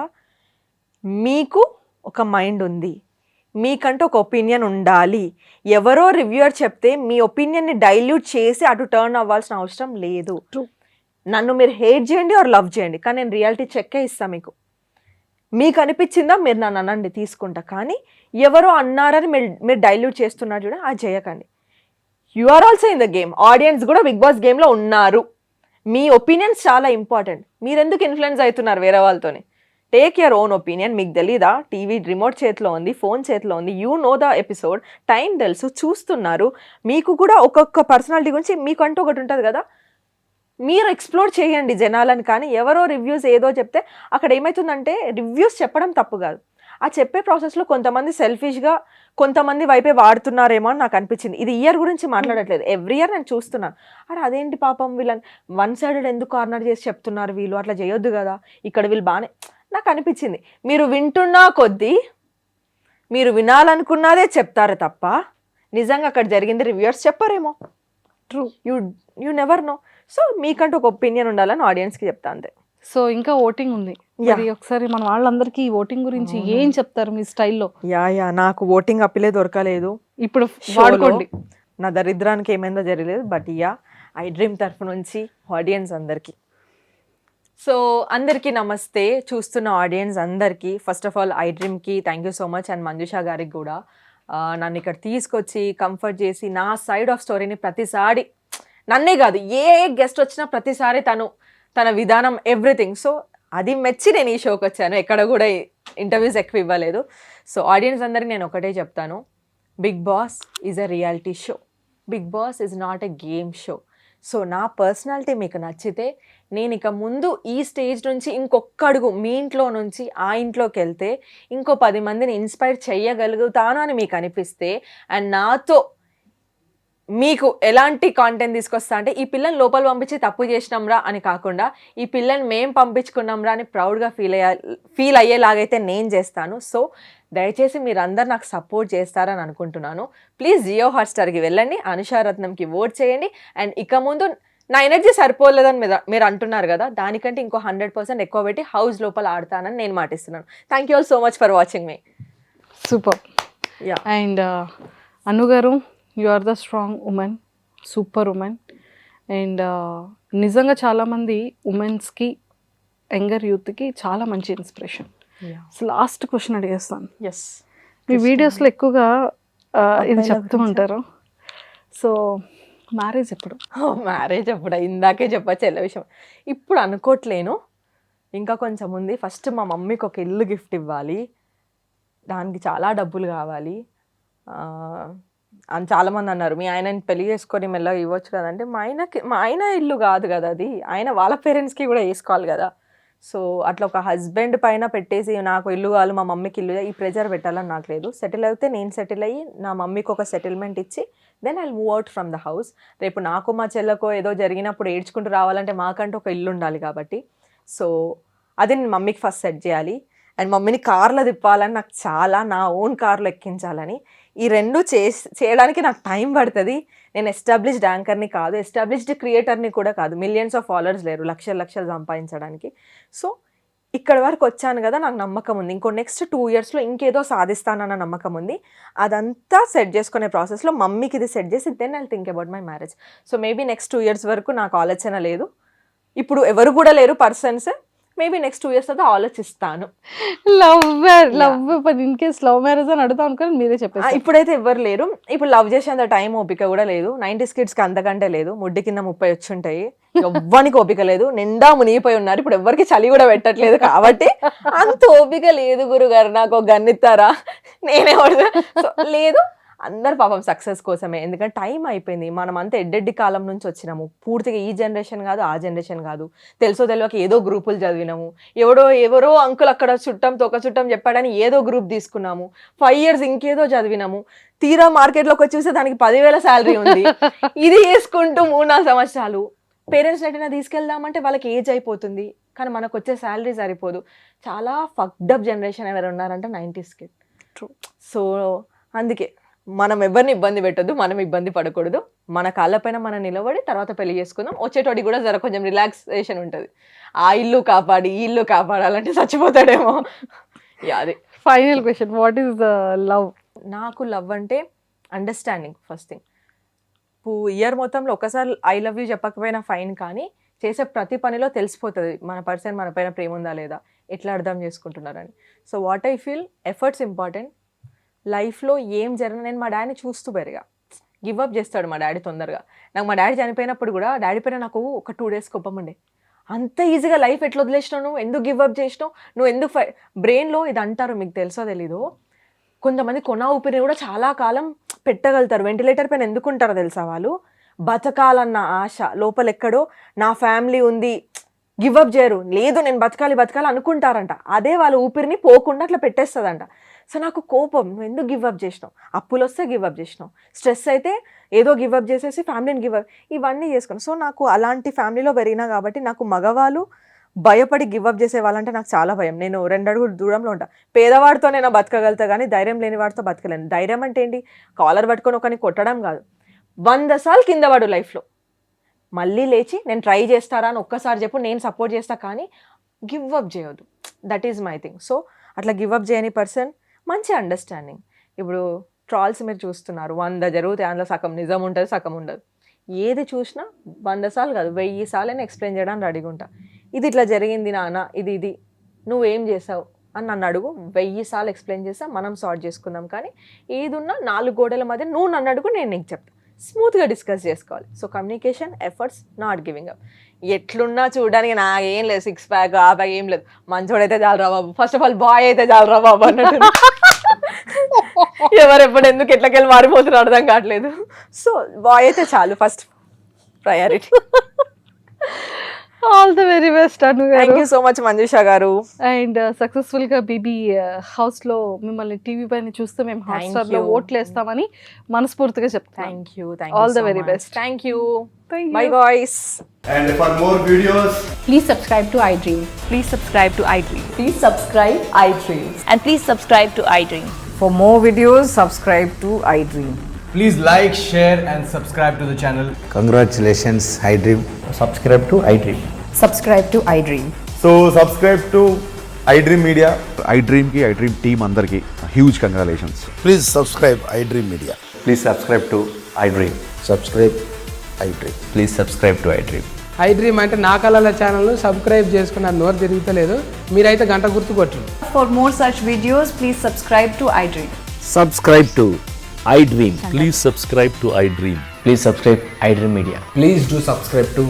మీకు ఒక మైండ్ ఉంది, మీకంటూ ఒక ఒపీనియన్ ఉండాలి. ఎవరో రివ్యూవర్ చెప్తే మీ ఒపీనియన్ని డైల్యూట్ చేసి అటు టర్న్ అవ్వాల్సిన అవసరం లేదు. నన్ను మీరు హేట్ చేయండి ఆర్ లవ్ చేయండి, కానీ నేను రియాలిటీ చెక్కే ఇస్తాను మీకు అనిపించిందా మీరు నన్ను అనండి తీసుకుంటా. కానీ ఎవరో అన్నారని మీరు డైల్యూట్ చేస్తున్నారు చూడ, అది చేయకండి. You are also in the game, audience కూడా బిగ్ బాస్ గేమ్లో ఉన్నారు. మీ ఒపీనియన్స్ చాలా ఇంపార్టెంట్. మీరు ఎందుకు ఇన్ఫ్లుయెన్స్ అవుతున్నారు వేరే వాళ్ళతోని? Take your own opinion. మీకు తెలీదా, టీవీ రిమోట్ చేతిలో ఉంది, ఫోన్ చేతిలో ఉంది, you know the episode, time తెలుసు, చూస్తున్నారు. మీకు కూడా ఒక్కొక్క పర్సనాలిటీ గురించి మీకంటూ ఒకటి ఉంటుంది కదా, మీరు ఎక్స్ప్లోర్ చేయండి జనాలని. కానీ ఎవరో రివ్యూస్ ఏదో చెప్తే అక్కడ ఏమవుతుందంటే, రివ్యూస్ చెప్పడం తప్పు కాదు, ఆ చెప్పే ప్రాసెస్లో కొంతమంది సెల్ఫిష్గా కొంతమంది వైపే వాడుతున్నారేమో అని నాకు అనిపించింది. ఇది ఇయర్ గురించి మాట్లాడట్లేదు, ఎవ్రీ ఇయర్ నేను చూస్తున్నాను. అరే అదేంటి పాపం వీళ్ళని 1 sided ఎందుకు కార్నర్ చేసి చెప్తున్నారు, వీళ్ళు అట్లా చేయొద్దు కదా, ఇక్కడ వీళ్ళు బాగానే నాకు అనిపించింది. మీరు వింటున్నా కొద్దీ మీరు వినాలనుకున్నదే చెప్తారు తప్ప నిజంగా అక్కడ జరిగింది రివ్యూవర్స్ చెప్పారేమో. True, you never know. So మీకంటూ ఒక ఒపీనియన్ ఉండాలని ఆడియన్స్కి చెప్తా అంతే. సో ఇంకా ఓటింగ్ ఉంది, మరి ఒకసారి మన వాళ్ళందరికీ ఓటింగ్ గురించి ఏం చెప్తారు మీ స్టైల్లో? నాకు ఓటింగ్ అప్పిలే దొరకలేదు, ఇప్పుడు వాడుకోండి. నా దరిద్రానికి ఏమైందో జరగలేదు. బట్ ఐ డ్రీమ్ తరఫు నుంచి ఆడియన్స్ అందరికీ, సో అందరికీ నమస్తే. చూస్తున్న ఆడియన్స్ అందరికీ ఫస్ట్ ఆఫ్ ఆల్ ఐ డ్రీమ్కి thank you so much, and Manjusha గారికి కూడా నన్ను ఇక్కడ తీసుకొచ్చి కంఫర్ట్ చేసి నా సైడ్ ఆఫ్ స్టోరీని ప్రతిసారి, నన్నే కాదు ఏ గెస్ట్ వచ్చినా ప్రతిసారి తన విధానం ఎవ్రీథింగ్. సో అది మెచ్చి నేను ఈ షోకి వచ్చాను. ఎక్కడ కూడా ఇంటర్వ్యూస్ ఎక్కువ ఇవ్వలేదు. సో ఆడియన్స్ అందరికి నేను ఒకటే చెప్తాను, Bigg Boss is a reality show, Bigg Boss is not a game show. So నా పర్సనాలిటీ మీకు నచ్చితే నేను ఇక ముందు ఈ స్టేజ్ నుంచి ఇంకొక అడుగు మీ ఇంట్లో నుంచి ఆ ఇంట్లోకి వెళ్తే ఇంకో 10 మందిని ఇన్స్పైర్ చేయగలుగుతాను అని మీకు అనిపిస్తే, అండ్ నాతో మీకు ఎలాంటి కాంటెంట్ తీసుకొస్తా అంటే ఈ పిల్లని లోపల పంపించి తప్పు చేసినాంరా అని కాకుండా ఈ పిల్లని మేం పంపించుకున్నాంరా అని ప్రౌడ్గా ఫీల్ అయ్యేలాగైతే నేను చేస్తాను. సో దయచేసి మీరందరు నాకు సపోర్ట్ చేస్తారని అనుకుంటున్నాను. ప్లీజ్ జియో హాట్స్టార్కి వెళ్ళండి, అనుషారత్నంకి ఓట్ చేయండి. అండ్ ఇక ముందు నా ఎనర్జీ సరిపోలేదని మీరు అంటున్నారు కదా, దానికంటే ఇంకో 100% ఎక్కువ పెట్టి హౌస్ లోపల ఆడతానని నేను మాటిస్తున్నాను. Thank you all so much for watching మీ. సూపర్. యా అండ్ అను గారు, you are the strong women, super women. And నిజంగా చాలామంది ఉమెన్స్కి, యంగర్ యూత్కి చాలా మంచి ఇన్స్పిరేషన్. లాస్ట్ క్వశ్చన్ అడిగేస్తాను. ఎస్, మీ వీడియోస్లో ఎక్కువగా ఇది చెప్తూ ఉంటారు. సో మ్యారేజ్ ఎప్పుడు? మ్యారేజ్ అప్పుడు ఇందాకే చెప్పచ్చు ఎలా విషయం. ఇప్పుడు అనుకోవట్లేను, ఇంకా కొంచెం ఉంది. ఫస్ట్ మా మమ్మీకి ఒక ఇల్లు గిఫ్ట్ ఇవ్వాలి, దానికి చాలా డబ్బులు కావాలి అని చాలామంది అన్నారు. మీ ఆయనని పెళ్లి చేసుకొని మెల్లగా ఇవ్వచ్చు కదంటే, మా ఆయన ఇల్లు కాదు కదా అది, ఆయన వాళ్ళ పేరెంట్స్కి కూడా వేసుకోవాలి కదా. సో అట్లా ఒక హస్బెండ్ పైన పెట్టేసి నాకు ఇల్లు కావాలి, మా మమ్మీకి ఇల్లు, ఈ ప్రెజర్ పెట్టాలని నాకు లేదు. సెటిల్ అయితే నేను సెటిల్ అయ్యి నా మమ్మీకి ఒక సెటిల్మెంట్ ఇచ్చి then I move out from the house. రేపు నాకు మా చెల్లెకో ఏదో జరిగినప్పుడు ఏడ్చుకుంటూ రావాలంటే మాకంటూ ఒక ఇల్లు ఉండాలి కాబట్టి, సో అది నేను మమ్మీకి ఫస్ట్ సెట్ చేయాలి. అండ్ మమ్మీని కార్లో తిప్పాలని నాకు చాలా, నా ఓన్ కార్లో ఎక్కించాలని. ఈ రెండు చేయడానికి నాకు టైం పడుతుంది. నేను ఎస్టాబ్లిష్డ్ యాంకర్ని కాదు, ఎస్టాబ్లిష్డ్ క్రియేటర్ని కూడా కాదు, మిలియన్స్ ఆఫ్ ఫాలోవర్స్ లేరు లక్షలు సంపాదించడానికి. సో ఇక్కడ వరకు వచ్చాను కదా, నాకు నమ్మకం ఉంది ఇంకో నెక్స్ట్ 2 yearsలో ఇంకేదో సాధిస్తానన్న నమ్మకం ఉంది. అదంతా సెట్ చేసుకునే ప్రాసెస్లో మమ్మీకి ఇది సెట్ చేసి then I think about my marriage. So maybe next 2 years వరకు నాకు ఆలోచన లేదు. ఇప్పుడు ఎవరు కూడా లేరు పర్సన్స్, మేబీ నెక్స్ట్ 2 years తర్వాత ఆలోచిస్తాను. Love in case love marriage అని అడుగుతా అనుకోని మీరే చెప్పారు. ఇప్పుడైతే ఎవరు లేరు. ఇప్పుడు లవ్ చేసేంత టైం ఓపిక కూడా లేదు. 90s కిడ్స్కి అంతకంటే లేదు. ముడ్డి కింద 30 వచ్చి ఉంటాయి, ఎవ్వరికి ఓపిక లేదు, నిండా మునిగిపోయి ఉన్నారు. ఇప్పుడు ఎవరికి చలి కూడా పెట్టట్లేదు కాబట్టి అంత ఓపిక లేదు. గురుగారు నాకు ఒక గన్నిస్తారా, నేనే లేదు. అందరు పాపం సక్సెస్ కోసమే, ఎందుకంటే టైం అయిపోయింది. మనం అంతా ఎడ్డెడ్డి కాలం నుంచి వచ్చినాము. పూర్తిగా ఈ జనరేషన్ కాదు, ఆ జనరేషన్ కాదు, తెలుసో తెలియక ఏదో గ్రూపులు చదివినాము. ఎవరో అంకుల్ అక్కడ తొక్క చుట్టం చెప్పాడని ఏదో గ్రూప్ తీసుకున్నాము. 5 years ఇంకేదో చదివినాము. తీరా మార్కెట్లోకి వచ్చి చూస్తే దానికి 10,000 శాలరీ ఉంది. ఇది వేసుకుంటూ 3-4 సంవత్సరాలు పేరెంట్స్ ఎటైనా తీసుకెళ్దామంటే వాళ్ళకి ఏజ్ అయిపోతుంది, కానీ మనకు వచ్చే శాలరీ సరిపోదు. చాలా ఫక్డప్ జనరేషన్ ఎవరు ఉన్నారంటే 90s కిడ్. సో అందుకే మనం ఎవరిని ఇబ్బంది పెట్టొద్దు, మనం ఇబ్బంది పడకూడదు. మన కాళ్ళపైన మనం నిలబడి తర్వాత పెళ్లి చేసుకుందాం. వచ్చేటోడి కూడా జర కొంచెం రిలాక్సేషన్ ఉంటుంది. ఆ ఇల్లు కాపాడి ఈ ఇల్లు కాపాడాలంటే చచ్చిపోతాడేమో. అది final question, what is the love? నాకు లవ్ అంటే అండర్స్టాండింగ్ ఫస్ట్ థింగ్. ఇయర్ మొత్తంలో ఒకసారి ఐ లవ్ యూ చెప్పకపోయినా ఫైన్, కానీ చేసే ప్రతి పనిలో తెలిసిపోతుంది మన పర్సన్ మన పైన ప్రేమ ఉందా లేదా, ఎట్లా అర్థం చేసుకుంటున్నారని. So what I feel, efforts important. లైఫ్లో ఏం జరిగినా నేను మా డాడీని చూస్తూ పెరిగా. గివ్అప్ చేస్తాడు మా డాడీ తొందరగా. నాకు మా డాడీ చనిపోయినప్పుడు కూడా డాడీ పైన నాకు ఒక 2 days కోపం ఉండే. అంత ఈజీగా లైఫ్ ఎట్లా వదిలేసినావు, నువ్వు ఎందుకు గివ్అప్ చేసినావు, నువ్వు ఎందుకు బ్రెయిన్లో ఇది అంటారు, మీకు తెలుసో తెలీదు, కొంతమంది కొన ఊపిరిని కూడా చాలా కాలం పెట్టగలుగుతారు. వెంటిలేటర్ పైన ఎందుకు ఉంటారో తెలుసా, వాళ్ళు బతకాలన్న ఆశ లోపల ఎక్కడో, నా ఫ్యామిలీ ఉంది, గివ్అప్ చేయరు, లేదు నేను బతకాలి అనుకుంటారంట. అదే వాళ్ళ ఊపిరిని పోకుండా అట్లా పెట్టేస్తుందంట. సో నాకు కోపం, నువ్వు ఎందుకు గివ్అప్ చేసినావు, అప్పులు వస్తే గివ్అప్ చేసినావు, స్ట్రెస్ అయితే ఏదో గివ్అప్ చేసేసి ఫ్యామిలీని గివ్అప్, ఇవన్నీ చేసుకున్నాను. సో నాకు అలాంటి ఫ్యామిలీలో పెరిగినా కాబట్టి నాకు మగవాళ్ళు భయపడి గివ్అప్ చేసే వాళ్ళంటే నాకు చాలా భయం. నేను 2 అడుగులు దూరంలో ఉంటా. పేదవాడితో నేను బతకగలుగుతా కానీ ధైర్యం లేని వాడితో బతకలేను. ధైర్యం అంటే ఏంటి, కాలర్ పట్టుకొని ఒకరిని కొట్టడం కాదు, 100 సార్లు కింద పడు లైఫ్లో, మళ్ళీ లేచి నేను ట్రై చేస్తారా అని ఒక్కసారి చెప్పు, నేను సపోర్ట్ చేస్తా, కానీ గివ్అప్ చేయొద్దు. That is my thing. So అట్లా గివ్అప్ చేయని పర్సన్, మంచి అండర్స్టాండింగ్. ఇప్పుడు ట్రాల్స్ మీరు చూస్తున్నారు, 100 జరుగుతాయి, అందులో సగం నిజం ఉంటుంది, సగం ఉండదు. ఏది చూసినా 100 సార్లు కాదు 1000 సార్లు నేను ఎక్స్ప్లెయిన్ చేయడానికి రెడీగా ఉంటా. ఇది ఇట్లా జరిగింది నాన్న, ఇది నువ్వేం చేసావు అని నన్ను అడుగు, 1000 సార్లు ఎక్స్ప్లెయిన్ చేస్తా, మనం సార్ట్ చేసుకుందాం. కానీ ఏది ఉన్నా 4 గోడల మధ్య నువ్వు నన్ను అడుగు, నేను నీకు చెప్తా. స్మూత్గా డిస్కస్ చేసుకోవాలి. So communication, efforts, not giving up. ఎట్లున్నా చూడడానికి నాకేం లేదు, 6 ప్యాక్ ఆ ప్యాక్ ఏం లేదు, మంచోడైతే చాలు రా బాబు, ఫస్ట్ ఆఫ్ ఆల్ బాయ్ అయితే చాలు రా బాబు అన్నట్టు. ఎవరెప్పుడు ఎందుకు ఎట్లకెళ్ళి మారిపోతున్నారు అర్థం కావట్లేదు. సో బాయ్ అయితే చాలు, first priority. All the very best Anu thank గారు. యూ సో మచ్ మంజుష గారు. అండ్ సక్సెస్ఫుల్ గా బీబీ హౌస్ లో మిమ్మల్ని టీవీ పైన చూస్తే మేము Thank హాట్స్టార్ లో you. ఓట్లు వేస్తామని మనస్ఫూర్తిగా చెప్తాం. Thank you. All the very best. Thank you. Thank you. By guys. And for more videos, Please subscribe to iDream. Please subscribe to iDream. Please subscribe iDream. And please subscribe to iDream. For more videos, subscribe to iDream. please like, share, and subscribe to the channel. Congratulations, iDream. Subscribe to iDream. Subscribe to iDream. So subscribe to iDream Media. iDream ki iDream team andarki huge congratulations. Please subscribe iDream Media. Please subscribe to iDream. Subscribe iDream. Please subscribe to iDream. iDream అంటే నా కళల channel subscribe చేసుకున్న నోరు తిరుగుతలేదు, మీరైతే గంట గుర్తు కొట్టండి. For more such videos, please subscribe to iDream. Subscribe to iDream. Please subscribe to iDream. Please subscribe iDream Media. Please do subscribe to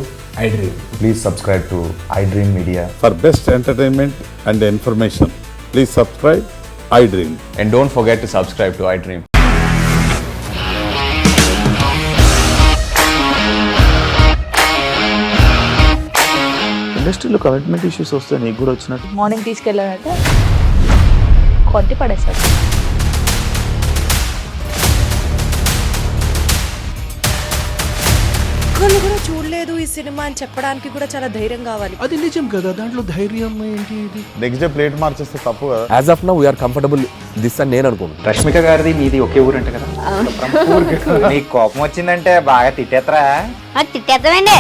iDream. Please subscribe to iDream Media. For best entertainment and information, please subscribe iDream. And don't forget to subscribe to iDream. ఇండస్ట్రీలో commitment issues వస్తే నీకు కూడా వచ్చినట్టు morning తీసుకెళ్ళాడంటే కొట్టి పడేస్తాడు. ఒక్కళ్ళు కూడా చూడలేదు ఈ సినిమా అని చెప్పడానికి కూడా చాలా ధైర్యం కావాలి. అది నిజం కదా, దాంట్లో ధైర్యం ఏంటి? ఇది నెక్స్ట్ డే ప్లేట్ మార్చేస్తే తప్పు కదా. As of now we're comfortable this అని నేను అనుకుంటున్నాను. రష్మిక గారిది మీది ఒకే ఊరంట కదా. నీకు కోపం వచ్చిందంటే బాగా తిట్టేత్తరా? తిట్టేద్దామండి.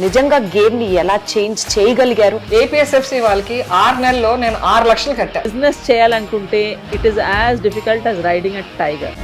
నిజంగా గేమ్ ని ఎలా చేంజ్ చేయగలిగారు? APSFC వాళ్ళకి 6 నెలల్లో నేను 6 లక్షలు కట్టా. బిజినెస్ చేయాలనుకుంటే it is as difficult as riding a tiger.